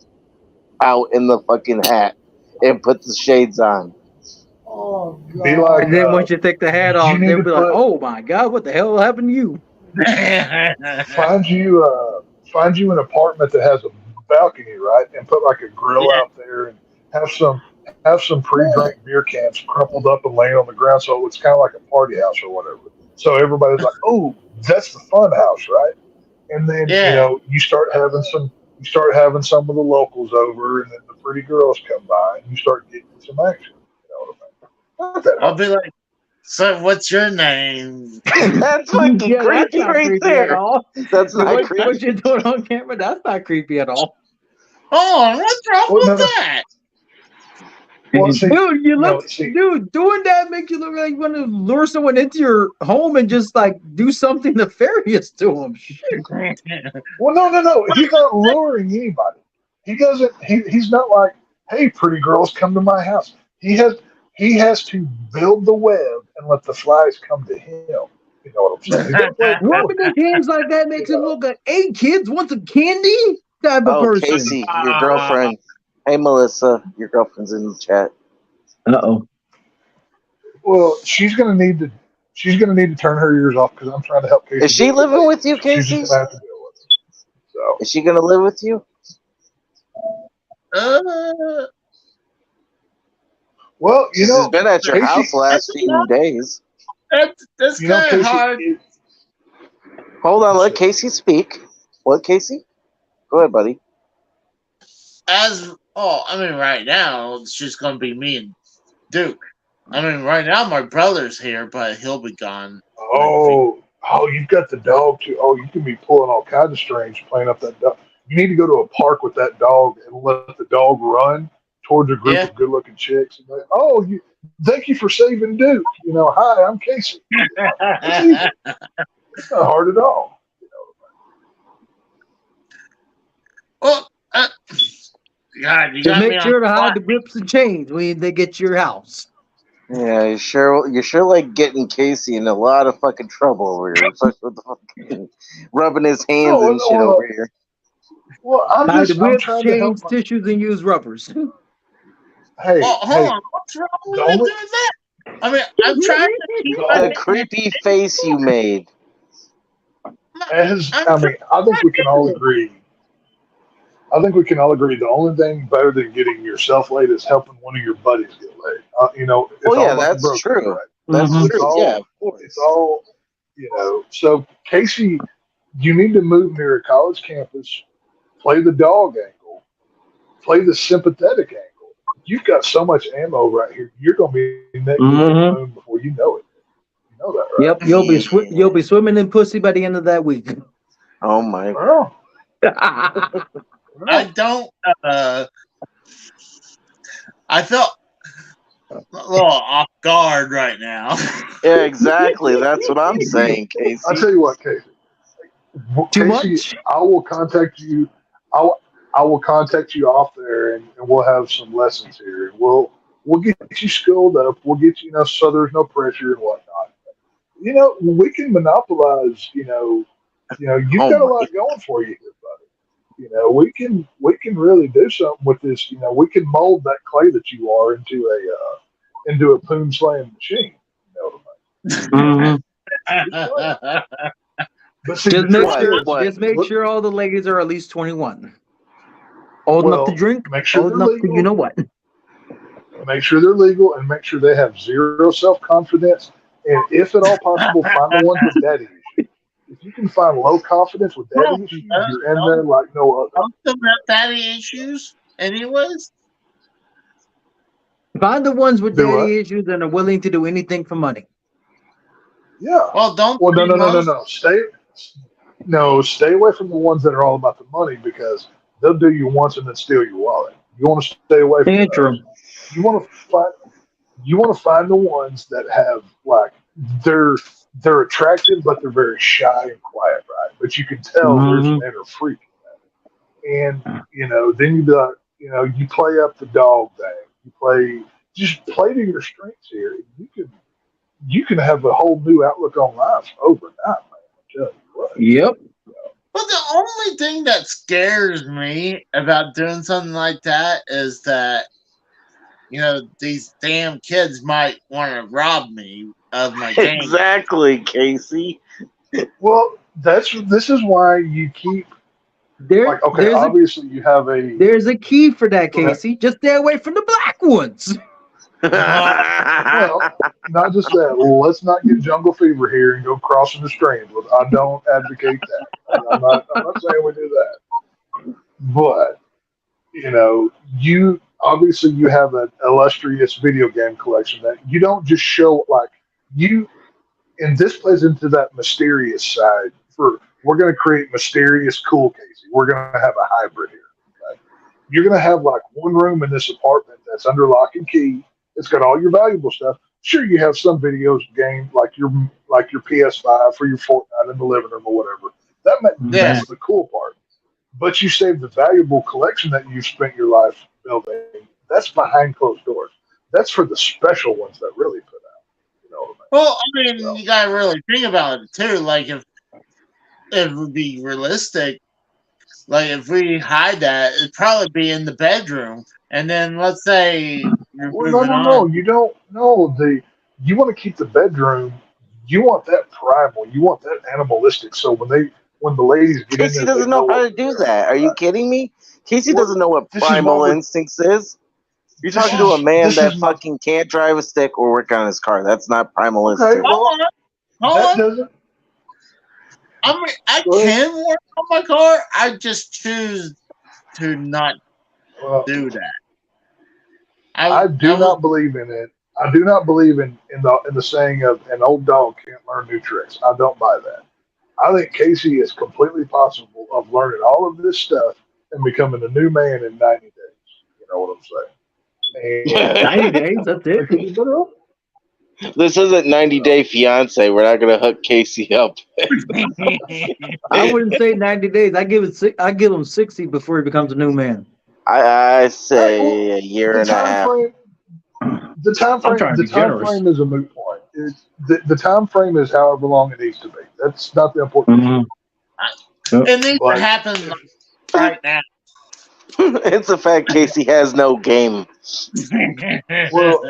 out in the fucking hat and put the shades on. Oh, God. Be like, And then once you take the hat off, you need they'll to be like, put- "Oh my God, what the hell happened to you?" find you an apartment that has a balcony, right? And put like a grill out there and have some pre-drink beer cans crumpled up and laying on the ground, so it's kind of like a party house or whatever. So everybody's like, "Oh, that's the fun house, right?" And then you start having some of the locals over, and then the pretty girls come by, and you start getting some action. You know what I mean? Not that I'll be like, "So, what's your name?" That's fucking creepy that's not right creepy there. at all. That's not What creepy. you're doing on camera, that's not creepy at all. Oh, what's wrong with that? Well, see, Dude, see, dude, doing that makes you look like you want to lure someone into your home and just like do something nefarious to them. Shit. well, no. He's not luring anybody. He doesn't. He's not like, "Hey, pretty girls, come to my house." He has to build the web and let the flies come to him. You know what I'm saying? He's gonna play it cool. Rubbing his hands like that makes him look like, "Hey, kids, want some candy?" type of Oh, person. Casey, your girlfriend. Hey, Melissa, your girlfriend's in the chat. Uh-oh. Well, she's gonna need to turn her ears off because I'm trying to help Casey. Is she living with you, She's Casey? just gonna have to deal with it. So Is she gonna live with you? well, She's been at your Casey- house the last few days. That's you know, kind of Casey. hard. Hold on, let Casey speak. What, Casy? Go ahead, buddy. Right now it's just gonna be me and Duke. I mean, right now my brother's here, but he'll be gone. Oh, you've got the dog too. Oh, you can be pulling all kinds of strings playing up that dog. You need to go to a park with that dog and let the dog run towards a group Yeah. of good-looking chicks. And like, oh, thank you for saving Duke. Hi, I'm Casey. It's easy. It's not hard at all. Well, God, you Just got me make on sure to hide spot. the grips and chains when they get to your house. Yeah, you're sure like getting Casey in a lot of fucking trouble over here, especially with the fucking rubbing his hands and shit over here. Well, Hide the I'm grips, trying to help. chains, tissues, and use rubbers. Hey, Well, hold on. What's wrong with me doing that? I mean, I'm trying to keep my The creepy face you made. I think we can all agree. I think we can all agree the only thing better than getting yourself laid is helping one of your buddies get laid. It's all about the that's broken, true. right? That's Mhm. true. Yeah, of course. It's all, So, Casey, you need to move near a college campus, play the dog angle, play the sympathetic angle. You've got so much ammo right here. You're going to be neck deep in the moon before you know it. You know that, right? Yep, you'll be swimming in pussy by the end of that week. Oh my. Well, I don't. I felt a little off guard right now. Yeah, exactly. That's what I'm saying, Casey. I'll tell you what, Casey. Too Casey, much? I will contact you. I will contact you off there, and we'll have some lessons here. We'll get you schooled up. We'll get you, so there's no pressure and whatnot. We can monopolize. You've got a lot going for you here, buddy. We can really do something with this. We can mold that clay that you are into a poon slaying machine. But see, Just make sure all the ladies are at least 21. Old enough to drink, make sure old they're enough legal. to you know what. Make sure they're legal and make sure they have zero self-confidence. And if at all possible, find the ones with daddy issues. If you can find low confidence with daddy issues, you're in there like no other. I'm still got daddy issues, anyways. Find the ones with daddy issues and are willing to do anything for money. Yeah. Well, don't. Well, no. Stay away from the ones that are all about the money because they'll do you once and then steal your wallet. You want to stay away from those. You want to find the ones that have they're attractive, but they're very shy and quiet, right? But you can tell there's an inner freak. And then you play up the dog thing. Just play to your strengths here. You can have a whole new outlook on life overnight, man. I'm telling you what. Yep. But the only thing that scares me about doing something like that is that, these damn kids might want to rob me of my game. Exactly, Casey. Well, this is why you keep. Obviously you have a. There's a key for that, Casey. Just stay away from the black ones. Well, not just that. Let's not get jungle fever here and go crossing the streams. I don't advocate that. I'm not saying we do that. But you obviously you have an illustrious video game collection that you don't just show and this plays into that mysterious side. We're going to create mysterious cool, Casey. We're going to have a hybrid here. Okay? You're going to have one room in this apartment that's under lock and key. It's got all your valuable stuff. Sure, you have some videos game like your PS5 for your Fortnite in the living room or whatever. That's the cool part. But you save the valuable collection that you've spent your life building. That's behind closed doors. That's for the special ones that really put out. Well, I mean, you gotta really think about it too. Like if it would be realistic, like if we hide that, it'd probably be in the bedroom. And then let's say you're no, you don't. No, you want to keep the bedroom. You want that primal. You want that animalistic. So when the ladies get Casey in there, doesn't know how to do that. Are you kidding me? Casey doesn't know what primal instincts is. You're talking to a man that fucking can't drive a stick or work on his car. That's not primal instinct. Hold on. I mean, I can work on my car. I just choose to not do that. I do not believe in it. I do not believe in the saying of an old dog can't learn new tricks. I don't buy that. I think Casey is completely possible of learning all of this stuff and becoming a new man in 90 days. You know what I'm saying? And 90 days, that's they it. could be better off. This isn't 90 Day Fiance. We're not gonna hook Casey up. I wouldn't say 90 days. I give him 60 before he becomes a new man. I Hey, say a year the and a time half. frame, I'm trying to the be time generous. frame is a moot point. The time frame is however long it needs to be. That's not the important issue. It needs to Like, happen right now. It's the fact Casey has no game. well,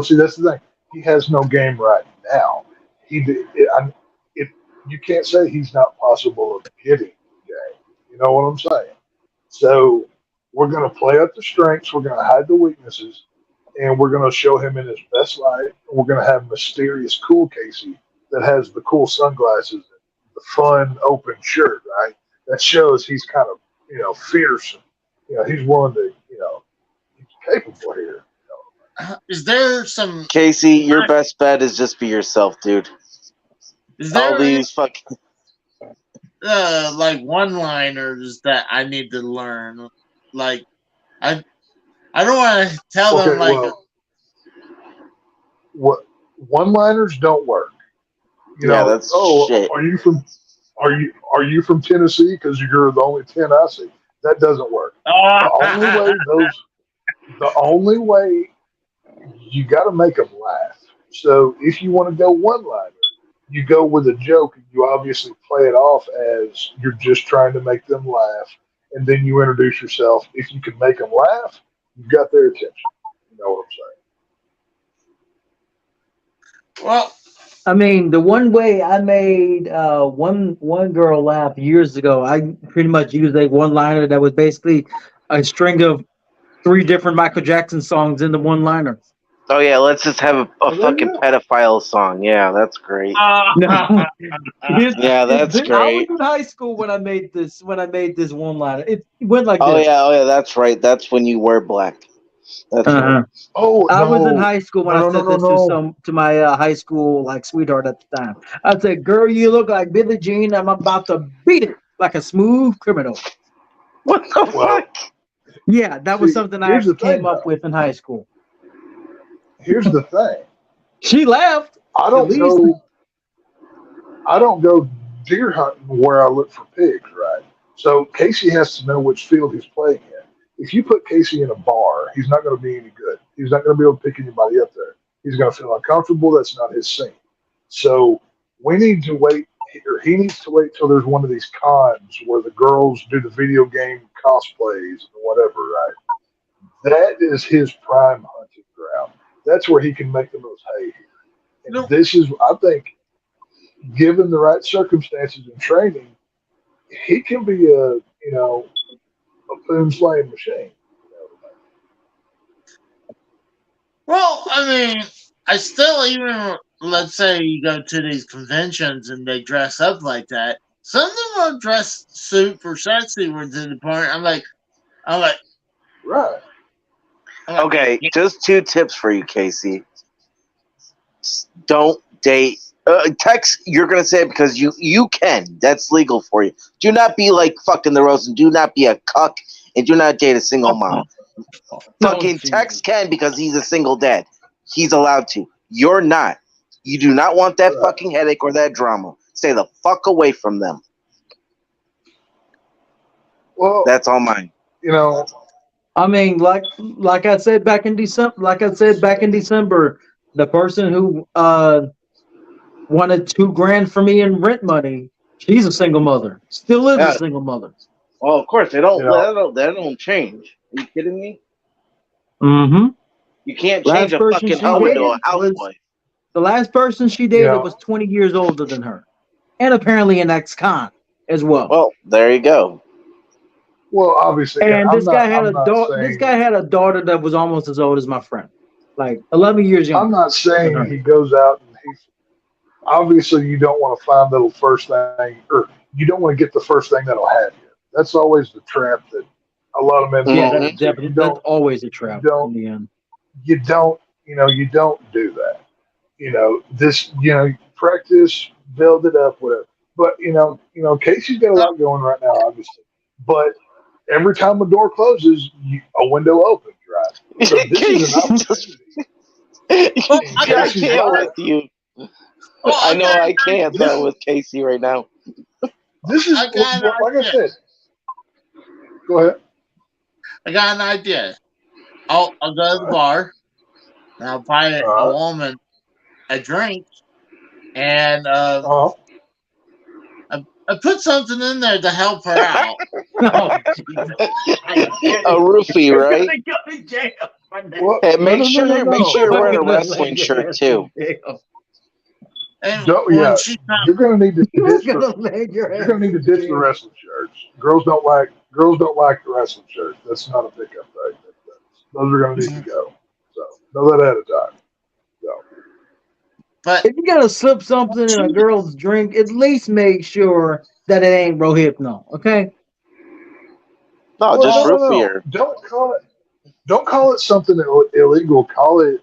see, that's the thing. He has no game right now. He did. You can't say he's not possible of getting game. You know what I'm saying? So we're going to play up the strengths. We're going to hide the weaknesses, and we're going to show him in his best light. We're going to have mysterious, cool Casey that has the cool sunglasses, and the fun, open shirt. Right? That shows he's kind of fierce. He's willing to he's capable here. Is there some? Casey, your best bet is just be yourself, dude. Is All there these fucking like one-liners that I need to learn? Like, I don't want to tell them like. What one-liners don't work. that's shit. Are you from Tennessee? Because you're the only 10 I see. That doesn't work. The only way you got to make them laugh. So if you want to go one-liner, you go with a joke, and you obviously play it off as you're just trying to make them laugh, and then you introduce yourself. If you can make them laugh, you've got their attention. You know what I'm saying? Well, I mean, the one way I made one girl laugh years ago, I pretty much used a one-liner that was basically a string of 3 different Michael Jackson songs in the one-liner. Oh yeah, let's just have a fucking pedophile song. Yeah, that's great. No. Yeah, that's I was great. in high school when I made this one-liner. It went like Oh this. yeah, that's right. That's when you wear black. That's right. Oh, I was in no. high school when No, I said no, this no. to my high school like sweetheart at the time. I said, "Girl, you look like Billie Jean. I'm about to beat it like a smooth criminal." What the fuck? Yeah, that was something I here's the thing, came up with in high school. Here's the thing. She laughed. I don't go deer hunting where I look for pigs, right? So Casey has to know which field he's playing in. If you put Casey in a bar, he's not going to be any good. He's not going to be able to pick anybody up there. He's going to feel uncomfortable. That's not his scene. So we need to wait, or he needs to wait till there's one of these cons where the girls do the video game cosplays and whatever, right? That is his prime hunting ground. That's where he can make the most hay here. And this is, I think, given the right circumstances and training, he can be a boom slaying machine. well, I mean, I still even let's say you go to these conventions and they dress up like that. Some of them will dress super sexy to the point. I'm like, Right. Okay, just 2 tips for you, Casey. Don't date. Text, you're gonna say it because you can. That's legal for you. Do not be like fucking the Rose, and do not be a cuck, and do not date a single mom. Fucking Tex can because he's a single dad. He's allowed to. You're not. You do not want that fucking headache or that drama. Stay the fuck away from them. Well, that's all mine. I mean, like I said back in December, the person who wanted $2,000 from me in rent money, she's a single mother. Still is a single mother. Well, of course they don't. They don't change. Are you kidding me? Mm-hmm. You can't change a fucking hoe into a housewife. The last person she dated was 20 years older than her, and apparently an ex-con as well. Well, there you go. Well, obviously, and this guy had a daughter. This guy had a daughter that was almost as old as my friend, like 11 years younger. I'm not saying he goes out and obviously you don't want to find the first thing, or you don't want to get the first thing that'll have you. That's always the trap that a lot of men fall into. That's always a trap in the end. You don't you don't do that. Practice, build it up, whatever. But Casey's got a lot going right now, obviously. But every time a door closes, a window opens, right? So this is an opportunity. Well, I Casey's can't right. with you. well, I know I got- can't though with Casey right now. This is I got an like I idea. said. Go ahead. I got an idea. I'll go to the bar and I'll buy a woman a drink and Uh-huh. I put something in there to help her out. Oh, A roofie, right? Gonna go to jail. Well, Hey, no, make no, sure no, no, make sure no. you're wearing a Gonna let wrestling your shirt ass too. in jail. And Don't, yeah, when she comes, you're gonna need to You're ditch gonna let your you're ass gonna need to in ditch the jail. wrestling shirts. Girls don't like the wrestling shirts. That's not a pickup thing. Those are gonna need to go. So know that ahead of time. So but If you gotta slip something in a girl's drink, at least make sure that it ain't Rohypnol, okay? No, well, just no, no, roofie no. her. Don't call it something illegal. Call it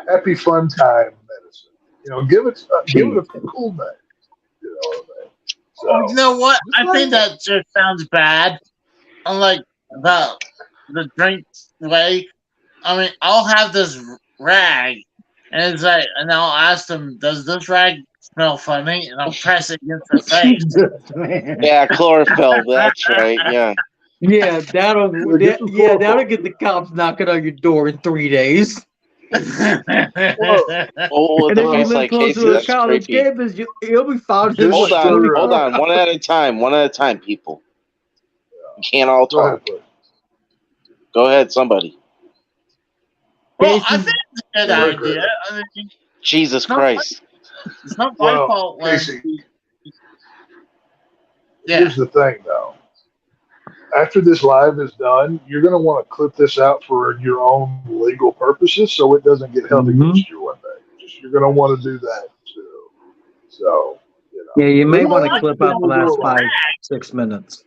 happy fun time medicine. Give it a cool name. You know what I mean? oh, you So know what? just I like think that just sounds bad. Unlike the drink way. I mean, I'll have this rag, and it's like, and I'll ask them, "Does this rag smell funny?" And I'll press it against her face. Jesus, man. Yeah, chlorophyll. That's right. Yeah. Yeah, that'll Get some that'll chloroform. get the cops knocking on your door in 3 days. Oh, with And a if you face live like close Casey, to a that's college creepy. campus, you'll be found in Just Hold what, on, 20 hold on. One at a time. One at a time, people. You can't all Go ahead, talk. please. Go ahead, somebody. Well, I Casey, think it's a good Go ahead, idea. Chris. I mean, Jesus it's not my, Christ. it's not my Well, fault when. Casey, Yeah. here's the thing, though. After this live is done, you're going to want to clip this out for your own legal purposes, so it doesn't get held Mhm. against you one day. You're going to want to do that too. So, Yeah, you may Leave want to that clip to out the the last girl. 5-6 minutes.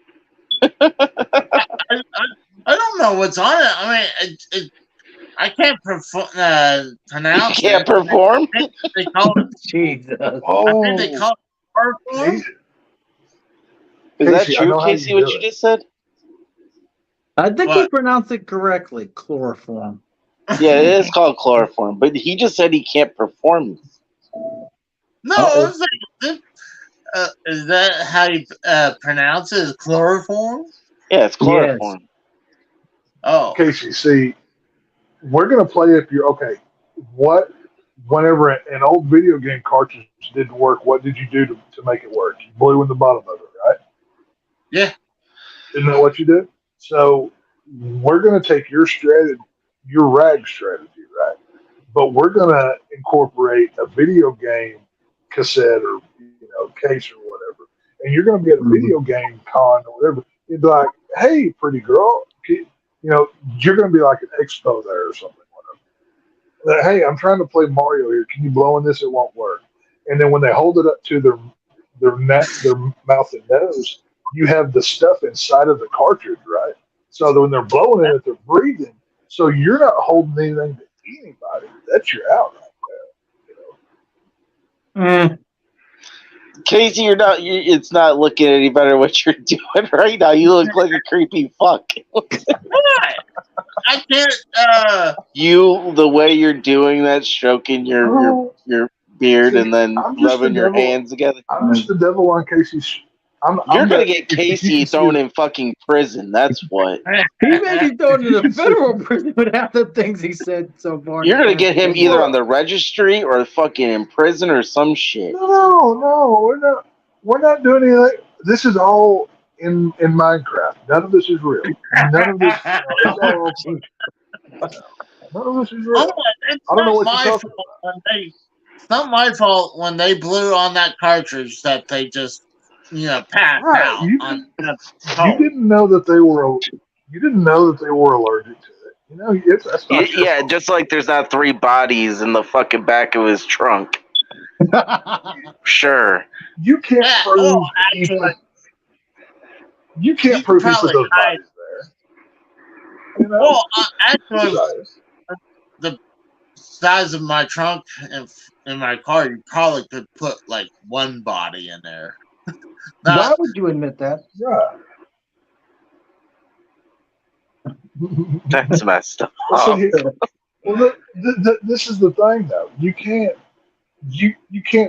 I don't know what's on it. I mean, I can't You pronounce can't it. perform? I think they call it. Jesus. I think they Oh, call it chloroform. Casey, Is that Casey, I true, know how Casey, you what do you it. just said? I think he What? pronounced it correctly, chloroform. Yeah, it is called chloroform, but he just said he can't perform. No, Uh-oh. it's like, is that how you pronounce it? Is chloroform? Yeah, it's Yes. chloroform. Oh, Casey, see, we're going to play if you're okay. Whenever an old video game cartridge didn't work, what did you do to make it work? You blew in the bottom of it, right? yeah. Isn't that what you did? So we're going to take your rag strategy, right? But we're going to incorporate a video game cassette or case or whatever, and you're going to be at a video game con or whatever. You'd be like, "Hey, pretty girl," you're going to be like an expo there or something. Whatever. Hey, I'm trying to play Mario here. Can you blow in this? It won't work. And then when they hold it up to their mouth and nose, you have the stuff inside of the cartridge, right? So that when they're blowing in it, they're breathing. So you're not holding anything to anybody. That's your out right there. Casey, it's not looking any better what you're doing right now. You look like a creepy fuck. What? I can't. The way you're doing that, stroking your beard and then I'm just rubbing the your devil. hands together. I'm just the devil on Casey's. You're going to get if you Casey can see thrown it. in fucking prison. That's what. He may be thrown in the federal prison with half the things he said so far. You're going to get him either on the registry or fucking in prison or some shit. No, we're not doing anything. This is all in Minecraft. None of this is real. None of this. It's all. None of this is real. It's I don't know not what you're my talking fault about. it's not my fault when they blew on that cartridge that they just passed Right. out. You didn't know that they were. You didn't know that they were allergic to it. That's not your fault. Just like there's not 3 bodies in the fucking back of his trunk. Sure. You can't prove actually, you can't prove he put those bodies there. Well, actually, the size of my trunk and in my car, you probably could put like one body in there. Why Not would you admit that? Right. That's messed up. Well, see, well, this is the thing, though. You can't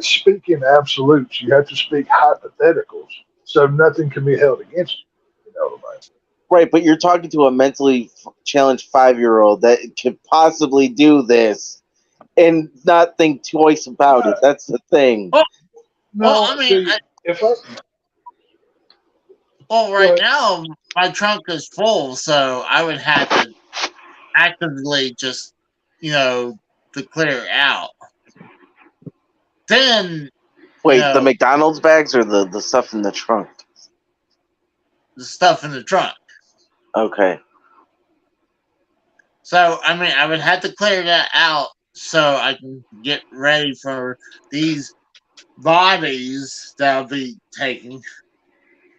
speak in absolutes. You have to speak hypotheticals, so nothing can be held against you. You know what I mean? Right, but you're talking to a mentally challenged 5-year-old that could possibly do this and not think twice about it. That's the thing. well, No, I mean, see, if I right now my trunk is full, so I would have to actively just, to clear it out. Then, Wait, the McDonald's bags or the stuff in the trunk? the stuff in the trunk. Okay. So, I mean, I would have to clear that out so I can get ready for these bodies that I'll be taking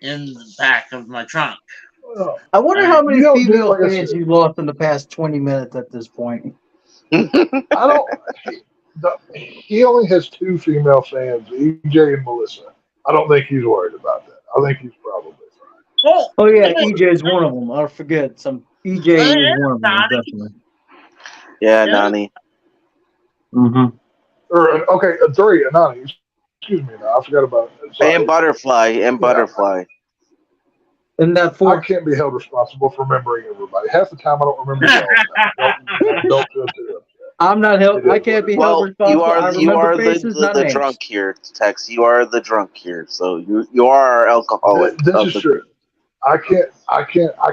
in the back of my trunk. well, I wonder I how mean, many you don't do it female like I fans said. you lost in the past 20 minutes at this point. I don't. He only has 2 female fans, EJ and Melissa. I don't think he's worried about that. I think he's probably fine. well, Oh yeah, and EJ is one of them. I forget some. EJ is one of them, Donnie, definitely. Yeah, yeah, Nani. Mm-hmm. Or okay, 3 Anani. Excuse me, now I forgot about it. Sorry. And Butterfly. And Yeah. Butterfly. And that I 4. can't be held responsible for remembering everybody. Half the time I don't remember y'all. Don't feel too upset. I'm not held. It is I can't be held Well, responsible. I remember faces, not the names. drunk here, Tex. You are the drunk here, so you are our alcoholic. This of is the true. group. I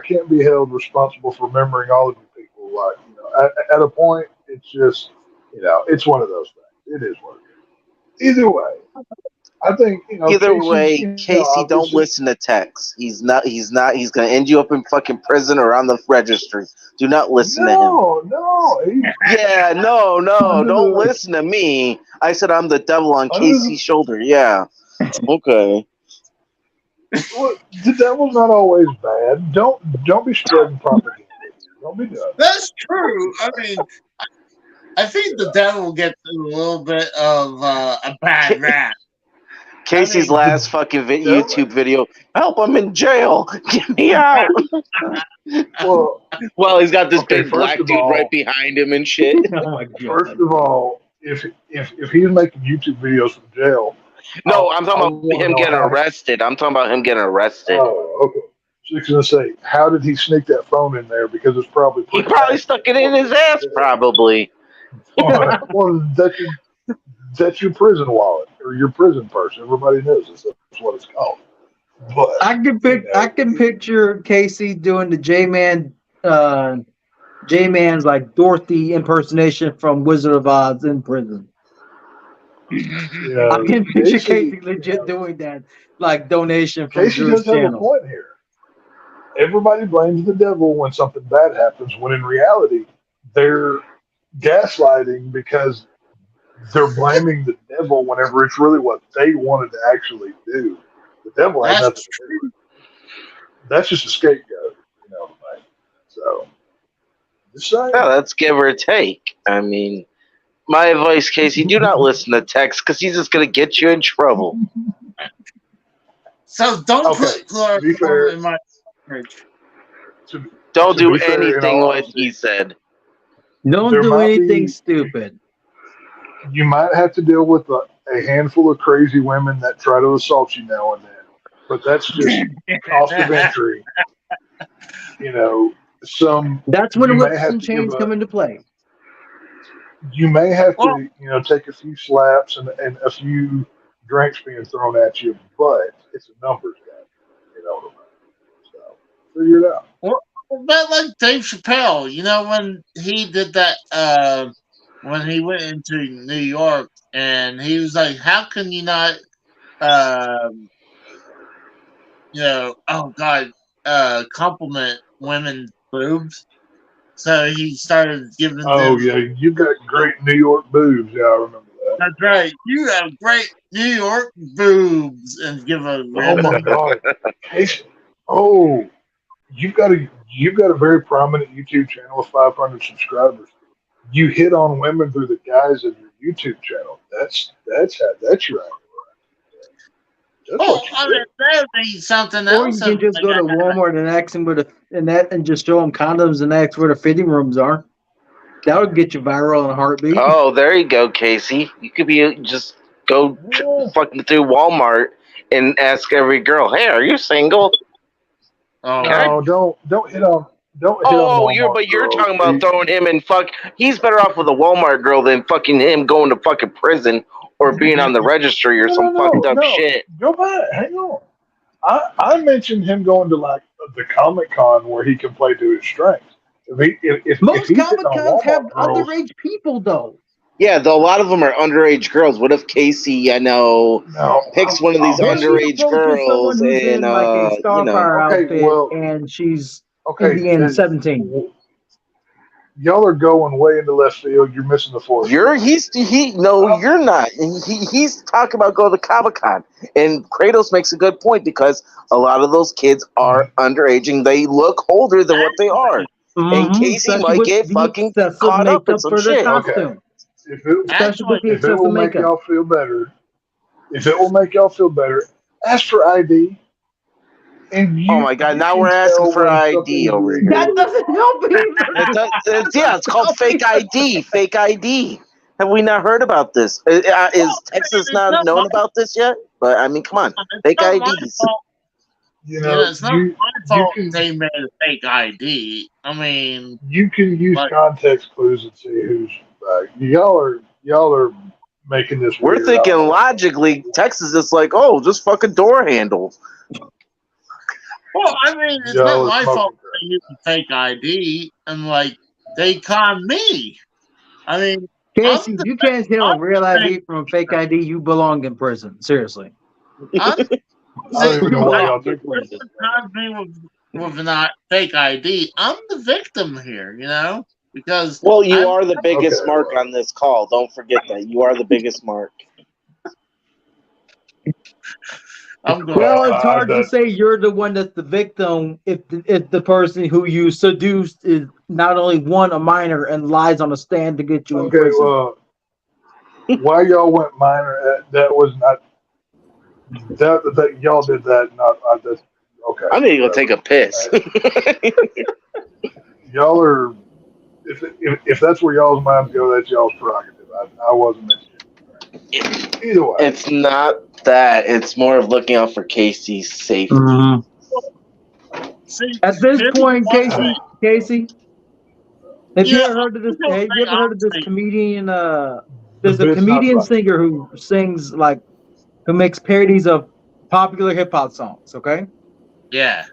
can't be held responsible for remembering all of you people. Like, at a point, it's just, it's one of those things. It is what it is. Either way, I think, Either Casey's, way, Casey, don't obviously- listen to Tex. He's not. He's gonna end you up in fucking prison or on the registry. Do not listen to him. No. Yeah, no, don't listen to me. I said I'm the devil on Casey's shoulder. Yeah. Okay. Well, the devil's not always bad. Don't be spreading propaganda. Don't be doing that. that's true. I mean, I think the devil gets a little bit of a bad rap. Casey's I mean, last fucking YouTube video. Help! I'm in jail. Get me out. Well, He's got this Okay, big first black of dude all- right behind him and shit. Oh my god. first of all, if he's making YouTube videos from jail, No, I'm talking I about wanna him know getting how- arrested. I'm talking about him getting arrested. oh, okay. So I was gonna say, how did he sneak that phone in there? Because it's probably He probably stuck it in his ass, probably. well, that's your prison wallet or your prison purse. Everybody knows this. That's what it's called. But I can picture Casey doing the J-Man's like Dorothy impersonation from Wizard of Oz in prison. I can picture Casey legit doing that, like donation from Casey Drew's does have a channel. point here. Everybody blames the devil when something bad happens, when in reality, they're gaslighting because they're blaming the devil whenever it's really what they wanted to actually do. The devil had nothing to do with it. That's just a scapegoat, right? So, just saying. Yeah, that's give or take. I mean, my advice, Casey, do not listen to Tex because he's just going to get you in trouble. so don't Okay, put to be fair- chloroform in my fridge. Don't To do be fair, in anything all what honesty, he said. Don't There do might anything be- stupid. You might have to deal with a handful of crazy women that try to assault you now and then, but that's just cost of entry. That's when You may whips have and to chains give come up. into play. You may have Well- to, take a few slaps and a few drinks being thrown at you, but it's a numbers game. You know what I mean? So figure it out. But like Dave Chappelle, when he did that, when he went into New York, and he was like, "How can you not, oh God, compliment women's boobs?" So he started giving Oh them. yeah, you got great New York boobs. Yeah, I remember that. That's right. You have great New York boobs, and give a Oh my God, Casey. You've got a very prominent YouTube channel with 500 subscribers. you hit on women through the guise of your YouTube channel. That's your angle. That's Well, what you I do. mean, that would be something Or else. you can just go to Walmart and ask them where and just show them condoms and ask where the fitting rooms are. That would get you viral in a heartbeat. Oh, there you go, Casey. You could be just go fucking through Walmart and ask every girl, "Hey, are you single?" Oh, No, don't hit on Oh, Walmart you're girls. talking about throwing him in fuck. He's better off with a Walmart girl than fucking him going to fucking prison or being on the registry or some fucked up shit. Go back. Hang on. I mentioned him going to like the Comic Con where he can play to his strengths. If Most he's Comic hitting on Cons have Walmart girls, underage people, though. Yeah, though a lot of them are underage girls. What if Casey, no, picks one of these Then she's underage supposed to be someone girls who's and in like a Starfire Okay, outfit, well, and she's okay, Indiana then 17. y'all are going way into left field. You're missing the forest. you're not. He's talking about going to Comic Con, and Kratos makes a good point because a lot of those kids are underage and they look older than what they are. And Casey Especially might with get the fucking excessive caught up in makeup some for their shit. costume. If it, Especially with the if it will excessive make makeup. y'all feel better, ask for ID. And Oh my god! Now we're asking for ID over here. That doesn't help either. It's called fake ID. Fake ID. Have we not heard about this? Is Texas not known about this yet? But I mean, come on, fake IDs. It's not my fault they made a fake ID. I mean, you can use context clues and see who's y'all are making this. We're weird. thinking logically. Texas is like, oh, just fucking door handles. well, I mean, it's not my fault they used a fake ID and like they conned me. I mean, Casey, if you can't tell a real ID from a fake ID, you belong in prison. Seriously. I don't even know why y'all took conned me with not fake ID. I'm the victim here, because you are the biggest mark on this call. Don't forget that you are the biggest mark. Well, it's hard to say you're the one that's the victim if the person who you seduced is not only a minor and lies on a stand to get you in prison. Well, why y'all went minor? That was not that y'all did that. Not that's okay. I'm gonna go take a piss. Y'all are if that's where y'all's minds go, that's y'all's prerogative. I wasn't mentioning. Either way, it's not that. It's more of looking out for Casey's safety. At this point, Casey, have you ever heard of this? Have you ever heard of this comedian? There's a comedian singer who sings who makes parodies of popular hip hop songs. Okay. Yeah.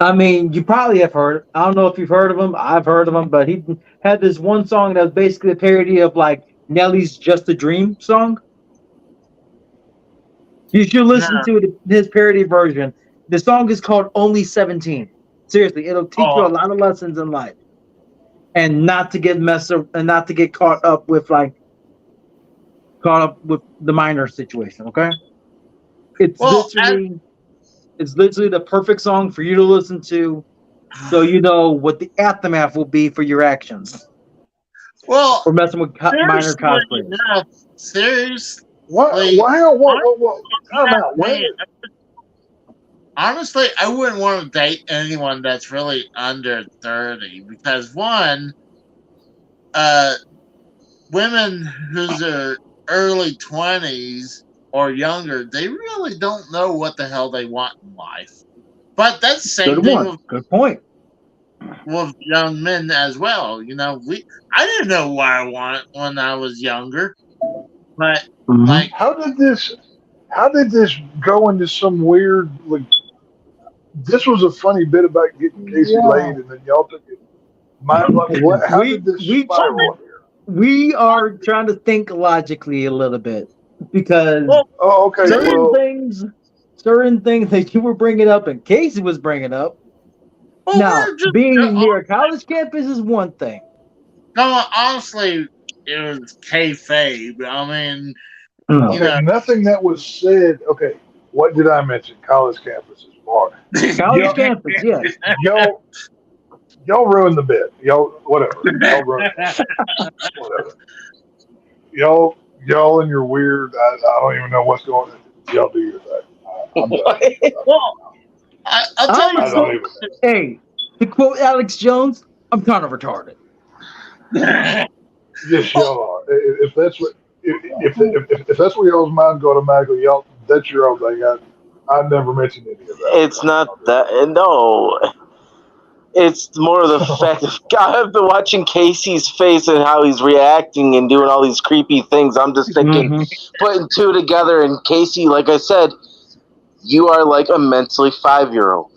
I mean, you probably have heard. I don't know if you've heard of him. I've heard of him, but he had this one song that was basically a parody of Nelly's "Just a Dream" song. You should listen to his parody version. The song is called "Only 17." Seriously, it'll teach you a lot of lessons in life, and not to get messed up and not to get caught up with the minor situation. Okay, it's literally the perfect song for you to listen to, so you know what the aftermath will be for your actions. Well, for messing with minor cosplayers. Seriously. Honestly, I wouldn't want to date anyone that's really under 30 because one, women who's early 20s or younger, they really don't know what the hell they want in life. But that's the same thing Good point. With young men as well. I didn't know what I wanted when I was younger. But how did this go into some weird this was a funny bit about getting Casey laid and then y'all took it. How did this spiral here? We are trying to think logically a little bit because certain things that you were bringing up and Casey was bringing up. Now, being near a college campus is one thing. No, honestly, it was kayfabe. I mean, nothing that was said. Okay, what did I mention? College campus is bar. College campus, yes. y'all ruined the bit. Y'all, whatever. Y'all ruined it. Whatever. Y'all and your weird. I don't even know what's going on. Y'all do your thing. I'm done. Well, I'll tell I'm you I a don't something. even. hey, to quote Alex Jones, I'm kind of retarded. Yes, Well, y'all are. If that's what, if that's where y'all's mind go automatically, y'all, that's your own thing. I never mentioned any of that. It's not that. No, it's more of the fact of God. I've been watching Casey's face and how he's reacting and doing all these creepy things. I'm just thinking, Mhm. putting two together. And Casey, like I said, you are like a mentally 5-year-old.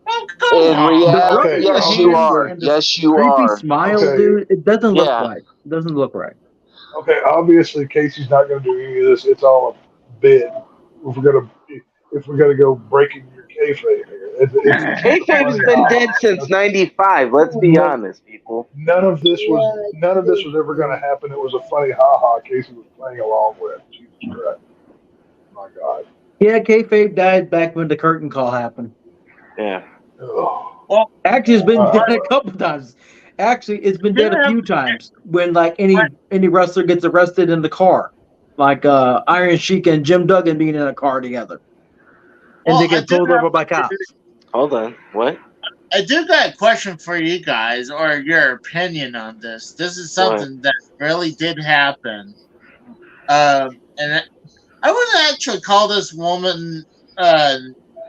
oh, come In The on. reality, rubbing Okay, your yes, you hands are. obviously, and the Yes, you creepy are. smile, okay, dude, it doesn't look Yeah. right. It doesn't look right. okay, obviously, Casey's not going to do any of this. It's all a bit. If we're gonna go breaking your kayfabe here, it's Kayfabe's funny been how dead since '95. Let's be none, honest, people. none of this was ever going to happen. It was a funny ha ha Casey was playing along with. Jesus Christ, my God. Yeah, kayfabe died back when the curtain call happened. Yeah. Ugh. Well, Actually, it's been dead but a Well, couple times. Actually, it's been you dead a have few times when like any right. any wrestler gets arrested in the car, like Iron Sheik and Jim Duggan being in a car together, and Well, they get pulled over by cops. Hold on. What? I do got a question for you guys, or your opinion on this. This is What? something that really did happen. And I wouldn't actually call this woman uh,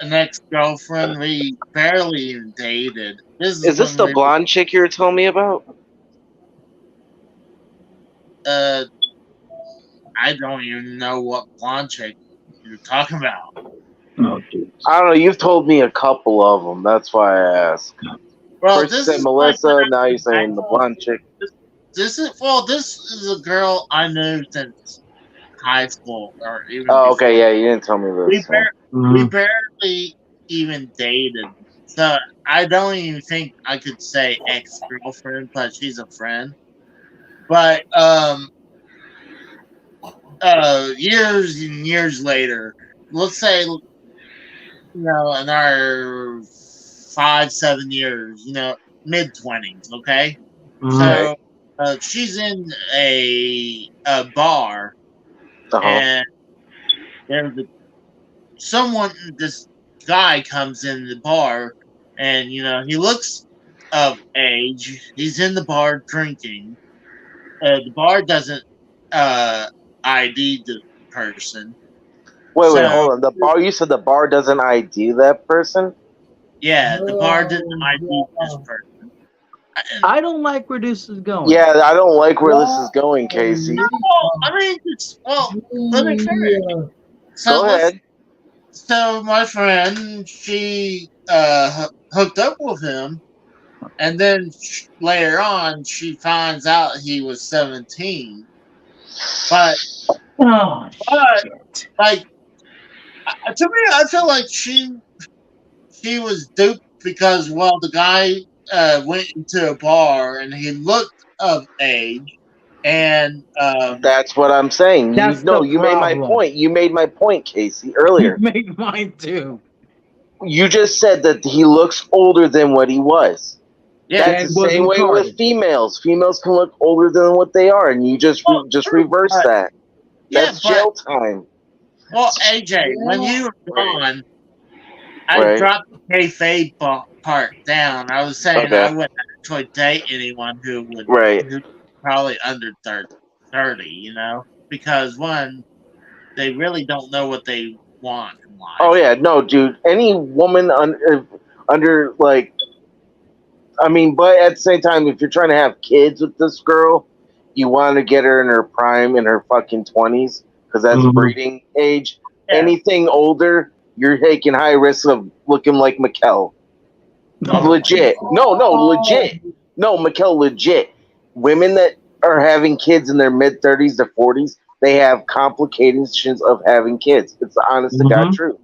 an ex girlfriend. We barely even dated. This is Is this when the we, blonde chick you were telling me about? uh, I don't even know what blonde chick you're talking about. Oh, dude. I don't know. You've told me a couple of them. That's why I asked. Well, First you this said is like Melissa. Now you're I, saying the blonde chick. this is a girl I knew since high school or even Oh, before. okay. Yeah, you didn't tell me We this. bar- we Mhm. barely even dated, so I don't even think I could say ex girlfriend, but she's a friend. But years and years later, let's say in our 5 7 years, mid 20s, okay. Mhm. Okay. So she's in a bar, Uh huh. and there's someone this guy comes in the bar, and he looks of age. He's in the bar drinking. The bar doesn't uh ID the person. Wait. So Hold on. The bar. You said the bar doesn't ID that person. yeah, the bar didn't Oh, ID this God. person. And, I don't like where this is going. Yeah, I don't like where this is What going, a Casey. well, week I mean, let me finish. of So Go let's ahead. so my friend, she hooked up with him, and then later on she finds out he was 17. But Oh but shit! like to me, I feel like she was duped because the guy went into a bar and he looked of age, and That's what I'm saying. You That's know, the you made my problem. point. You made my point, Casey, You earlier. made mine too. You just said that he looks older than what he was. yeah, That's the And was same way with retarded. females. Females can look older than what they are, and you just well, just true, reverse but that. yeah, That's but jail time, AJ, when yeah, you were gone, I right? dropped the kayfabe part down. I was saying I Okay, wouldn't actually date anyone right. who probably under 30, because one, they really don't know what they want in Oh life. yeah, no, dude. Any woman under like, I mean, but at the same time, if you're trying to have kids with this girl, you want to get her in her prime, in her fucking 20s, because that's Mhm. breeding age. Yeah. Anything older, you're taking high risk of looking like Mikkel. Oh Oh my my Legit. god. No, oh, legit. No, Mikkel, legit. Women that are having kids in their mid 30s to 40s, they have complications of having kids. It's the honest to God Mhm. truth.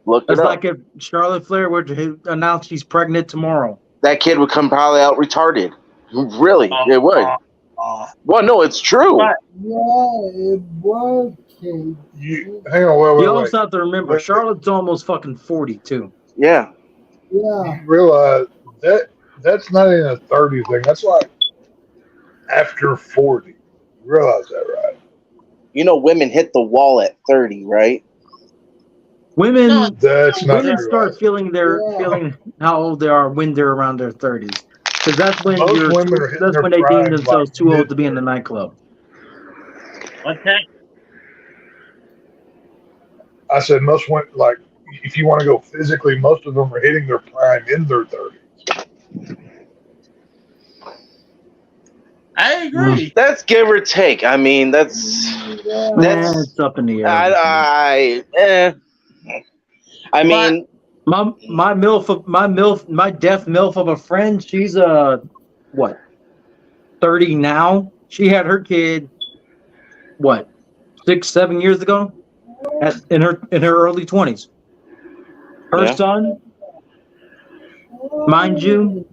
Look it It's up. like if Charlotte Flair were to announce she's pregnant tomorrow. That kid would come probably out retarded. Really, god. it would. Oh. Well, no, it's true. But yeah, it was Casey. Hang on, You wait. also have to remember Charlotte's almost fucking 40 too. Yeah. Yeah, You realize that that's not even a 30 thing. That's like after 40. You realize that, right? You know, women hit the wall at 30, right? Women No, That's not women true. start feeling Yeah. feeling how old they are when they're around their 30s, because Most women are hitting that's their when they deem prime like themselves too old to be in the mid-30s. nightclub. okay. I said most women, like, if you want to go physically, most of them are hitting their prime in their 30s. I agree. That's give or take. I mean, that's It's up in the air. I mean, My deaf MILF of a friend, she's what, 30 now. She had her kid what, 6, 7 years ago, in her early 20s. Her Yeah. son, mind you,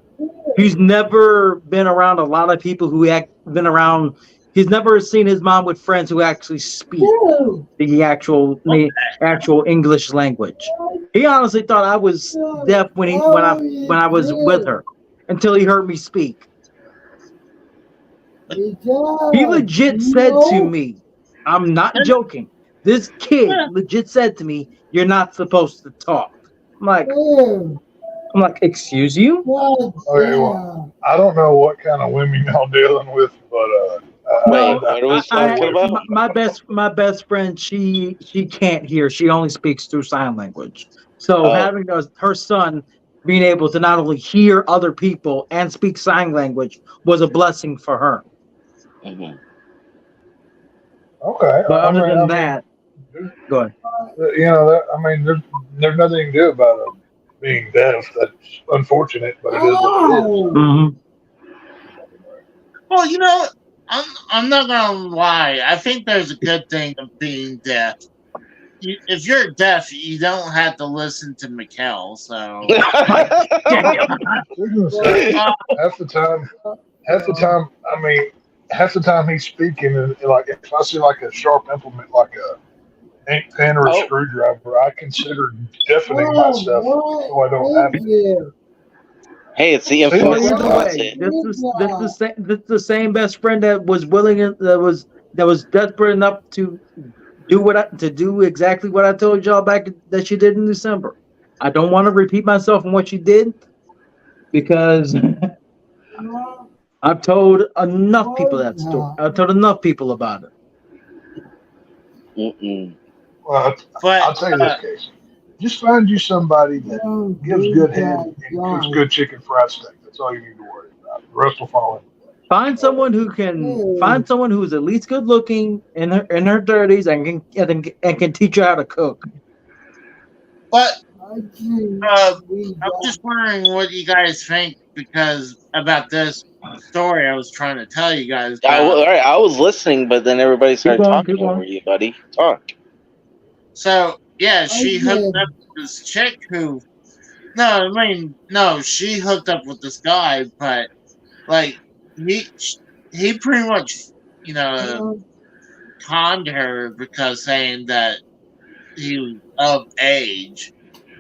he's never been around a lot of people who been around. He's never seen his mom with friends who actually speak the actual English language. He honestly thought I was deaf when I was with her until he heard me speak. He legit said to me, I'm not joking. This kid legit said to me, "You're not supposed to talk." I'm like, excuse you? Okay, well, I don't know what kind of women y'all dealing with, but wait, what are we talking about? My best friend, she can't hear. She only speaks through sign language. So Oh. having her son being able to not only hear other people and speak sign language was a blessing for her. Mhm. okay. But other than I that, mean, go ahead. you know, I mean, there's nothing you can do about them being deaf. That's unfortunate, but it is what it is. Mm-hmm. Well, you know, I'm not gonna lie. I think there's a good thing of being deaf. If you're deaf, you don't have to listen to Mikkel. So Half the time, I mean, half the time he's speaking, and like if I see like a sharp implement, like a ink pen or a Oh. screwdriver, I consider deafening myself so I don't have to. Hey, it's the See, infamous look Either what way, this the same best friend that was that was desperate enough to do exactly what I told y'all back that she did in December. I don't want to repeat myself on what she did because I've told enough people that story. I've told enough people about it. Mm-mm. Well, but I'll tell you this, Casey. Just find you somebody that gives good head and cooks good chicken fried steak. That's all you need to worry about. The rest will fall in. Find someone who's at least good looking in her 30s and can teach you how to cook. but I'm just wondering what you guys think about this story I was trying to tell you guys about. All right, I was listening, but then everybody started talking Keep over going. you, buddy. Talk. So yeah, she hooked up with this chick who. No, I mean no, she hooked up with this guy, but like he pretty much conned her because saying that he was of age.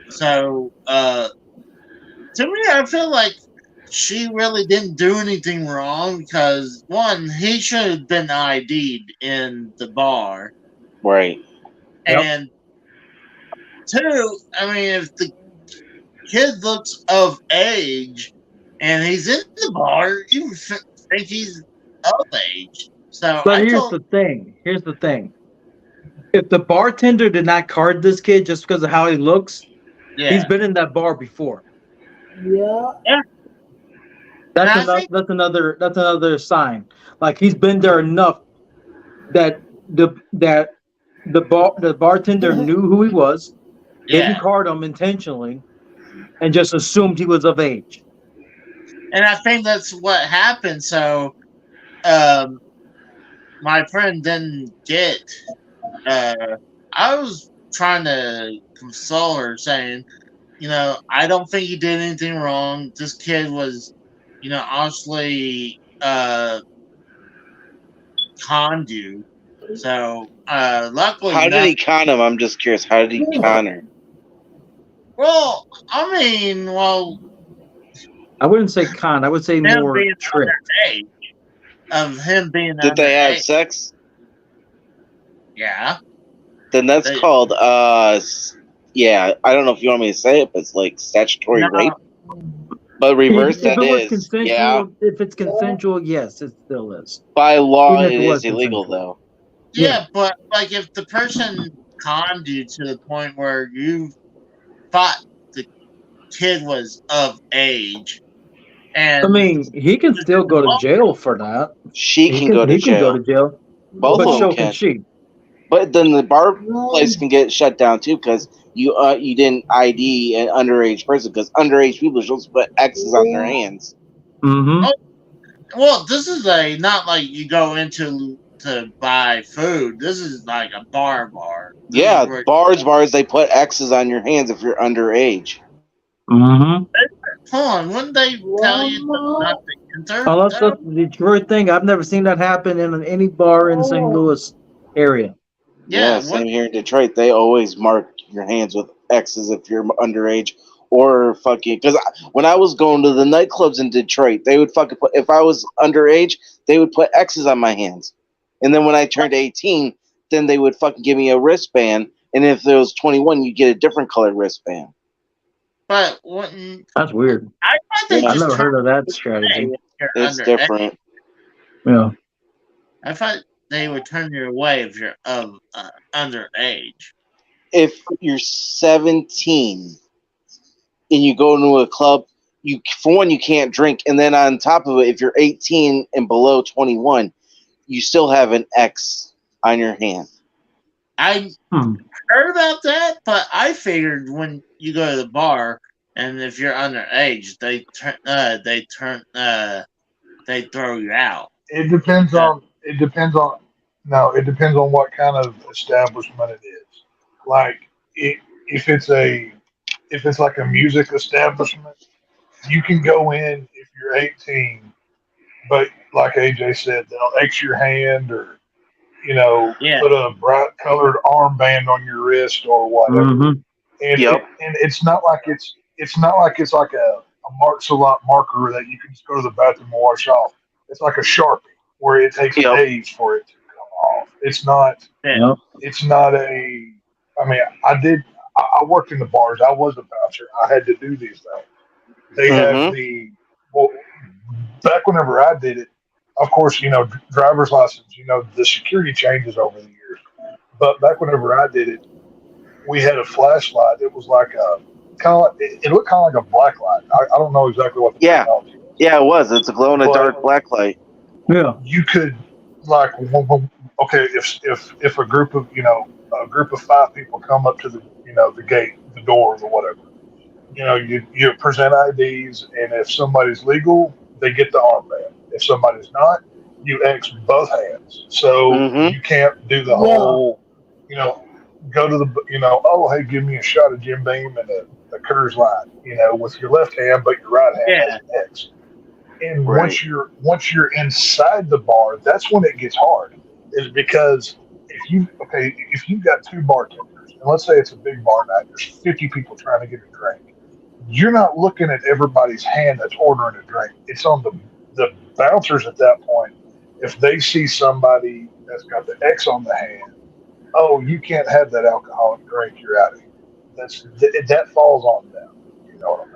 So to me, I feel like she really didn't do anything wrong because one, he should have been ID'd in the bar, Right. and two, I mean, if the kid looks of age and he's in the bar, you would think he's of age. So But I here's told, the thing. If the bartender did not card this kid just because of how he looks, yeah, he's been in that bar before. Yeah. yeah. And I think, That's another sign. Like he's been there enough that the bartender knew who he was, didn't yeah, card him intentionally, and just assumed he was of age. and I think that's what happened. So, um, my friend didn't get. I was trying to console her, saying, I don't think he did anything wrong. This kid was, honestly, conned you. So, luckily, How did he con him? I'm just curious. How did he con her? well, I mean, well, I wouldn't say con. I would say him more being trick. underage. Of him being Did they have underage. sex? Yeah. Then that's They- called yeah. I don't know if you want me to say it, but it's like statutory No. rape. But reverse If that it was is consensual, yeah. if it's consensual, yes, it still is. By law, Even if it it was is illegal consensual. though. Yeah, but like if the person conned you to the point where you thought the kid was of age, and I mean, he can still go to jail for that. She He can go to he can go to jail. jail, Both but of so them can can. she. But then the bar No. place can get shut down too because you didn't ID an underage person because underage people are supposed to put X's on their hands. Mm-hmm. Oh, well, this is a not like you go into to buy food. This is like a bar. This Yeah, is where bars, they put X's on your hands if you're underage. Mm-hmm. hold on, wouldn't they tell you not to enter? Unless that's the Detroit thing, I've never seen that happen in any bar in St. Louis area. Yeah, same here in Detroit. They always mark your hands with X's if you're underage or fucking. Because when I was going to the nightclubs in Detroit, they would fucking put. If I was underage, they would put X's on my hands. And then when I turned 18, then they would fucking give me a wristband. And if it was 21, you get a different colored wristband. But wouldn't That's weird. I thought they Yeah. I've just never turned heard of that away strategy. if you're It's underage. different. Yeah. I thought they would turn you away if you're of underage. If you're 17 and you go into a club, you for one you can't drink, and then on top of it, if you're 18 and below 21, you still have an X on your hand. I heard about that, but I figured when you go to the bar and if you're underage, they throw you out. It depends on. It depends on. No, it depends on what kind of establishment it is. Like if it's like a music establishment, you can go in if you're 18, but like AJ said, they'll X your hand or Yeah. put a bright colored armband on your wrist or whatever. Mm-hmm. And Yep. and it's not like it's like a martial art marker that you can just go to the bathroom and wash off. It's like a Sharpie where it takes Yep. days for it to come off. It's not. Yeah. It's not a. I mean, I worked in the bars. I was a bouncer. I had to do these things. They have well, back whenever I did it, of course, driver's license, the security changes over the years. But back whenever I did it, we had a flashlight. It was like a it looked kind of like a black light. I don't know exactly what the technology was. Yeah, it was. It's a glow in the dark black light. Yeah. You could okay, if a group of 5 people come up to the gate, the doors or whatever, you present IDs, and if somebody's legal, they get the armband. If somebody's not, you X both hands. So you can't do the whole, go to the, oh, hey, give me a shot of Jim Beam and a Coors Light, with your left hand, but your right hand has an X. And once you're inside the bar, that's when it gets hard. Is because if you've got 2 bartenders, and let's say it's a big bar night, there's 50 people trying to get a drink. You're not looking at everybody's hand that's ordering a drink. It's on the bouncers at that point. If they see somebody that's got the X on the hand, oh, you can't have that alcoholic drink. You're out of here. That falls on them. You know what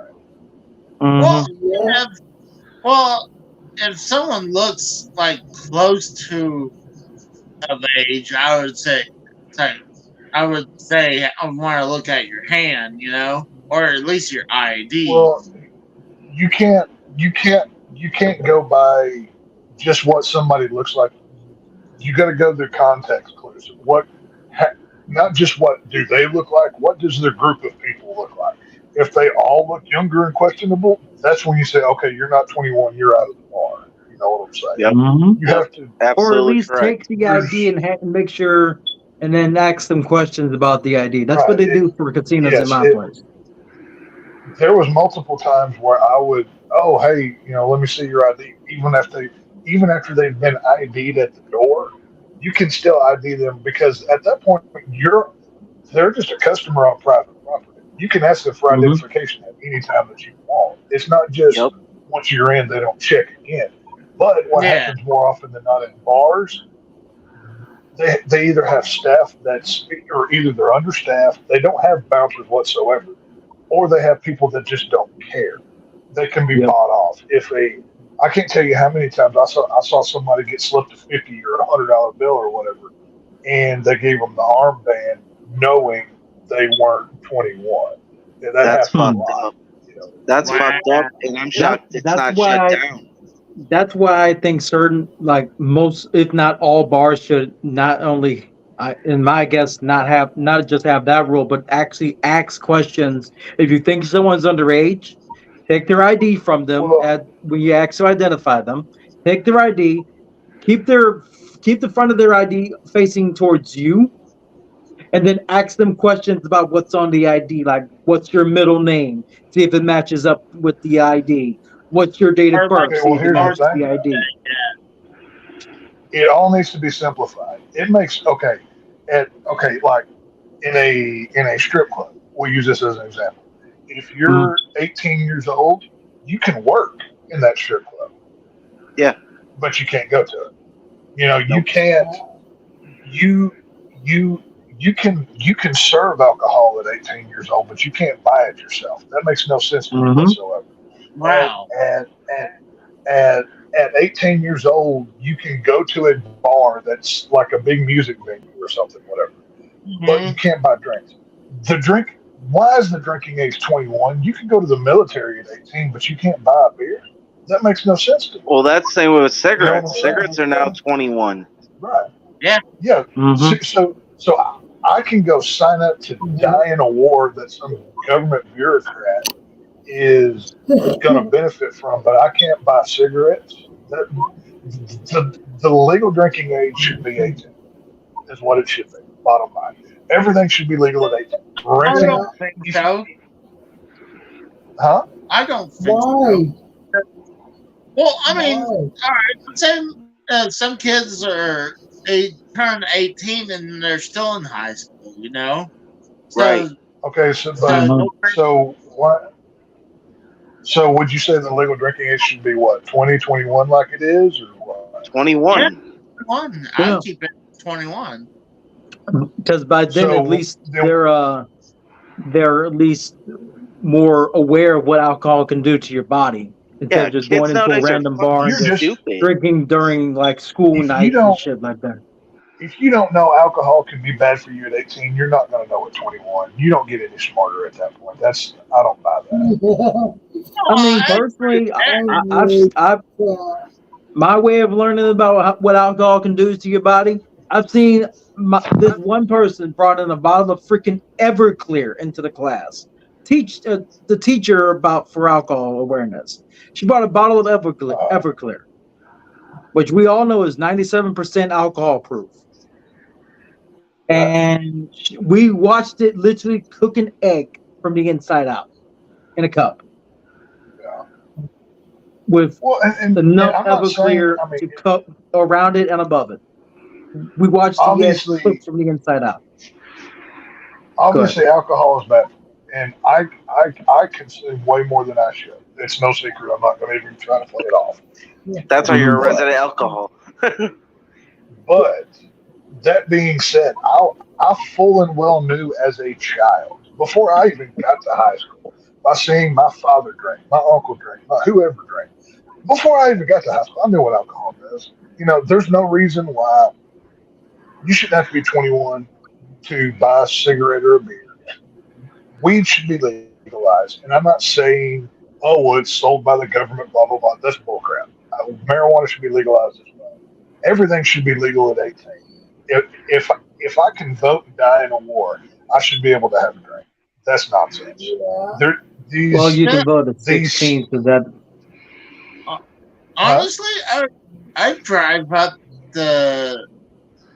I mean? Mm-hmm. Well, if someone looks like close to of age, I would say I want to look at your hand, or at least your ID. Well, you can't go by just what somebody looks like. You got to go through context clues. Not just what do they look like. What does their group of people look like? If they all look younger and questionable, that's when you say, okay, you're not 21, you're out of the bar. You know what I'm saying? Yep. Mm-hmm. You have to, or at least correct. take the ID and make sure, and then ask them questions about the ID. That's what they do for casinos in my place. There was multiple times where I would, oh, hey, let me see your ID. Even after they've been ID'd at the door, you can still ID them because at that point they're just a customer on private property. You can ask them for identification at any time that you want. It's not just once you're in, they don't check again. But what Yeah. happens more often than not in bars, they either have staff or either they're understaffed, they don't have bouncers whatsoever, or they have people that just don't care. They can be Yep. bought off. I can't tell you how many times I saw somebody get slipped a $50 or $100 bill or whatever, and they gave them the armband knowing they weren't 21. Yeah, that That's happens a fucked lot. up. That's Wow. fucked up, and I'm shocked it's that's not why shut down. That's why I think certain, like most, if not all bars should not only, in my guess, not just have that rule, but actually ask questions. If you think someone's underage, take their ID from them Well, when you ask to identify them. Take their ID, keep the front of their ID facing towards you, and then ask them questions about what's on the ID, like what's your middle name, see if it matches up with the ID. What's your date of Or birth? like, okay, See well, if it here's the matches thing. the ID. It all needs to be simplified. It makes like in a strip club. We'll use this as an example. If you're 18 years old, you can work in that strip club. Yeah. But you can't go to it. You know, you Nope. can't. You can serve alcohol at 18 years old, but you can't buy it yourself. That makes no sense to me whatsoever. wow. And at 18 years old, you can go to a bar that's like a big music venue or something, whatever. But you can't buy drinks. Why is the drinking age 21? You can go to the military at 18, but you can't buy a beer. That makes no sense to me. Well, that's the same with cigarettes. You know what I'm saying? Cigarettes are now 21. Right. Yeah. Yeah. So I can go sign up to die in a war that some government bureaucrat is going to benefit from, but I can't buy cigarettes. The legal drinking age should be 18, is what it should be, bottom line. Everything should be legal at 18. I Renting, don't think so. huh? I don't think Why? so. Well, I mean, Why? all right. Some kids they turn 18 and they're still in high school, you know? So, Right. Okay, so what? So would you say the legal drinking age should be what, 20, 21 like it is, or what? 21. Yeah. 21. Yeah. I keep it 21. Because by then, So at least then- they're at least more aware of what alcohol can do to your body instead Yeah, of just kids going into a nowadays are random bar and You're just just- stupid. drinking during like school If you nights and don't- shit like that. If you don't know alcohol can be bad for you at 18, you're not going to know at 21. You don't get any smarter at that point. I don't buy that. I mean, personally, I've my way of learning about what alcohol can do to your body. I've seen this one person brought in a bottle of freaking Everclear into the class. Teach the teacher for alcohol awareness. She brought a bottle of Everclear, which we all know is 97% alcohol proof. And we watched it literally cook an egg from the inside out in a cup. Yeah. With and enough I'm not saying, Everclear to cup around it and above it. We watched the egg Obviously- cook from the inside out. obviously alcohol is bad, and I consume way more than I should. It's no secret. I'm not going to even try to play it off. That's why you're a resident alcohol. But that being said, I full and well knew as a child, before I even got to high school, by seeing my father drink, my uncle drink, whoever drank. Before I even got to high school, I knew what alcohol does. You know, there's no reason why you shouldn't have to be 21 to buy a cigarette or a beer. Weed should be legalized. And I'm not saying, oh, well, it's sold by the government, blah, blah, blah. That's bullcrap. Marijuana should be legalized as well. Everything should be legal at 18. If I can vote and die in a war, I should be able to have a drink. That's nonsense. Well, you can vote at 16 because that. Honestly, I drive up the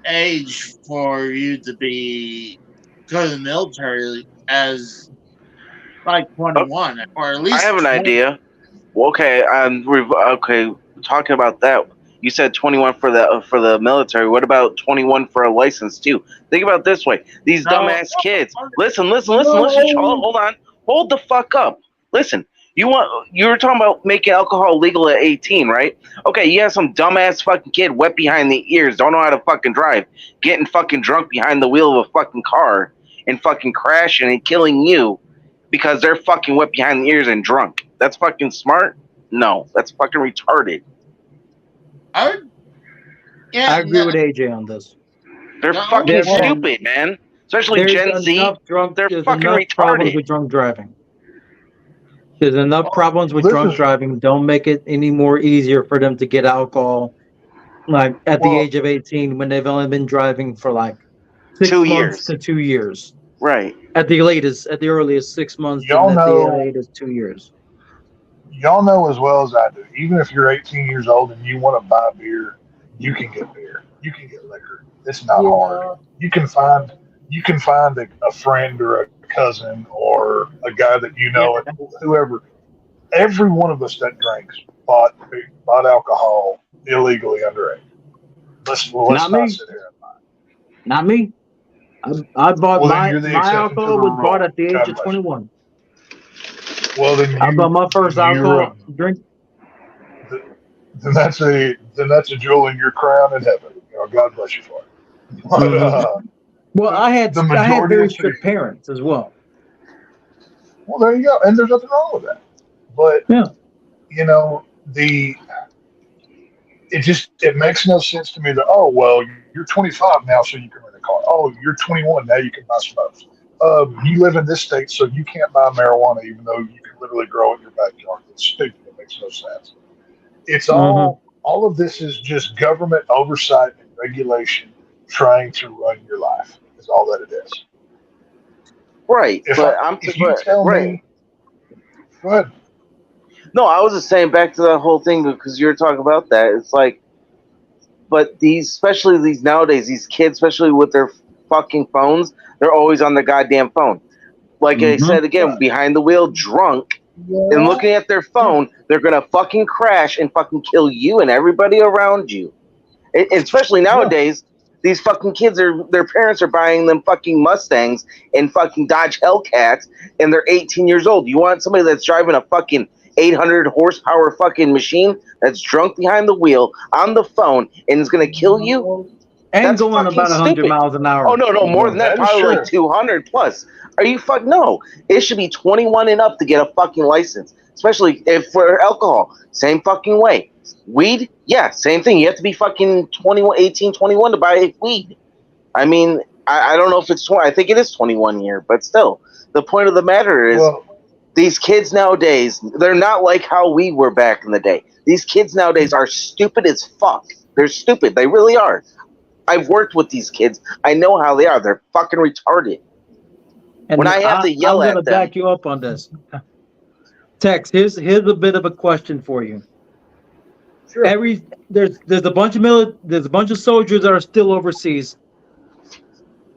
age for you to go to the military as like 21, or at least. I have an 20. idea. Okay, talking about that. You said 21 for the military. What about 21 for a license too? Think about it this way: these dumbass kids. Listen. Hold on. Hold the fuck up. Listen. You were talking about making alcohol legal at 18, right? Okay, you have some dumbass fucking kid wet behind the ears, don't know how to fucking drive, getting fucking drunk behind the wheel of a fucking car and fucking crashing and killing you because they're fucking wet behind the ears and drunk. That's fucking smart? No, that's fucking retarded. I agree with AJ on this. They're No, fucking there's- stupid, man. Especially There's Gen Z. enough They're there's fucking enough problems retarded. with drunk driving. There's enough problems with this drunk is- driving. Don't make it any more easier for them to get alcohol, like at the Well- age of 18 when they've only been driving for like 6 2 months years. to 2 years. Right. At the latest, at the earliest 6 months, Y'all and at know- the latest 2 years. Y'all know as well as I do, even if you're 18 years old and you want to buy beer, you can get beer. You can get liquor. It's not hard. You can find a friend or a cousin or a guy that you know, whoever. Every one of us that drinks bought alcohol illegally underage. Let's Not me. not sit here and lie. Not me. I bought Well, then my you're the my exception alcohol to the was bought rule. at the age God of bless you. 21. Well, then I bought my first alcohol drink. Then that's a jewel in your crown in heaven. You know, God bless you for it. But, Well, I had the very majority of strict people- parents as well. Well, there you go, and there's nothing wrong with that. But Yeah. you know, it makes no sense to me that, oh well, you're 25 now, so you can rent a car. Oh, you're 21 now, you can buy smokes. You live in this state, so you can't buy marijuana, even though you can literally grow it in your backyard. It's stupid. It makes no sense. It's all of this is just government oversight and regulation trying to run your life. Is all that it is. Right. If you tell right. me, go ahead. No, I was just saying back to that whole thing because you were talking about that. It's like, but especially these nowadays, these kids, especially with their fucking phones, they're always on their goddamn phone. Like I said again, behind the wheel, drunk, and looking at their phone, they're gonna fucking crash and fucking kill you and everybody around you. Especially nowadays, these fucking kids their parents are buying them fucking Mustangs and fucking Dodge Hellcats, and they're 18 years old. You want somebody that's driving a fucking 800 horsepower fucking machine that's drunk behind the wheel on the phone and is gonna kill you? And That's going fucking about 100 stupid. miles an hour. Oh no, more than that, That is probably true. like 200 plus. Are you no? It should be 21 and up to get a fucking license, especially if for alcohol. Same fucking way. Weed, yeah, same thing. You have to be fucking 21, 18, 21 to buy weed. I mean, I don't know if it's 20. I think it is 21 here, but still, the point of the matter is these kids nowadays, they're not like how we were back in the day. These kids nowadays are stupid as fuck. They're stupid. They really are. I've worked with these kids. I know how they are. They're fucking retarded. And when I have to yell I'm at gonna them. back you up on this. Tex, here's a bit of a question for you. Sure. There's a bunch of soldiers that are still overseas.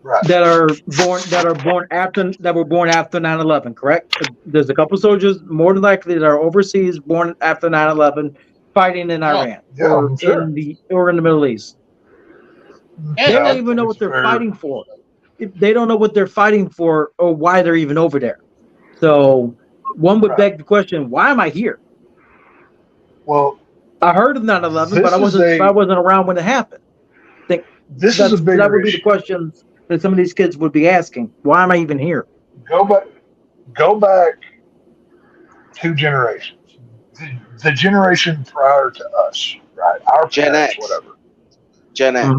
Right. That were born after 9/11, correct? There's a couple soldiers more than likely that are overseas, born after 9/11, fighting in Iran or in the Middle East. They don't even know what they're fighting for. They don't know what they're fighting for or why they're even over there. So one would beg the question: why am I here? Well, I heard of 9/11, but I wasn't around when it happened. This is a bigger that would be issue. the questions that some of these kids would be asking. Why am I even here? Go back 2 generations. The generation prior to us, right? Our Gen parents, X. whatever. Gen X. I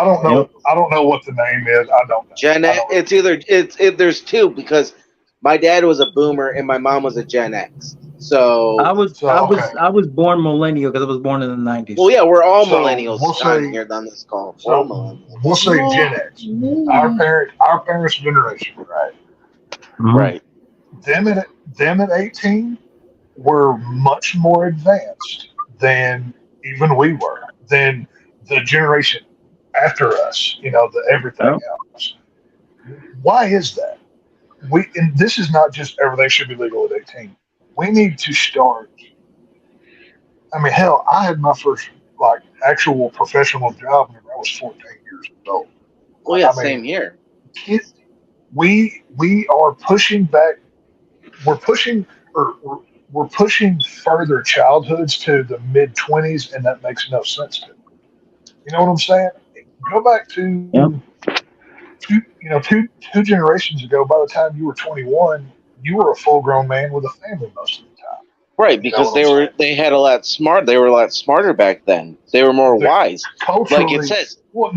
don't know. Yep. I don't know what the name is. I don't know. Gen X. It's either there's two because my dad was a boomer and my mom was a Gen X. So I was born millennial because I was born in the 90s. Well, yeah, we're all So, millennials we'll say- here on this call. So, We're all millennials. we'll say Gen X. Our parents' generation, right? Right. Them at 18 were much more advanced than even we were. Than the generation after us. You know, everything else. Why is that? And this is not just everything should be legal at 18. We need to start. I mean, hell, I had my first actual professional job when I was 14 years old. Well, yeah, I mean, same here. We are pushing back. We're pushing, or we're pushing further childhoods to the mid 20s, and that makes no sense to me. You know what I'm saying? Go back Yep. to two generations ago. By the time you were 21, you were a full grown man with a family most of the time. Right, You know because what I'm saying? they had a lot smart. They were a lot smarter back then. They were more The, wise. Like it culturally, says, well,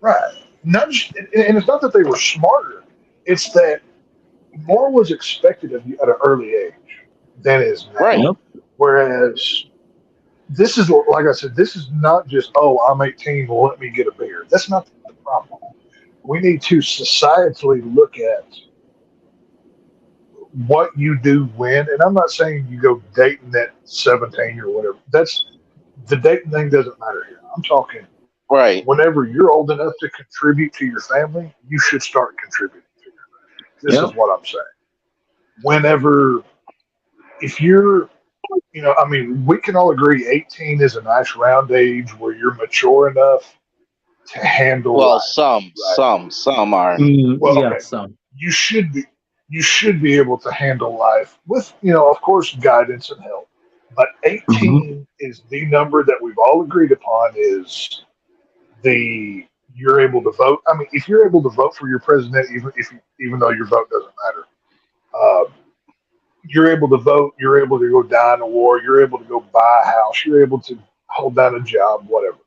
right. Not just, and it's not that they were smarter. It's that more was expected of you at an early age than is right. now. Yep. Whereas this is, like I said, this is not just, oh, I'm 18, well, let me get a beer. That's not the problem. We need to societally look at what you do when, and I'm not saying you go dating at 17 or whatever. That's the dating thing doesn't matter here. I'm talking Right. whenever you're old enough to contribute to your family, you should start contributing to your family. This Yep. is what I'm saying. Whenever, if you're, I mean, we can all agree 18 is a nice round age where you're mature enough to handle Well, life, right? some are. Well, Yeah. okay, Some. you should be you should be able to handle life with, of course, guidance and help. But Hmm. 18 is the number that we've all agreed upon is the you're able to vote. I mean, if you're able to vote for your president, even though your vote doesn't matter, uh, you're able to vote. You're able to go die in a war. You're able to go buy a house. You're able to hold down a job, whatever.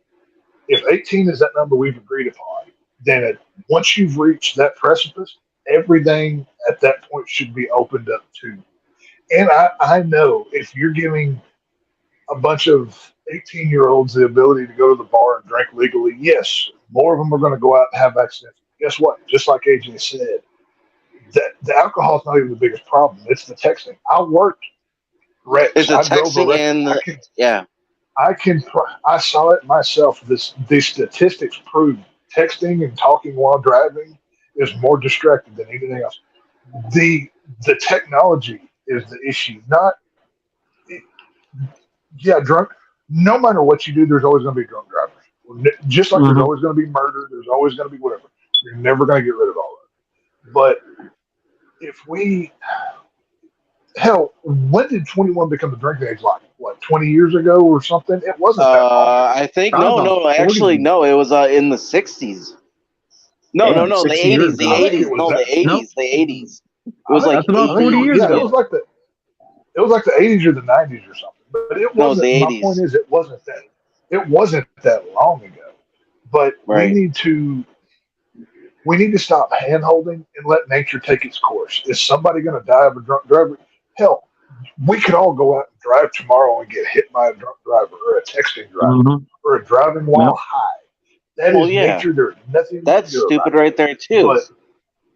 If 18 is that number we've agreed upon, then once you've reached that precipice, everything at that point should be opened up to. And I know if you're giving a bunch of 18-year-olds the ability to go to the bar and drink legally, yes, more of them are going to go out and have accidents. Guess what? Just like AJ said, that the alcohol is not even the biggest problem. It's the texting. I worked It's wrecks. the I drove a texting wreck. and yeah. I saw it myself. The statistics prove texting and talking while driving is more distracting than anything else. The the technology is the issue. Not yeah, drunk. No matter what you do, there's always going to be drunk drivers. Just like there's Hmm. always going to be murder, there's always going to be whatever. You're never going to get rid of all of it. But if we hell, when did 21 become the drinking age? Like what, 20 years ago or something? It wasn't that long ago. I think Probably about actually 40. no. It was in the 60s. No, Yeah, no, no. The 60 years 80s. The ago. I think 80s. it was No, that. the Nope. 80s. The 80s. It I was think like That's about 40 80s. years yeah, ago. it was like the 80s or the 90s or something. But it No, the wasn't. My point 80s. is, it wasn't that long ago. But Right. we need to stop hand holding and let nature take its course. Is somebody going to die of a drunk driver? Hell, we could all go out and drive tomorrow and get hit by a drunk driver or a texting driver Hmm. or a driving Yep. while high. That Well, is yeah. nature. There's nothing we can That's do about stupid right there it. too. But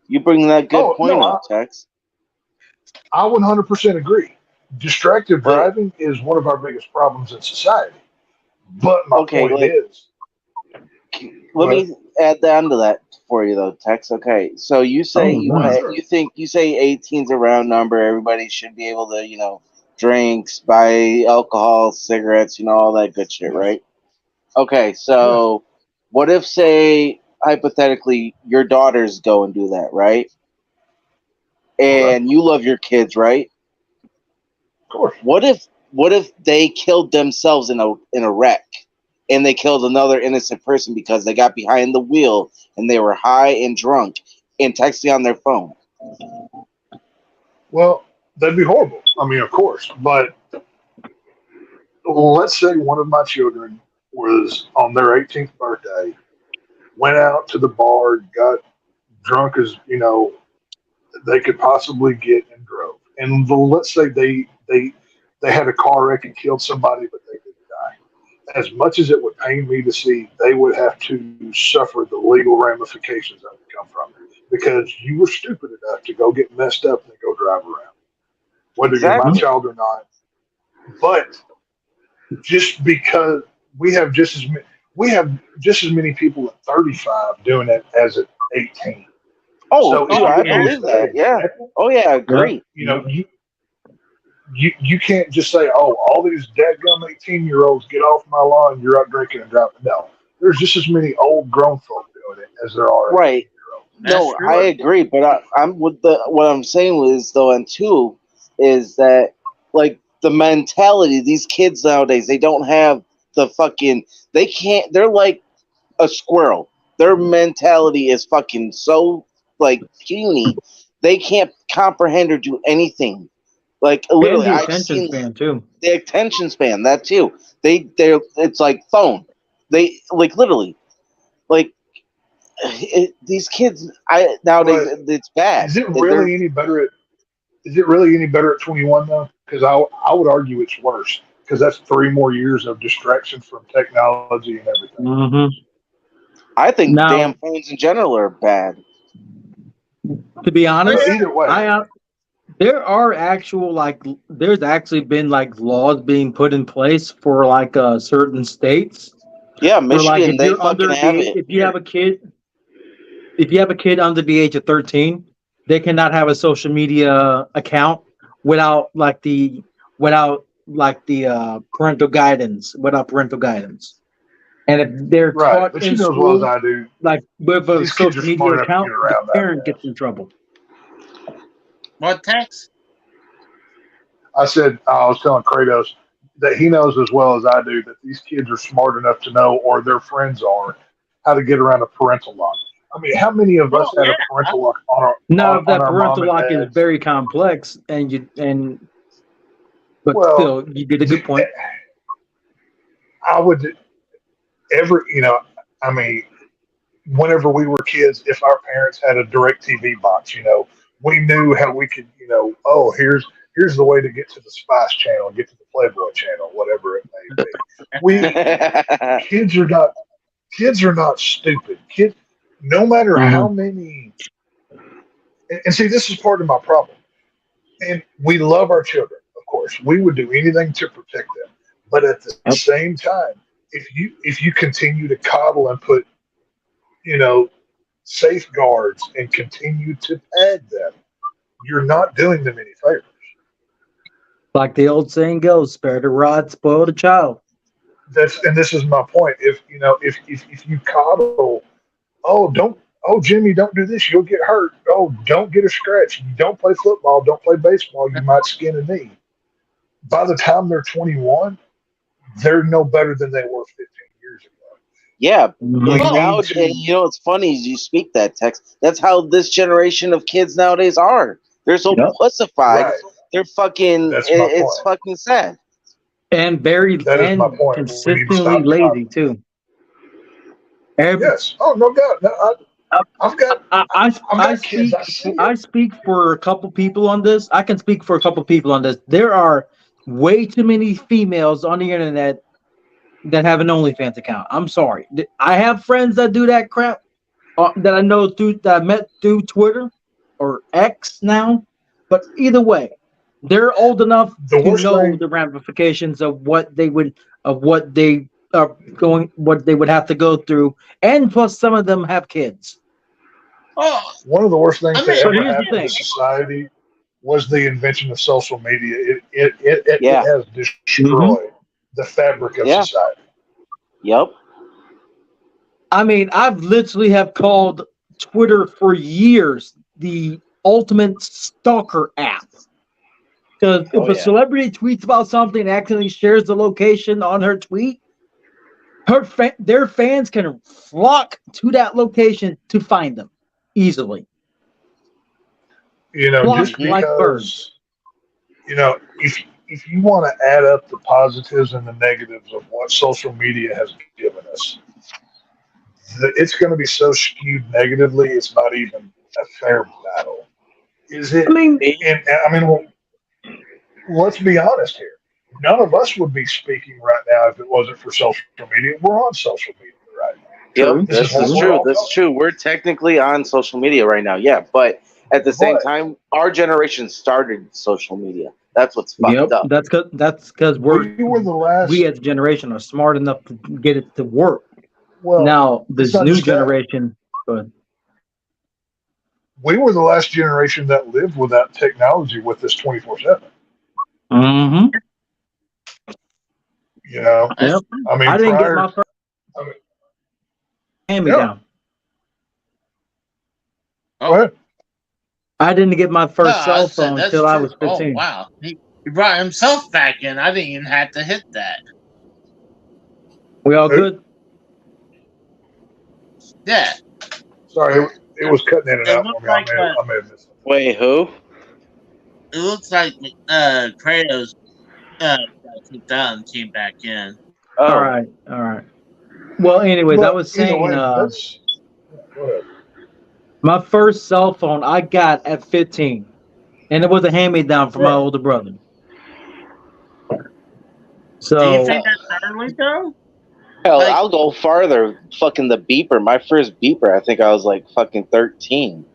You bring that good oh point no, up, Tex. I 100% agree. Distracted But driving is one of our biggest problems in society. But my okay, point like is, let but me add on to that for you though, Tex. Okay, so you say Oh, nice. you think you say 18's a round number. Everybody should be able to drinks, buy alcohol, cigarettes, all that good shit, right? Okay, yes, so what if, say, hypothetically, your daughters go and do that, right? okay, And you love your kids, right? of course. What if they killed themselves in a wreck, and they killed another innocent person because they got behind the wheel and they were high and drunk and texting on their phone? Well, that'd be horrible. I mean, of course. But let's say one of my children was on their 18th birthday, went out to the bar, got drunk as they could possibly get and drove. And let's say they had a car wreck and killed somebody, but they didn't die. As much as it would pain me to see, they would have to suffer the legal ramifications that would come from it because you were stupid enough to go get messed up and go drive around, whether you're my Exactly. child or not. But just because we have just as many, we have just as many people at 35 doing it as at 18. Oh, So dude, if I you're going to use believe that that. Yeah. example, Oh, yeah, I Yep. agree. you can't just say, "Oh, all these dadgum 18-year-olds get off my lawn. You're out drinking and driving." No, there's just as many old grown folk doing it as there are Right. 18-year-olds. That's No, true. I agree, but I'm with what I'm saying is though, and two, is that like the mentality these kids nowadays, they don't have the fucking, they can't, they're like a squirrel. Their mentality is fucking so like puny. They can't comprehend or do anything. Like And literally, the I've attention seen span too. the attention span, that too. They it's like phone. They like literally like these kids. Nowadays But it's bad. is it They're really any better at? Is it really any better at 21 though? Because I would argue it's worse because that's 3 more years of distraction from technology and everything. Mm-hmm. I think damn Now, phones in general are bad. to be honest, But either way, there are actual there's actually been like laws being put in place for like certain states Yeah, for like Michigan, if they you're fucking under have the it. if you have a kid if you have a kid under the age of 13, they cannot have a social media account without like the parental guidance. And if they're right? taught But in you know as well as school I do, like with a these kids are social media smart enough to account, get the around that parent gets mess. in trouble. What text? I said I was telling Kratos that he knows as well as I do that these kids are smart enough to know, or their friends are, how to get around a parental lock. I mean, how many of Well, us had yeah. a parental lock on our Now, if on that our mom parental and lock is dads? very complex, but Well, still, you did a good point. I would I mean, whenever we were kids, if our parents had a direct TV box, we knew how we could, oh, here's the way to get to the Spice Channel, get to the Playboy Channel, whatever it may be. We kids are not stupid. No matter how many, and see, this is part of my problem. And we love our children, of course. We would do anything to protect them, but at the Yep. same time, if you continue to coddle and put you know, safeguards and continue to pad them, you're not doing them any favors. Like the old saying goes, spare the rod, spoil the child. This is my point. If you coddle, oh Jimmy, don't do this, you'll get hurt. Oh, don't get a scratch. You don't play football, don't play baseball, you might skin a knee. By the time they're 21, they're no better than they were 15 years ago. Yeah, We and now, need and to. you know what's funny is you speak that text. That's how this generation of kids nowadays are. They're so Yep. pussified. Right. They're fucking. That's my It's point. fucking sad. And very That is my and point. We need to consistently stop lazy coddling. too. Every, Yes. Oh no, God. No, I've got kids. I see I it. speak for a couple people on this. I can speak for a couple people on this. There are way too many females on the internet that have an OnlyFans account. I'm sorry. I have friends that do that crap that I know that I met through Twitter or X now. But either way, they're old enough The to worst know thing. the ramifications of what they would have to go through, and plus some of them have kids. Oh, One of the worst things that But ever here's the happened to thing. society was the invention of social media. It Yeah. has destroyed the fabric of Yeah. society. Yep. I mean, I've literally have called Twitter for years the ultimate stalker app. Because if Oh, a yeah. celebrity tweets about something and accidentally shares the location on her tweet, their fans can flock to that location to find them easily. Just Like birds. because, if you want to add up the positives and the negatives of what social media has given us, it's going to be so skewed negatively, it's not even a fair battle. Is it? I mean, Well, let's be honest here. None of us would be speaking right now if it wasn't for social media. We're on social media right now. Yep. This This is what is we're true. all This is talking true. We're technically on social media right now. Yeah, but at the same But- time, our generation started social media. That's what's fucked yep, up. that's because We were the last. we as a generation are smart enough to get it to work. Well, Now it's this not new just that. generation, but We were the last generation that lived without technology with this 24/7. mm-hmm. Yep. I mean, I didn't prior, get my first I mean, hand me down. Go ahead. I didn't get my No, first I cell said phone that's until I true. was Oh 15. wow, he brought himself back in. I didn't even have to hit that. We all Who? good? Yeah, Sorry, it was cutting in and it out for looked me. like I may have missed something. Wait, who? it looks like Kratos 2000 came back in. All Oh, right, all right. Well, anyways, I But was either saying, way, that's go ahead. my first cell phone I got at 15, and it was a hand-me-down from my Right. older brother. Do you So think that's early though? hell, Like, I'll go farther. Fucking the beeper. My first beeper, I think I was like fucking 13.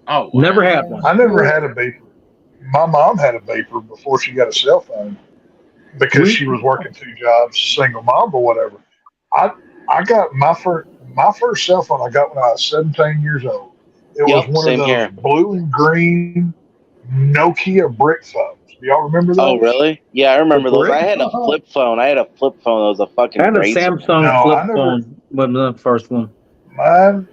oh never wow. had one. I never had a beeper. My mom had a beeper before she got a cell phone because We she was working 2 jobs, single mom or whatever. I got my first cell phone I got when I was 17 years old. It was Yep, one of same those here. blue and green Nokia brick phones. Do y'all remember Oh, those? really? Yeah, I the remember those. brick. I had a flip phone. I had a flip phone that was a I fucking had a razor. Samsung No, flip I never. phone. Was the first one. Mine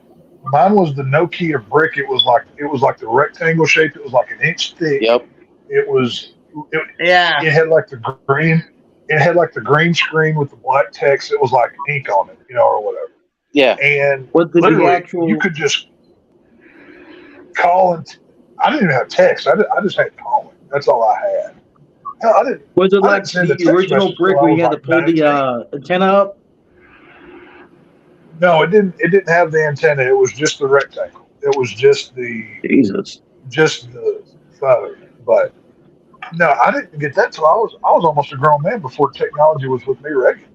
mine was the Nokia brick. It was like the rectangle shape. It was like an inch thick. Yep. It was it, Yeah. it had like the green. It had like the green screen with the black text. It was like ink on it, or whatever. Yeah. And Was it the literally, you actual? could just call and I didn't even have text. I just had calling. That's all I had. Hell, Was it I didn't like send a the text original message till brick I where you was had to like pull the 19. antenna up? No, it didn't. It didn't have the antenna. It was just the rectangle. It was Jesus. just the phone. But no, I didn't get that till I was almost a grown man before technology was with me regularly.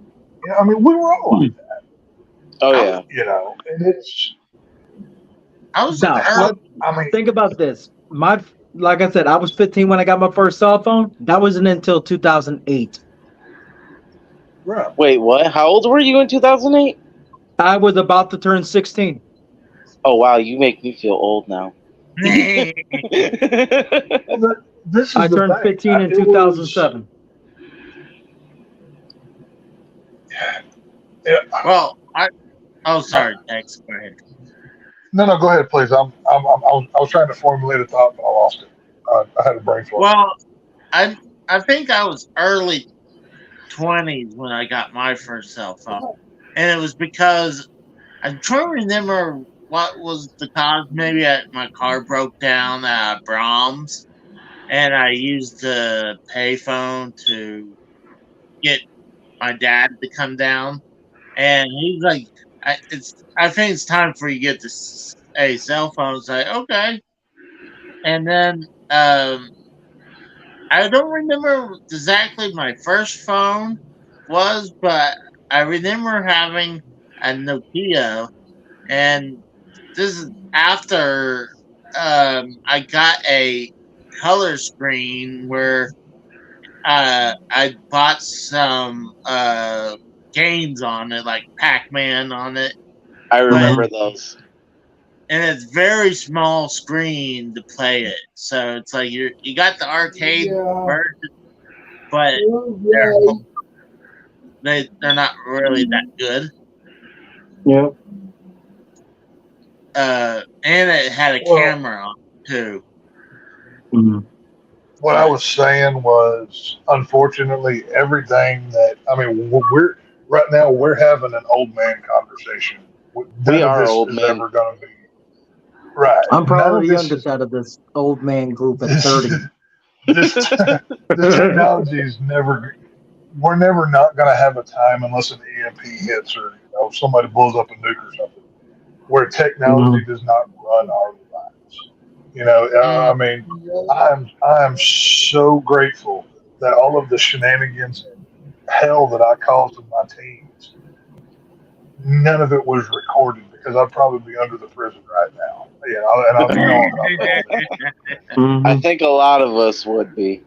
I mean, we were all Hmm. like that, Oh, I yeah. was, and it's I was Now, early. I mean, think about this. Like I said, I was 15 when I got my first cell phone. That wasn't until 2008. right. Wait, what? How old were you in 2008? I was about to turn 16. Oh, wow. You make me feel old now. Well, this I is the turned thing. 15 in It was 2007. yeah, Well, oh sorry, Dex. Go ahead. no. Go ahead, please. I was trying to formulate a thought, but I lost it. I had a brain fart. Well, I think I was early 20s when I got my first cell phone, and it was because I'm trying to remember what was the cause. Maybe my car broke down at Brahms, and I used the payphone to get my dad to come down, and he's like, I think it's time for you to get this a cell phone." It's like, okay, and then I don't remember exactly my first phone was, but I remember having a Nokia, and this is after I got a color screen where I bought some games on it, like Pac-Man on it, I but remember those. and it's very small screen to play it. So it's like you got the arcade Yeah. version, but they're Right. they're not really that good. Yeah. And it had a Well, camera on it too. Mhm. what I But was saying was, unfortunately, everything that I mean, we're right now we're having an old man conversation. We None of are this old is men. ever going to be right. I'm None probably of the this youngest is out of this old man group at this 30. this the technology is never. We're never not going to have a time unless an EMP hits or somebody blows up a nuke or something where technology Mhm. does not run our lives. mm, I mean, I am so grateful that all of the shenanigans and hell that I caused in my teens, none of it was recorded because I'd probably be under the prison right now. And I'll be going about that. I Mhm. think a lot of us would be.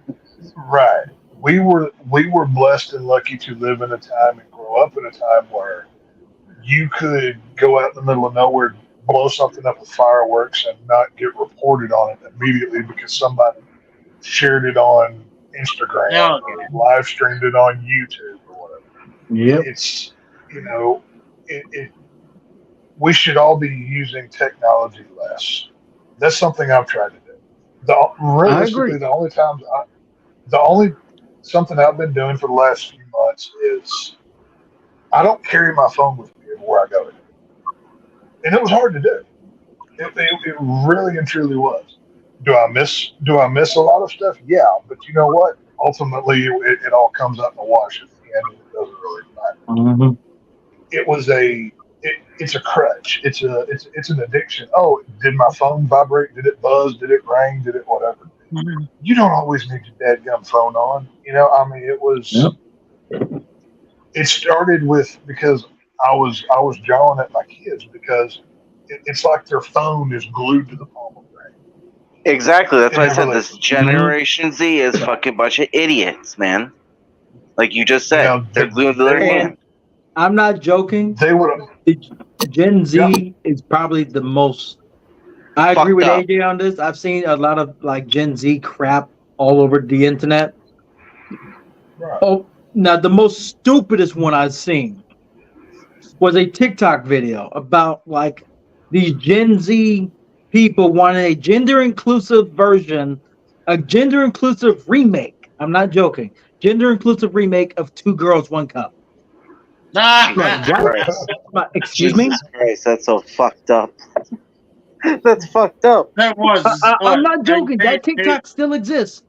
Right. We were blessed and lucky to live in a time and grow up in a time where you could go out in the middle of nowhere, blow something up with fireworks, and not get reported on it immediately because somebody shared it on Instagram no, or live streamed it on YouTube or whatever. Yep. It's you know, it we should all be using technology less. That's something I've tried to do. Realistically, the only something I've been doing for the last few months is I don't carry my phone with me everywhere I go, and it was hard to do. It really and truly was. Do I miss a lot of stuff? Yeah, but you know what? Ultimately, it all comes out in the wash at the end, and it doesn't really matter. Mhm. It's a crutch. It's an addiction. Oh, did my phone vibrate? Did it buzz? Did it ring? Did it whatever? You don't always need your dadgum phone on. I mean, it was. Yep. It started with because I was jawing at my kids because it's like their phone is glued to the palm of their hand. Exactly. That's why I Never said let this them. Generation Z is fucking bunch of idiots, man. Like you just said, they're glued to their hand. I'm not joking. They would have. The Gen Z is probably the most. I agree Fucked with up. AJ on this. I've seen a lot of like Gen Z crap all over the internet. Right. Oh, now the most stupidest one I've seen was a TikTok video about like these Gen Z people wanting a gender inclusive version, a gender inclusive remake. I'm not joking. Gender inclusive remake of Two Girls, One Cup. Like, Jesus what? Christ. Like, excuse me? Jesus Christ, that's so fucked up. That's fucked up. That was I'm what? not joking. That TikTok still exists.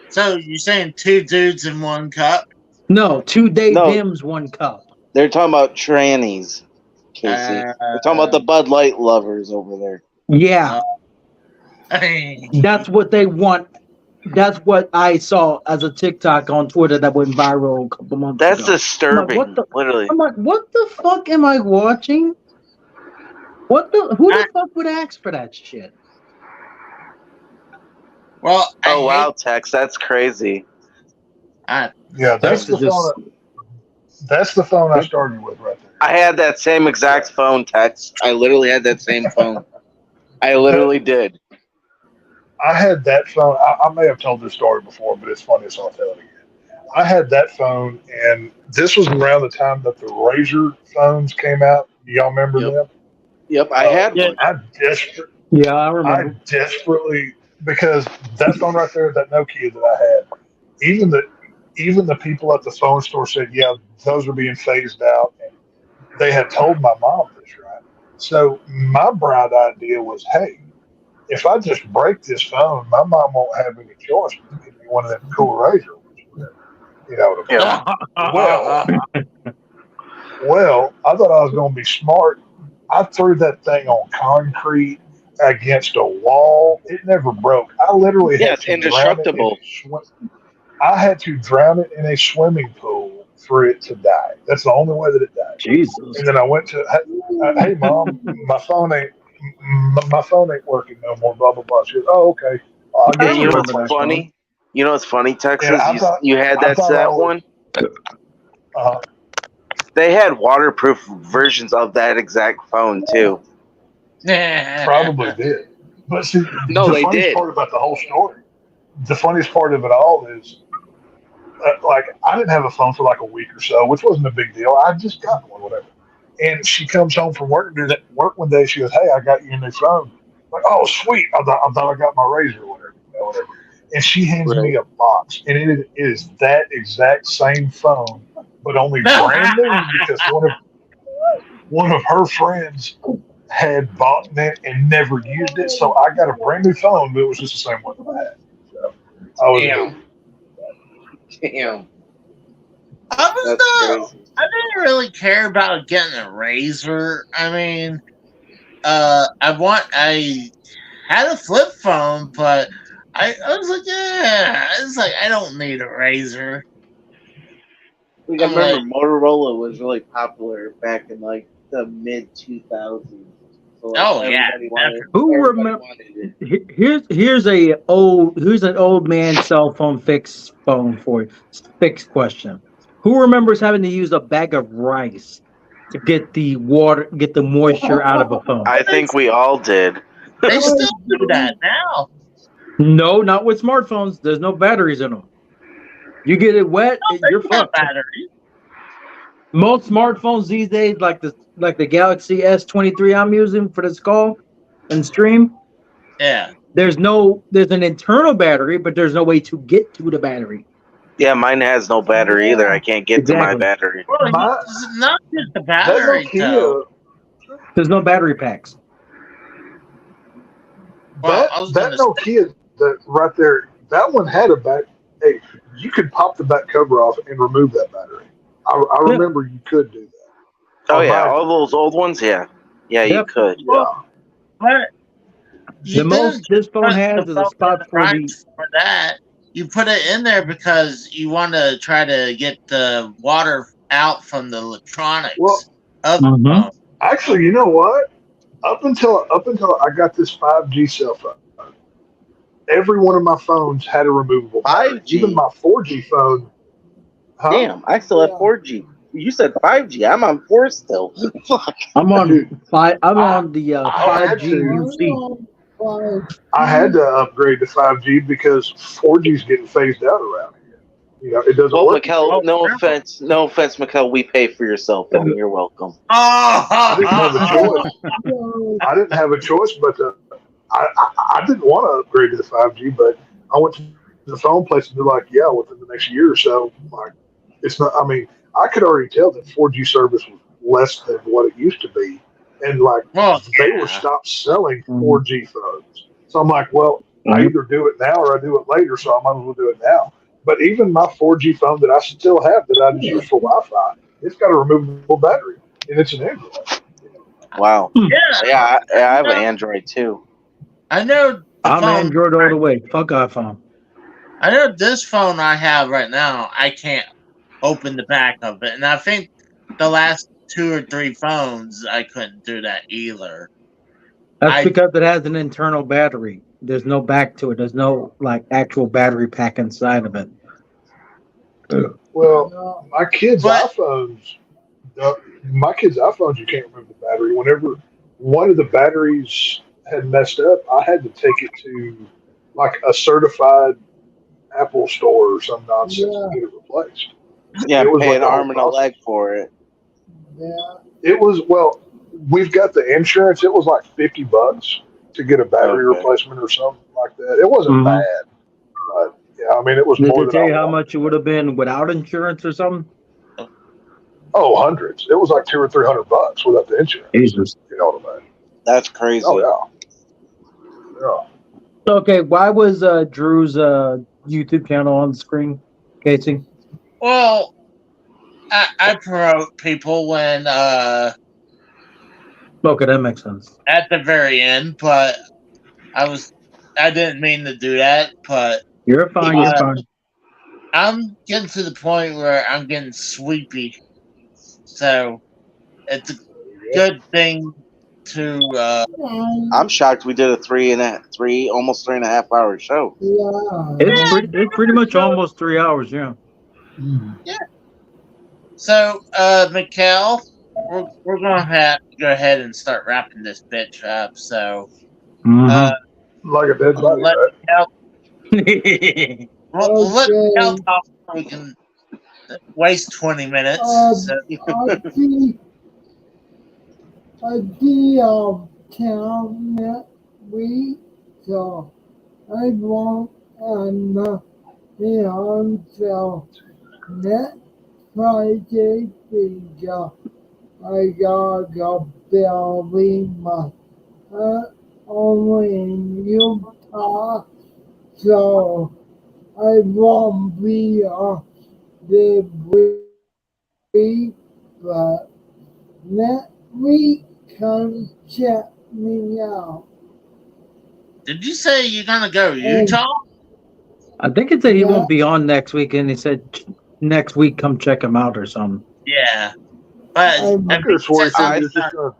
So you're saying two dudes in one cup? No, 2 day No. Dims, 1 cup. They're talking about trannies, Casey. They're talking about the Bud Light lovers over there. Yeah, that's what they want. That's what I saw as a TikTok on Twitter that went viral a couple months That's ago. disturbing. Literally. I'm like, what the fuck am I watching? Who the fuck would ask for that shit? Well, Oh wow, Tex, that's crazy. Yeah, that's the phone. That's the phone I started with right there. I had that same exact phone, Tex. I literally had that same phone. I literally did. I had that phone. I may have told this story before, but it's funny, so I'll tell it again. I had that phone, and this was around the time that the Razor phones came out. Do y'all remember them? Yep, I had one. I remember. I desperately because that phone right there, that Nokia that I had, even the people at the phone store said, yeah, those are being phased out, and they had told my mom this, right? So my bright idea was, hey, if I just break this phone, my mom won't have any choice but to give me one of them cool Razor ones. You know what I mean? Well, I thought I was going to be smart. I threw that thing on concrete against a wall. It never broke. I literally had to indestructible. I had to drown it in a swimming pool for it to die. That's the only way that it died. Jesus. And then I went to, hey mom, my phone ain't working no more. Blah blah blah. She goes, oh okay. I'll get You know what's funny? You know what's funny, Texas? You had that one. They had waterproof versions of that exact phone too. Probably did. But see, no, the they funniest did. part about the whole story, the funniest part of it all is, like, I didn't have a phone for like a week or so, which wasn't a big deal. I just got one, whatever. And she comes home from work one day. She goes, "Hey, I got you a new phone." I'm like, oh, sweet! I thought I got my Razor or whatever. And she hands me a box, and it is that exact same phone, but only brand new because one of her friends had bought it and never used it. So I got a brand new phone, but it was just the same one that I had. So I was Damn. I didn't really care about getting a Razor. I mean, I had a flip phone, but I was like, yeah, it's like I don't need a Razor. Like, I remember Motorola was really popular back in like the mid 2000s. So, like, Who remember? Here's an old man cell phone fixed question. Who remembers having to use a bag of rice to get the moisture out of a phone? I think we all did. They still do that now. No, not with smartphones. There's no batteries in them. You get it wet, you're fucked. Batteries. Most smartphones these days, like the Galaxy S23 I'm using for this call and stream, Yeah. There's an internal battery, but there's no way to get to the battery. Yeah, mine has no battery either. I can't get to my Exactly. battery. Well, My- it's not just the That battery, though. Nokia, There's no battery packs. Well, I was that gonna Nokia, that right there, that one had a back. Hey, you could pop the back cover off and remove that battery. I remember you could do that. Oh On yeah, my- all those old ones. Yeah, you Yep. could. yeah. But you The most didn't this phone put has the is a phone spot in the for right the. for that. You put it in there because you want to try to get the water out from the electronics Well, of the Mhm. phone. Actually, you know what? Up until I got this 5G cell phone, every one of my phones had a removable battery. 5G? Even my 4G phone. Huh? Damn, I still have 4G. You said 5G. I'm on 4 still. Fuck. I'm on Dude, 5. I'm on the I had 5G to. UC. I had to upgrade to 5G because 4G is getting phased out around here. You know, it doesn't Well, work. Mikkel, no really? offense, Mikkel. We pay for your cell phone. You're welcome. I didn't have a choice. I didn't have a choice, but I didn't want to upgrade to the 5G, but I went to the phone place and they're like, yeah, within the next year or so, like, it's not, I mean, I could already tell that 4G service was less than what it used to be. And like, Well, they yeah. were stopped selling 4G phones. So I'm like, well, I either do it now or I do it later, so I might as well do it now. But even my 4G phone that I still have that I just use for Wi-Fi, it's got a removable battery, and it's an Android. Wow. Yeah, Yeah, I have an Android too. I know. The I'm phone, Android all the way. Fuck iPhone. I know this phone I have right now. I can't open the back of it, and I think the last 2 or 3 phones I couldn't do that either. That's because it has an internal battery. There's no back to it. There's no like actual battery pack inside of it. Well, my kids' But- iPhones, you can't remove the battery. Whenever one of the batteries had messed up, I had to take it to like a certified Apple store or some nonsense to get it replaced. Yeah, It was pay like an a whole arm and a process. leg for it. It was, well, we've got the insurance. It was like $50 to get a battery Okay. replacement or something like that. It wasn't Mhm. bad, but yeah, I mean, it was Did more they than tell I you how wanted. much it would have been without insurance or something? Oh, hundreds. It was like $200 or $300 without the insurance. Jesus. You know what I mean? That's crazy. Oh yeah. Yeah. Okay, why was Drew's YouTube channel on the screen, Casey? Well, I promote people when Okay, that makes sense. at the very end, but I didn't mean to do that, but You're fine. You're fine. I'm getting to the point where I'm getting sleepy, so it's a good thing to. I'm shocked we did a almost 3.5 hour show. It's pretty much almost 3 hours. Yeah. So, Mikkel, we're gonna have to go ahead and start wrapping this bitch up. So, Like a dead body, let right? Mikkel, we'll let Mikkel talk so we can waste 20 minutes. So. Town that we saw. I want the on net Friday pizza. I got a belly my only in Utah, so I won't be the week, but next week come check me out. Did you say you're gonna go Utah? I think it said he won't be on next week, and he said next week come check him out or something. Yeah, but I could have sworn he said he was just gonna.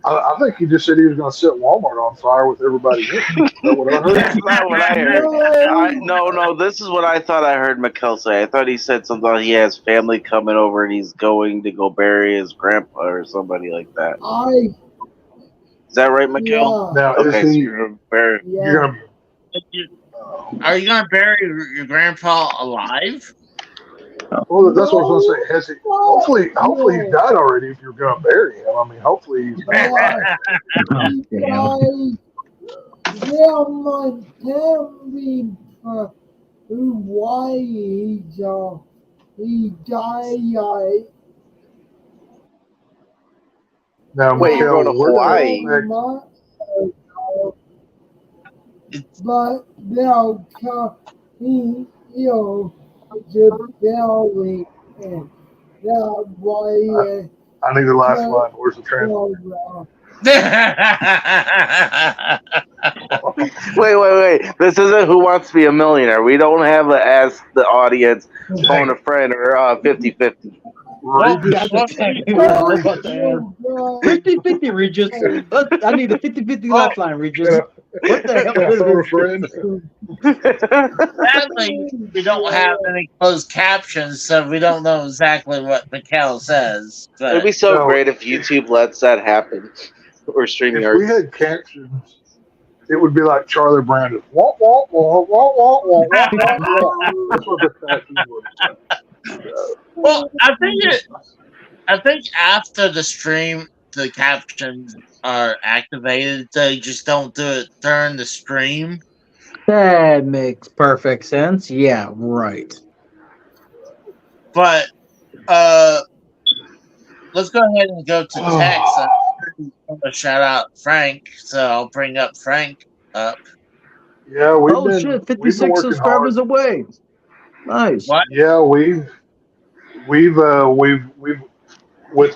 I think he just said he was going to set Walmart on fire with everybody in it. Is that what I heard? That's not what I heard. No, this is what I thought I heard Mikkel say. I thought he said something like he has family coming over and he's going to go bury his grandpa or somebody like that. Is that right, Mikkel? Now, Okay, is so he? you're gonna bury. You're gonna. Are you gonna bury your grandpa alive? Well, that's what I was going to say. Has he? Hopefully, he died already. If you're going to bury him, I mean, hopefully he's not alive. someone tell me why he died. Now, Wait, you're going to Mikkel, we're going to Hawaii? expect. But they'll come in, the belly and that way. I need a lifeline. Where's the translator? Wait. This isn't Who Wants to Be a Millionaire. We don't have to ask the audience, phone a friend, or 50-50. Well, That's well, exactly what I was about to ask. 50-50, Regis. I need a 50-50 well, lifeline, Regis. What the hell Can I is phone a this? friend? sadly, we don't have any closed captions, so we don't know exactly what Mikkel says. It'd But be so No, great if YouTube lets that happen, or streaming if we arts. had captions, it would be like Charlie Brown. Just, wah, wah, wah, wah, wah, wah, wah, wah, wah. That's what the captions would say. well, I think after the stream, the captions are activated. They just don't do it during the stream. That makes perfect sense. Yeah, right. But let's go ahead and go to text. I'm going to shout out Frank, so I'll bring up Frank up. Yeah, we've Oh been shit, working 56 subscribers hard. away. Nice. What? Yeah, we've with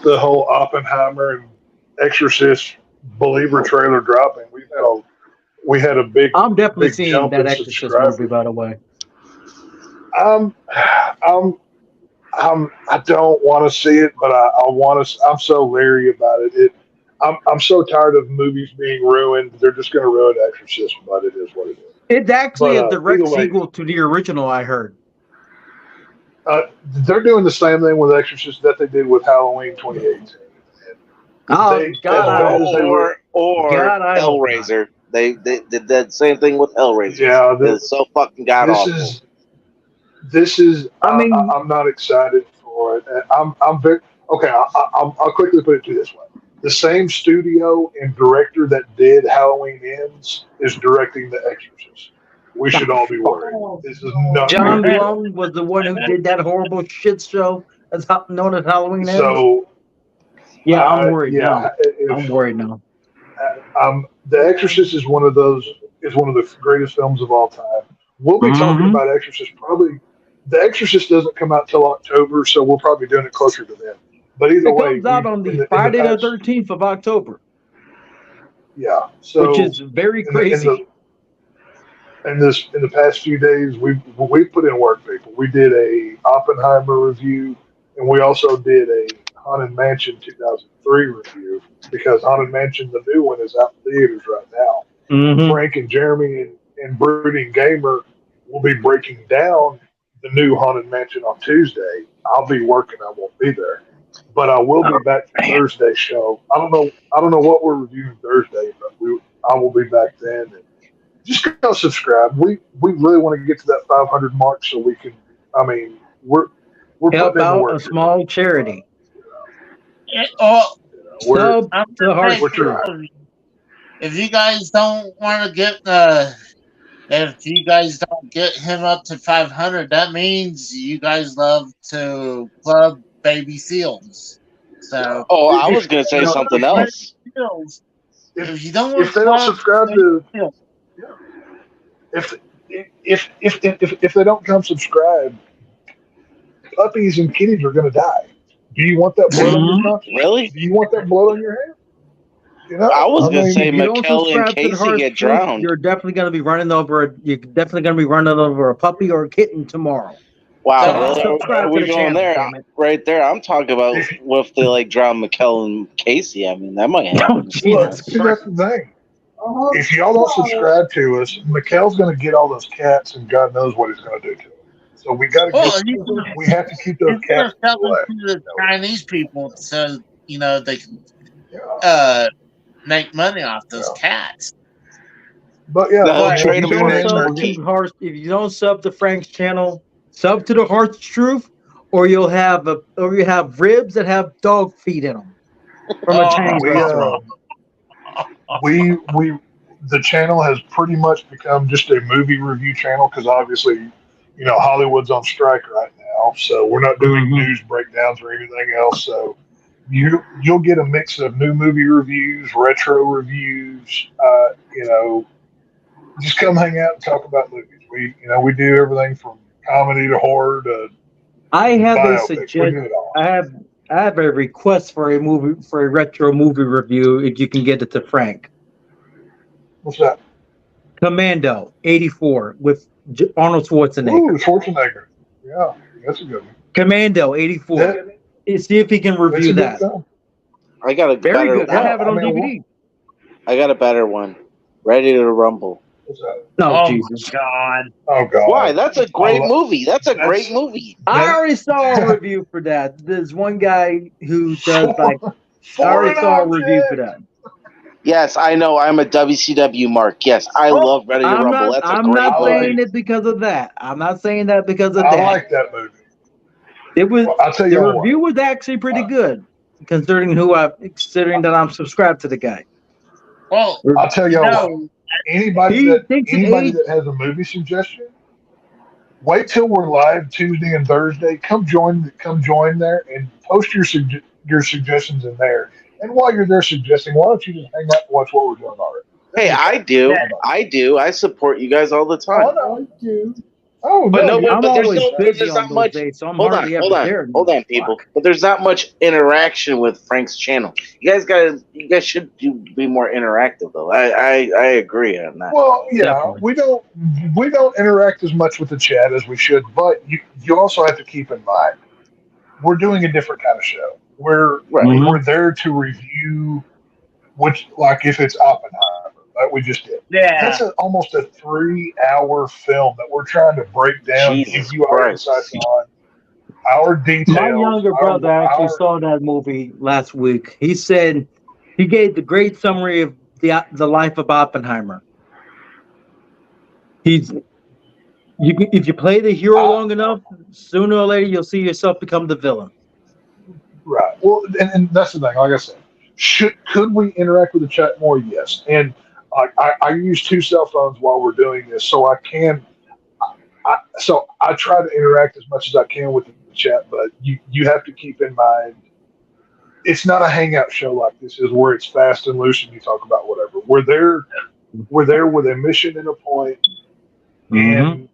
the whole Oppenheimer and Exorcist Believer trailer dropping. We had a big I'm definitely big seeing jump that in Exorcist subscribers. movie, by the way. I'm I don't want to see it, but I want to. I'm so leery about it. I'm so tired of movies being ruined. They're just going to ruin Exorcist, but it is what it is. It's actually But a direct either way, sequel to the original, I heard. they're doing the same thing with Exorcist that they did with Halloween 2018. Oh, They, God, I hope not. Or God, I hope not. Hellraiser. They did that same thing with Hellraiser. Yeah, It's so fucking god awful. This is. I mean, I'm not excited for it. I'm very okay. I'll quickly put it to you this way: the same studio and director that did Halloween Ends is directing The Exorcist. We should all be worried. This is not John good. Blum was the one who did that horrible shit show that's known as Halloween Ends. So yeah, I'm worried yeah, now. if, I'm worried now. The Exorcist is one of the greatest films of all time. We'll be talking about Exorcist probably. The Exorcist doesn't come out till October, so we'll probably be doing it closer to then. But either It way, comes out on the Friday the 13th of October. Yeah, so which is very crazy. In the past few days, we put in work, people. We did a Oppenheimer review, and we also did a Haunted Mansion 2003 review because Haunted Mansion, the new one, is out in theaters right now. Mm-hmm. Frank and Jeremy and Brooding Gamer will be breaking down the new Haunted Mansion on Tuesday. I'll be working; I won't be there, but I will be back for Thursday's show. I don't know what we're reviewing Thursday, but I will be back then. And just go subscribe. We really want to get to that 500 mark so we can. I mean, we're help putting in the out work a small charity. We're trying. If you guys don't want to get if you guys don't get him up to 500, that means you guys love to club baby seals. So, I was going to say something else. If you don't, if they don't subscribe to, if they don't come subscribe, puppies and kitties are going to die. Do you want that blood on your conscience? Really? Do you want that blood on your hand? You know, I was going to say if you don't Mikkel and subscribe to the Casey Heart's get Truth, drowned. You're definitely going to be running over a puppy or a kitten tomorrow. Wow, So are we going channel, there? Right there. I'm talking about if they drown Mikkel and Casey. I mean, that might happen. Look, see, that's the thing. If y'all don't subscribe to us, Mikkel's going to get all those cats, and God knows what he's going to do to them. So we got to we have to keep those cats away. The Chinese people, so they can make money off those cats. But yeah, if you don't sub to Frank's channel, sub to the Heart's Truth, or you'll have ribs that have dog feet in them from a Chinese restaurant. the channel has pretty much become just a movie review channel because obviously, Hollywood's on strike right now, so we're not doing news breakdowns or anything else. So you'll get a mix of new movie reviews, retro reviews. Just come hang out and talk about movies. We do everything from comedy to horror to I have a biopics. We do suggestion. it all. I have a request for a retro movie review. If you can get it to Frank. What's that? Commando '84 with Arnold Schwarzenegger. Ooh, Schwarzenegger. Yeah, that's a good one. Commando '84. See if he can review that. Film. I got a Very better good. I have it on I mean, DVD. I got a better one. Ready to Rumble. What's that? No, Oh Jesus. God! Oh God! Why? That's a great movie. That's a that's- great movie. I already saw a review for that. There's one guy who does like. I already saw a review for that. Yes, I know. I'm a WCW mark. Yes, I love Ready to Rumble. That's a I'm great not movie. saying it because of that. I'm not saying that because of I that. like that movie. It was. Well, I'll tell The you what. review was actually pretty good, considering that I'm subscribed to the guy. Well, I'll tell y'all what. no, Anybody He that thinks it anybody aged- that has a movie suggestion, wait till we're live Tuesday and Thursday. Come join there and post your suggestions in there. And while you're there suggesting, why don't you just hang out and watch what we're doing already? Hey, I do. I support you guys all the Oh, time. no. I do. Oh, But no, you- I'm but there's always no- busy there's on not those much- days, so I'm Hold hardly on, ever there. hold on, people. But there's not much interaction with Frank's channel. You guys should be more interactive, though. I agree on that. Well, yeah, Definitely. we don't interact as much with the chat as we should, but you also have to keep in mind we're doing a different kind of show. We're there to review, which like if it's Oppenheimer, like we just did. yeah. That's almost a 3-hour film that we're trying to break down, Jesus give you our Christ. insights on our details. My younger brother actually saw that movie last week. He said he gave the great summary of the life of Oppenheimer. If you play the hero long enough, sooner or later you'll see yourself become the villain. Right. Well, and that's the thing. Like I said, could we interact with the chat more? Yes. And I use 2 cell phones while we're doing this, so I can. So I try to interact as much as I can with the chat, but you have to keep in mind it's not a hangout show like this is where it's fast and loose and you talk about whatever. We're there with a mission and a point, and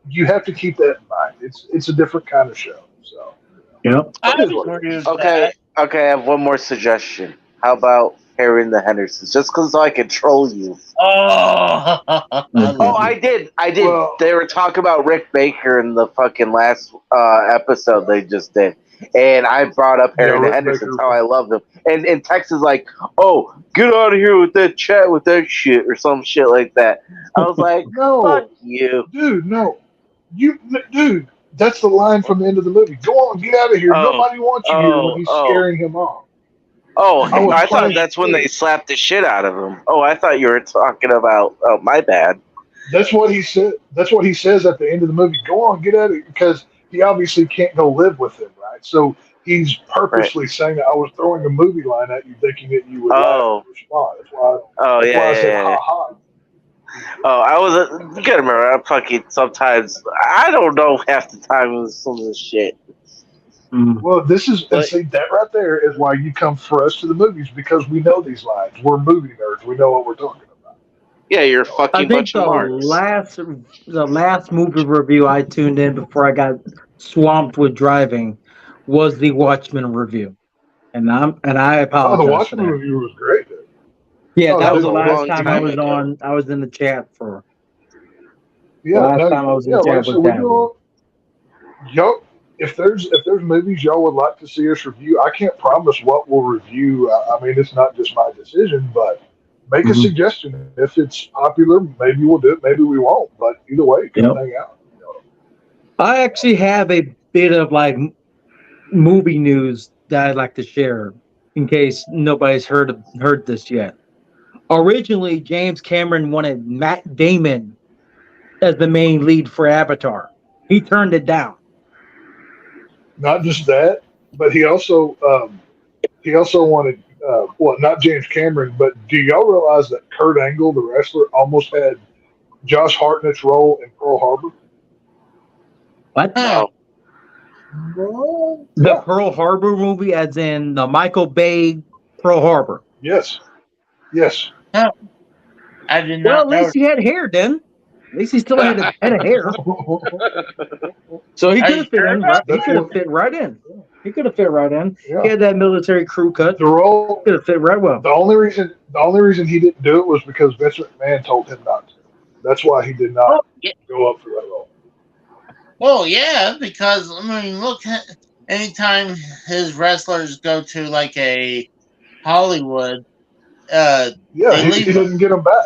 you have to keep that in mind. It's a different kind of show. So Yep. I It is what it agree with Okay, I have one more suggestion. How about Harry and the Hendersons? Just because I control you. that. Oh, I did. Well- They were talking about Rick Baker in the fucking last episode they just did. And I brought up Harry and the Rick Hendersons, Baker. how I love them. And Tex is like, oh, get out of here with that chat with that shit or some shit like that. I was like, No. fuck you. Dude, no. Dude, that's the line from the end of the movie. Go on, get out of here. Oh, Nobody wants you here when he's scaring him off. Oh, I was I thought playing- that's when they slapped the shit out of him. Oh, I thought you were talking about, oh, my bad. That's what he said. That's what he says at the end of the movie. Go on, get out of here, because he obviously can't go live with him, right? So he's purposely saying that I was throwing a movie line at you, thinking that you would laugh and respond. That's why. Oh, That's why I said, yeah. ha ha. Oh, I was. You gotta remember, I'm fucking. Sometimes I don't know half the time with some of this shit. Well, this is, and But- see, that right there is why you come for us to the movies, because we know these lines. We're movie nerds. We know what we're talking about. Yeah, you're a I fucking think bunch the of marks. last movie review I tuned in before I got swamped with driving was the Watchmen review, and I Oh, apologize. the for Watchmen that. review was great. Dude. Yeah, Oh, that was that the was a last long time I time was ago. on. I was in the chat for. Yeah, Last no, time I was in yeah, chat like I said, with we that do all, y'all, if there's movies y'all would like to see us review, I can't promise what we'll review. I mean, it's not just my decision, but make a Mhm. suggestion. If it's popular, maybe we'll do it, maybe we won't. But either way, come hang out. I actually have a bit of like movie news that I'd like to share in case nobody's heard this yet. Originally, James Cameron wanted Matt Damon as the main lead for Avatar. He turned it down. Not just that, but he also wanted well, not James Cameron, but do y'all realize that Kurt Angle, the wrestler, almost had Josh Hartnett's role in Pearl Harbor? What? No. What? The Yeah. Pearl Harbor movie, as in the Michael Bay Pearl Harbor. Yes. Yes. Huh. I did Well, not at know. least he had hair then. At least he still had a hair. So he Are could you have fit sure in. about Right, he That's could have what- fit right in. He could have fit right in. He Yeah. had that military crew cut. The role. Could have fit right well. The only reason he didn't do it was because Vince McMahon told him not to. That's why he did Oh, not yeah. go up for that role. Well, yeah, because I mean, look, anytime his wrestlers go to like a Hollywood, Yeah, they he leave. didn't get them back.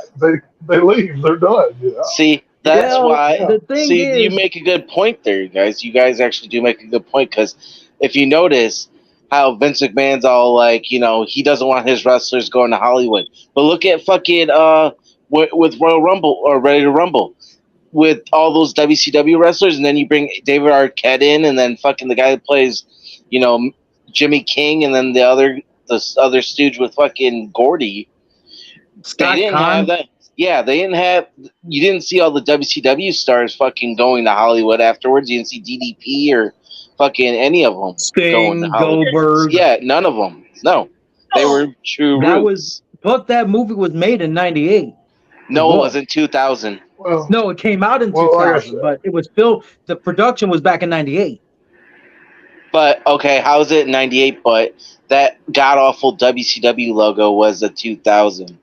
They leave. They're done. You know? See, that's Well, why. the thing See, you is, make a good point there, you guys. You guys actually do make a good point because if you notice how Vince McMahon's all like, you know, he doesn't want his wrestlers going to Hollywood. But look at fucking with Royal Rumble or Ready to Rumble with all those WCW wrestlers, and then you bring David Arquette in, and then fucking the guy that plays, you know, Jimmy King, and then the other stooge with fucking Gordy. Scott They didn't Conn. have that. Yeah, they didn't have. You didn't see all the WCW stars fucking going to Hollywood afterwards. You didn't see DDP or fucking any of them going Sting, to Hollywood. Goldberg. Yeah, none of them. No, they were true That roots. was- Plus, that movie was made in '98. No, Well, it wasn't 2000. Well, No, it came out in Well, like I 2000, said- but it was filmed. The production was back in '98. But okay, how's it 98? But that god awful WCW logo was a 2000.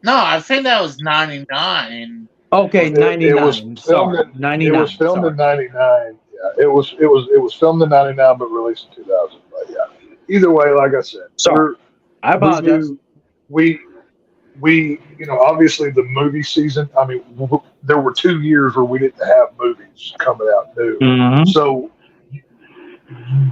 No, I think that was 99. Okay, It 99. was filmed Sorry, in- 99. it was filmed sorry. in '99. Yeah, it was filmed in '99, but released in 2000. But yeah, either way, like I said, Sorry. I apologize. we you know, obviously the movie season. I mean, there were 2 years where we didn't have movies coming out new. Mhm. So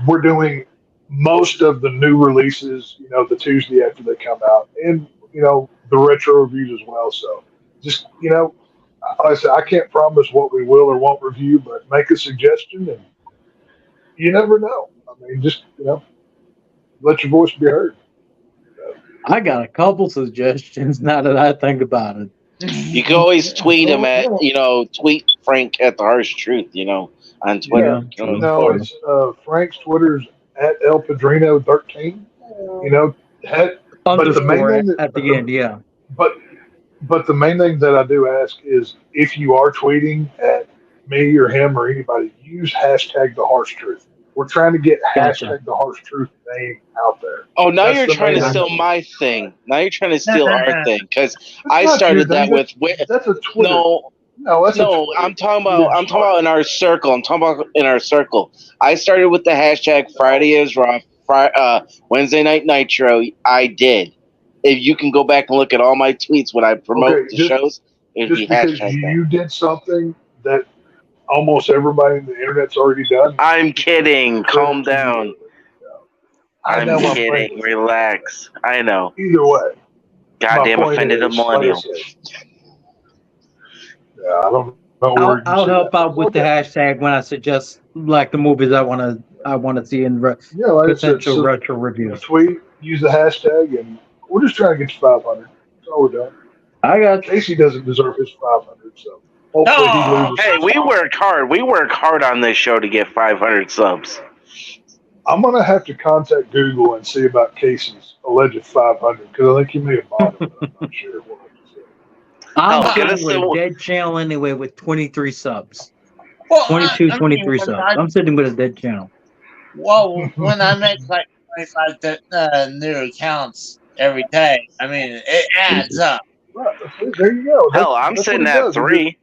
we're doing most of the new releases, you know, the Tuesday after they come out, and you know the retro reviews as well. So just, you know, like I said, I can't promise what we will or won't review, but make a suggestion, and you never know. I mean, just, you know, let your voice be heard. I got a couple suggestions now that I think about it. You can always tweet him at, you know, tweet Frank at the Harsh Truth, you know, on Twitter. Yeah. You know, No, it's Frank's Twitter's at El Padrino 13. You know, but the main Underscore thing that- at the end, yeah. But the main thing that I do ask is if you are tweeting at me or him or anybody, use hashtag the harsh truth. We're trying to get Gotcha. hashtag the harsh truth name out there. oh, now That's you're the trying to main steal thing. my thing. Now you're trying to steal our thing because That's I not started your that thing. with. That's a Twitter. No, That's a no, Twitter. I'm talking You about. didn't I'm talking start about in our circle. I'm talking about in our circle. I started with the hashtag Friday is Raw, Wednesday Night Nitro. I did. If you can go back and look at all my tweets when I promote Okay, the just- shows, it'd Just be because hashtag that. you did something that almost everybody in the internet's already done. I'm kidding. Calm down. I I'm know my kidding. friend. Relax. I know. Either way. Goddamn my point offended a is, like I millennial. said, yeah, I don't know where I'll help out with the hashtag when I suggest like the movies I want to see in Yeah, like I said, potential so, retro reviews. tweet, use the hashtag, and we're just trying to get to 500. That's all we're doing. I got you. Casey doesn't deserve his 500, so hopefully he No. loses. Hey, his we 500. work hard. We work hard on this show to get 500 subs. I'm gonna have to contact Google and see about Casey's alleged 500 because I think he may have bought it. But I'm not sure. We'll have to see. I'm Oh, sitting goodness, with so- a dead channel anyway with 23 subs. Well, 22, I mean, 23 when subs. I- I'm sitting with a dead channel. Well, when I make like 25 new accounts every day, I mean, it adds up. Right, there you go. Hell, I'm that's sitting what he at does. 3.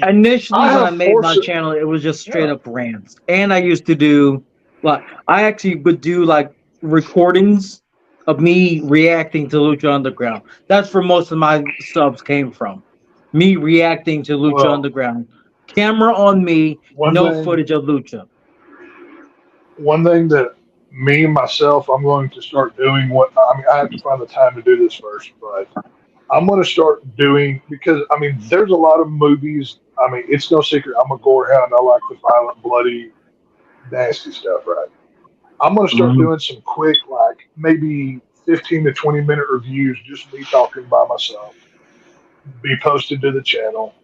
Initially, I when I have made my four- channel, it was just straight Yeah. up rants. And I used to do, like, I actually would do, like, recordings of me reacting to Lucha Underground. That's where most of my subs came from. Me reacting to Lucha Well, Underground. Camera on me, one no thing- footage of Lucha. One thing that me myself, I'm going to start doing. I have to find the time to do this first, but I'm going to start doing because I mean, there's a lot of movies. I mean, it's no secret I'm a gore hound. I like the violent, bloody, nasty stuff, right? I'm going to start doing some quick, like maybe 15 to 20-minute reviews, just me talking by myself. Be posted to the channel.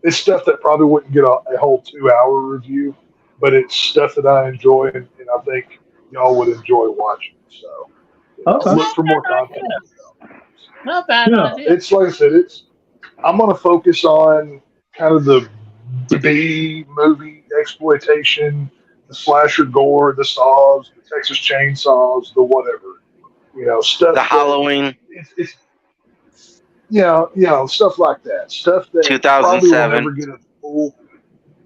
It's stuff that probably wouldn't get a whole 2-hour review, but it's stuff that I enjoy, and I think y'all would enjoy watching. So, Okay. look for more content. Not bad Yeah. idea. It's like I said, I'm going to focus on kind of the B movie exploitation, the slasher gore, the saws, the Texas chainsaws, the whatever, stuff. The that- Halloween, It's stuff like that. Stuff that probably will 2007. never get a full.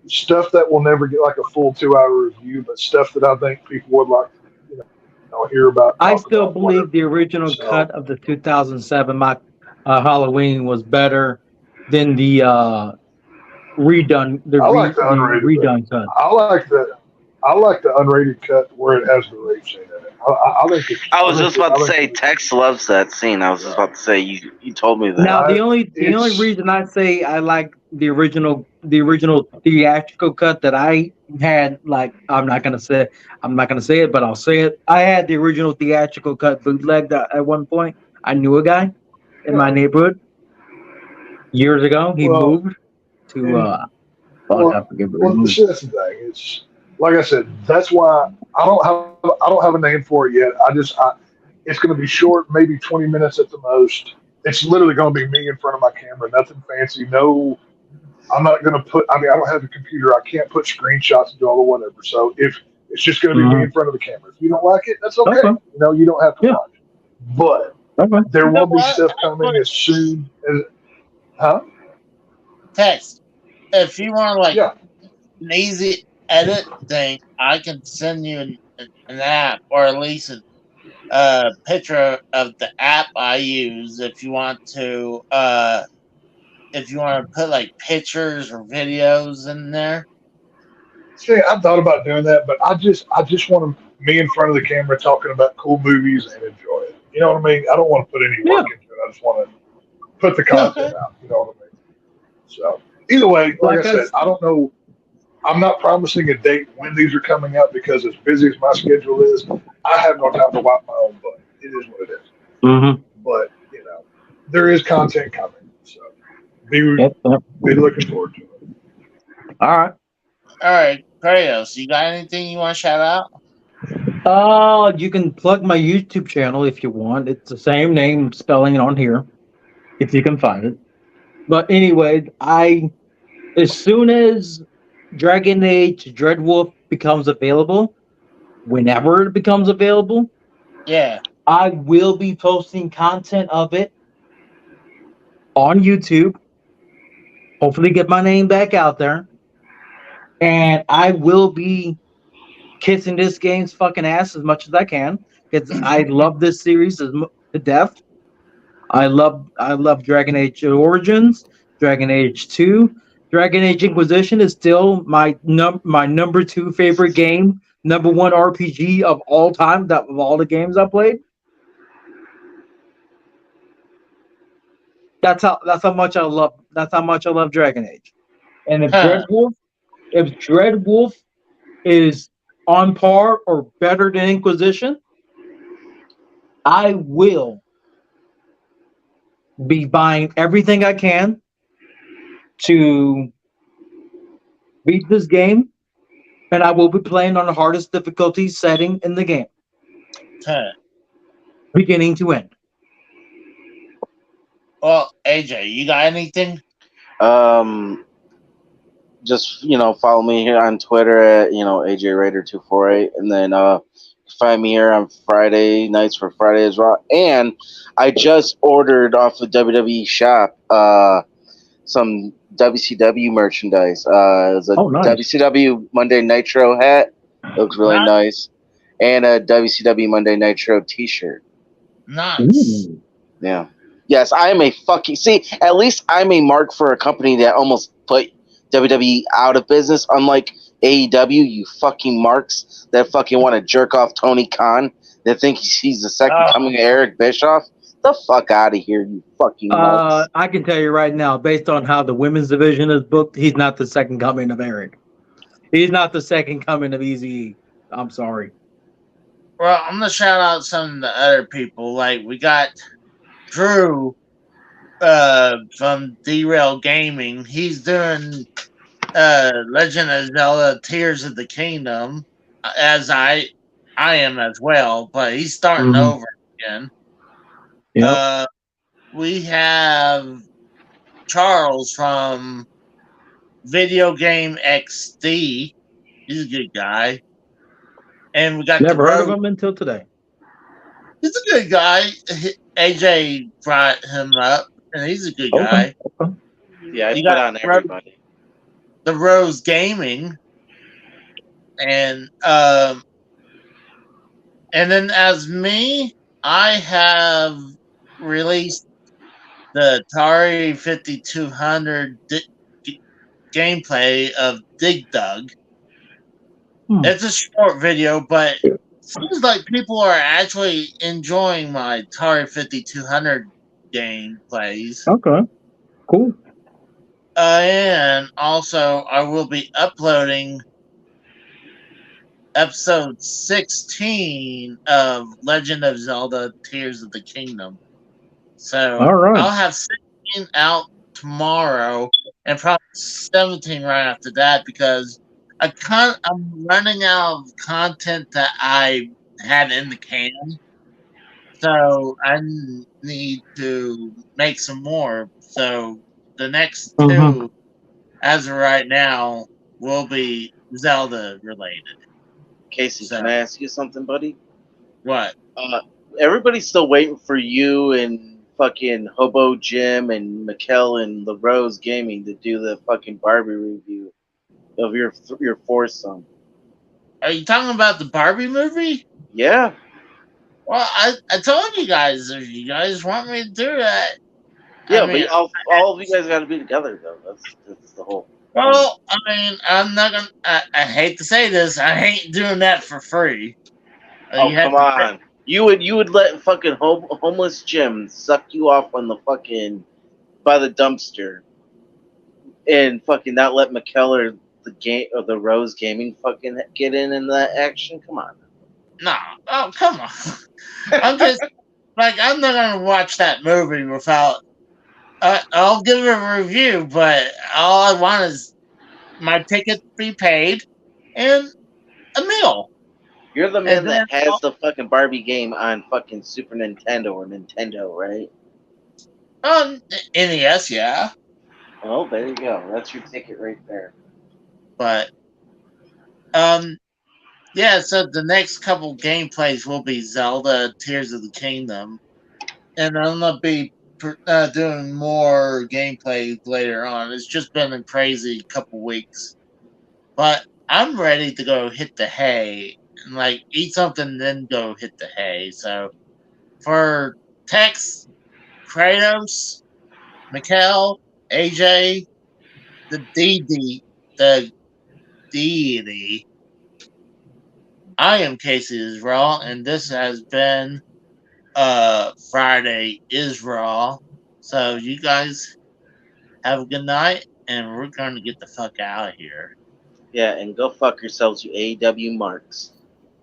Stuff that will never get like a full 2-hour review, but stuff that I think people would like to hear about. I talk still about, believe whatever. the original So- cut of the 2007 Halloween was better than the redone I like the unrated redone cut. I like the unrated cut where it has the rape scene in it. I think it's. I was just about to I think say, it's- Tex loves that scene. I was just about to say, you told me that. Now the only it's- reason I say I like the original theatrical cut that I had, like I'm not gonna say it, but I'll say it. I had the original theatrical cut bootlegged at one point. I knew a guy in my neighborhood years ago. He Well, moved to I forget where he Well, moved. see, that's the thing. It's like I said. That's why I don't have a name for it yet. It's going to be short, maybe 20 minutes at the most. It's literally going to be me in front of my camera. Nothing fancy. No, I'm not going to put. I don't have a computer. I can't put screenshots and do all the whatever. So if it's just going to be me in front of the camera. If you don't like it, that's okay. Okay. You don't have to Yeah. watch. But there You know will be what? stuff coming as soon as. Huh? Text. If you want like Yeah. an easy edit thing, I can send you an app or at least a picture of the app I use if you want to put like pictures or videos in there. See, I thought about doing that, but I just want me in front of the camera talking about cool movies and enjoy it. You know what I mean? I don't want to put any work into it. I just want to put the content out. You know what I mean? So either way, like I said, I don't know. I'm not promising a date when these are coming out because as busy as my schedule is, I have no time to wipe my own butt. It is what it is. Mm-hmm. But there is content coming, so be looking forward to it. All right. All right, Kratos, you got anything you want to shout out? You can plug my YouTube channel if you want. It's the same name spelling it on here, if you can find it. But anyway, as soon as Dragon Age Dreadwolf becomes available, whenever it becomes available, Yeah. I will be posting content of it on YouTube. Hopefully get my name back out there. And I will be kissing this game's fucking ass as much as I can because I love this series to death. I love Dragon Age Origins, Dragon Age 2. Dragon Age Inquisition is still my number 2 favorite game, number 1 RPG of all time, of all the games I played. That's how much I love Dragon Age. And if Dreadwolf is on par or better than Inquisition, I will be buying everything I can to beat this game, and I will be playing on the hardest difficulty setting in the game, beginning to end. Well, AJ, you got anything? Just follow me here on Twitter at AJ Raider 248, and then find me here on Friday nights for Friday's Raw. And I just ordered off of WWE Shop some WCW merchandise. It was a nice. WCW Monday Nitro hat. It looks really nice, and a WCW Monday Nitro T-shirt. Nice. Ooh. Yeah. Yes, I am a fucking... See, at least I'm a mark for a company that almost put WWE out of business, unlike AEW, you fucking marks that fucking want to jerk off Tony Khan, that think he's the second coming of Eric Bischoff. The fuck out of here, you fucking marks. I can tell you right now, based on how the women's division is booked, he's not the second coming of Eric. He's not the second coming of Eazy-E. I'm sorry. Well, I'm gonna shout out some of the other people. Like we got Drew from Derail Gaming. He's doing Legend of Zelda Tears of the Kingdom as I am as well, but he's starting Mhm. over again. Yep. We have Charles from Video Game XD. He's a good guy. And we got Never the heard of Road. him until today. He's a good guy. AJ brought him up, and he's a good guy. Okay. Yeah, I You put got on everybody. the Rose Gaming, and then as me, I have released the Atari 5200 gameplay of Dig Dug. It's a short video, but it seems like people are actually enjoying my Atari 5200 gameplays. Okay. Cool. And also, I will be uploading episode 16 of Legend of Zelda Tears of the Kingdom. So All right. I'll have 16 out tomorrow and probably 17 right after that because I'm running out of content that I had in the can. So I need to make some more. So the next two, as of right now, will be Zelda related. Casey, So, can I ask you something, buddy? what? Everybody's still waiting for you and fucking Hobo Jim and Mikkel and LaRose Gaming to do the fucking Barbie review of your foursome. Are you talking about the Barbie movie? Yeah. Well, I told you guys if you guys want me to do that. Yeah, I mean, but all of you guys got to be together though. That's the whole. well, I mean, I'm not gonna. I hate to say this, I ain't doing that for free. Oh, You have come on. You would let fucking homeless Jim suck you off on the fucking by the dumpster and fucking not let McKellar the Rose Gaming fucking get in that action? Come on. No, oh come on. I'm just like I'm not gonna watch that movie without. I'll give it a review, but all I want is my ticket to be paid and a meal. You're the man And that then has the fucking Barbie game on fucking Super Nintendo or Nintendo, right? on NES, yeah. Well, there you go. That's your ticket right there. But yeah, so the next couple gameplays will be Zelda Tears of the Kingdom. And I'm gonna be doing more gameplay later on. It's just been a crazy couple weeks. But I'm ready to go hit the hay and like eat something, then go hit the hay. So for Tex, Kratos, Mikkel, AJ, the the deity. I am Casey is Raw, and this has been Friday is Raw. So you guys have a good night, and we're gonna get the fuck out of here. Yeah, and go fuck yourselves, you AEW marks.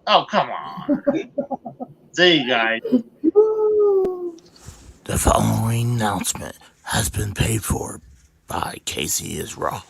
Oh come on. See you guys. The following announcement has been paid for by Casey is Raw.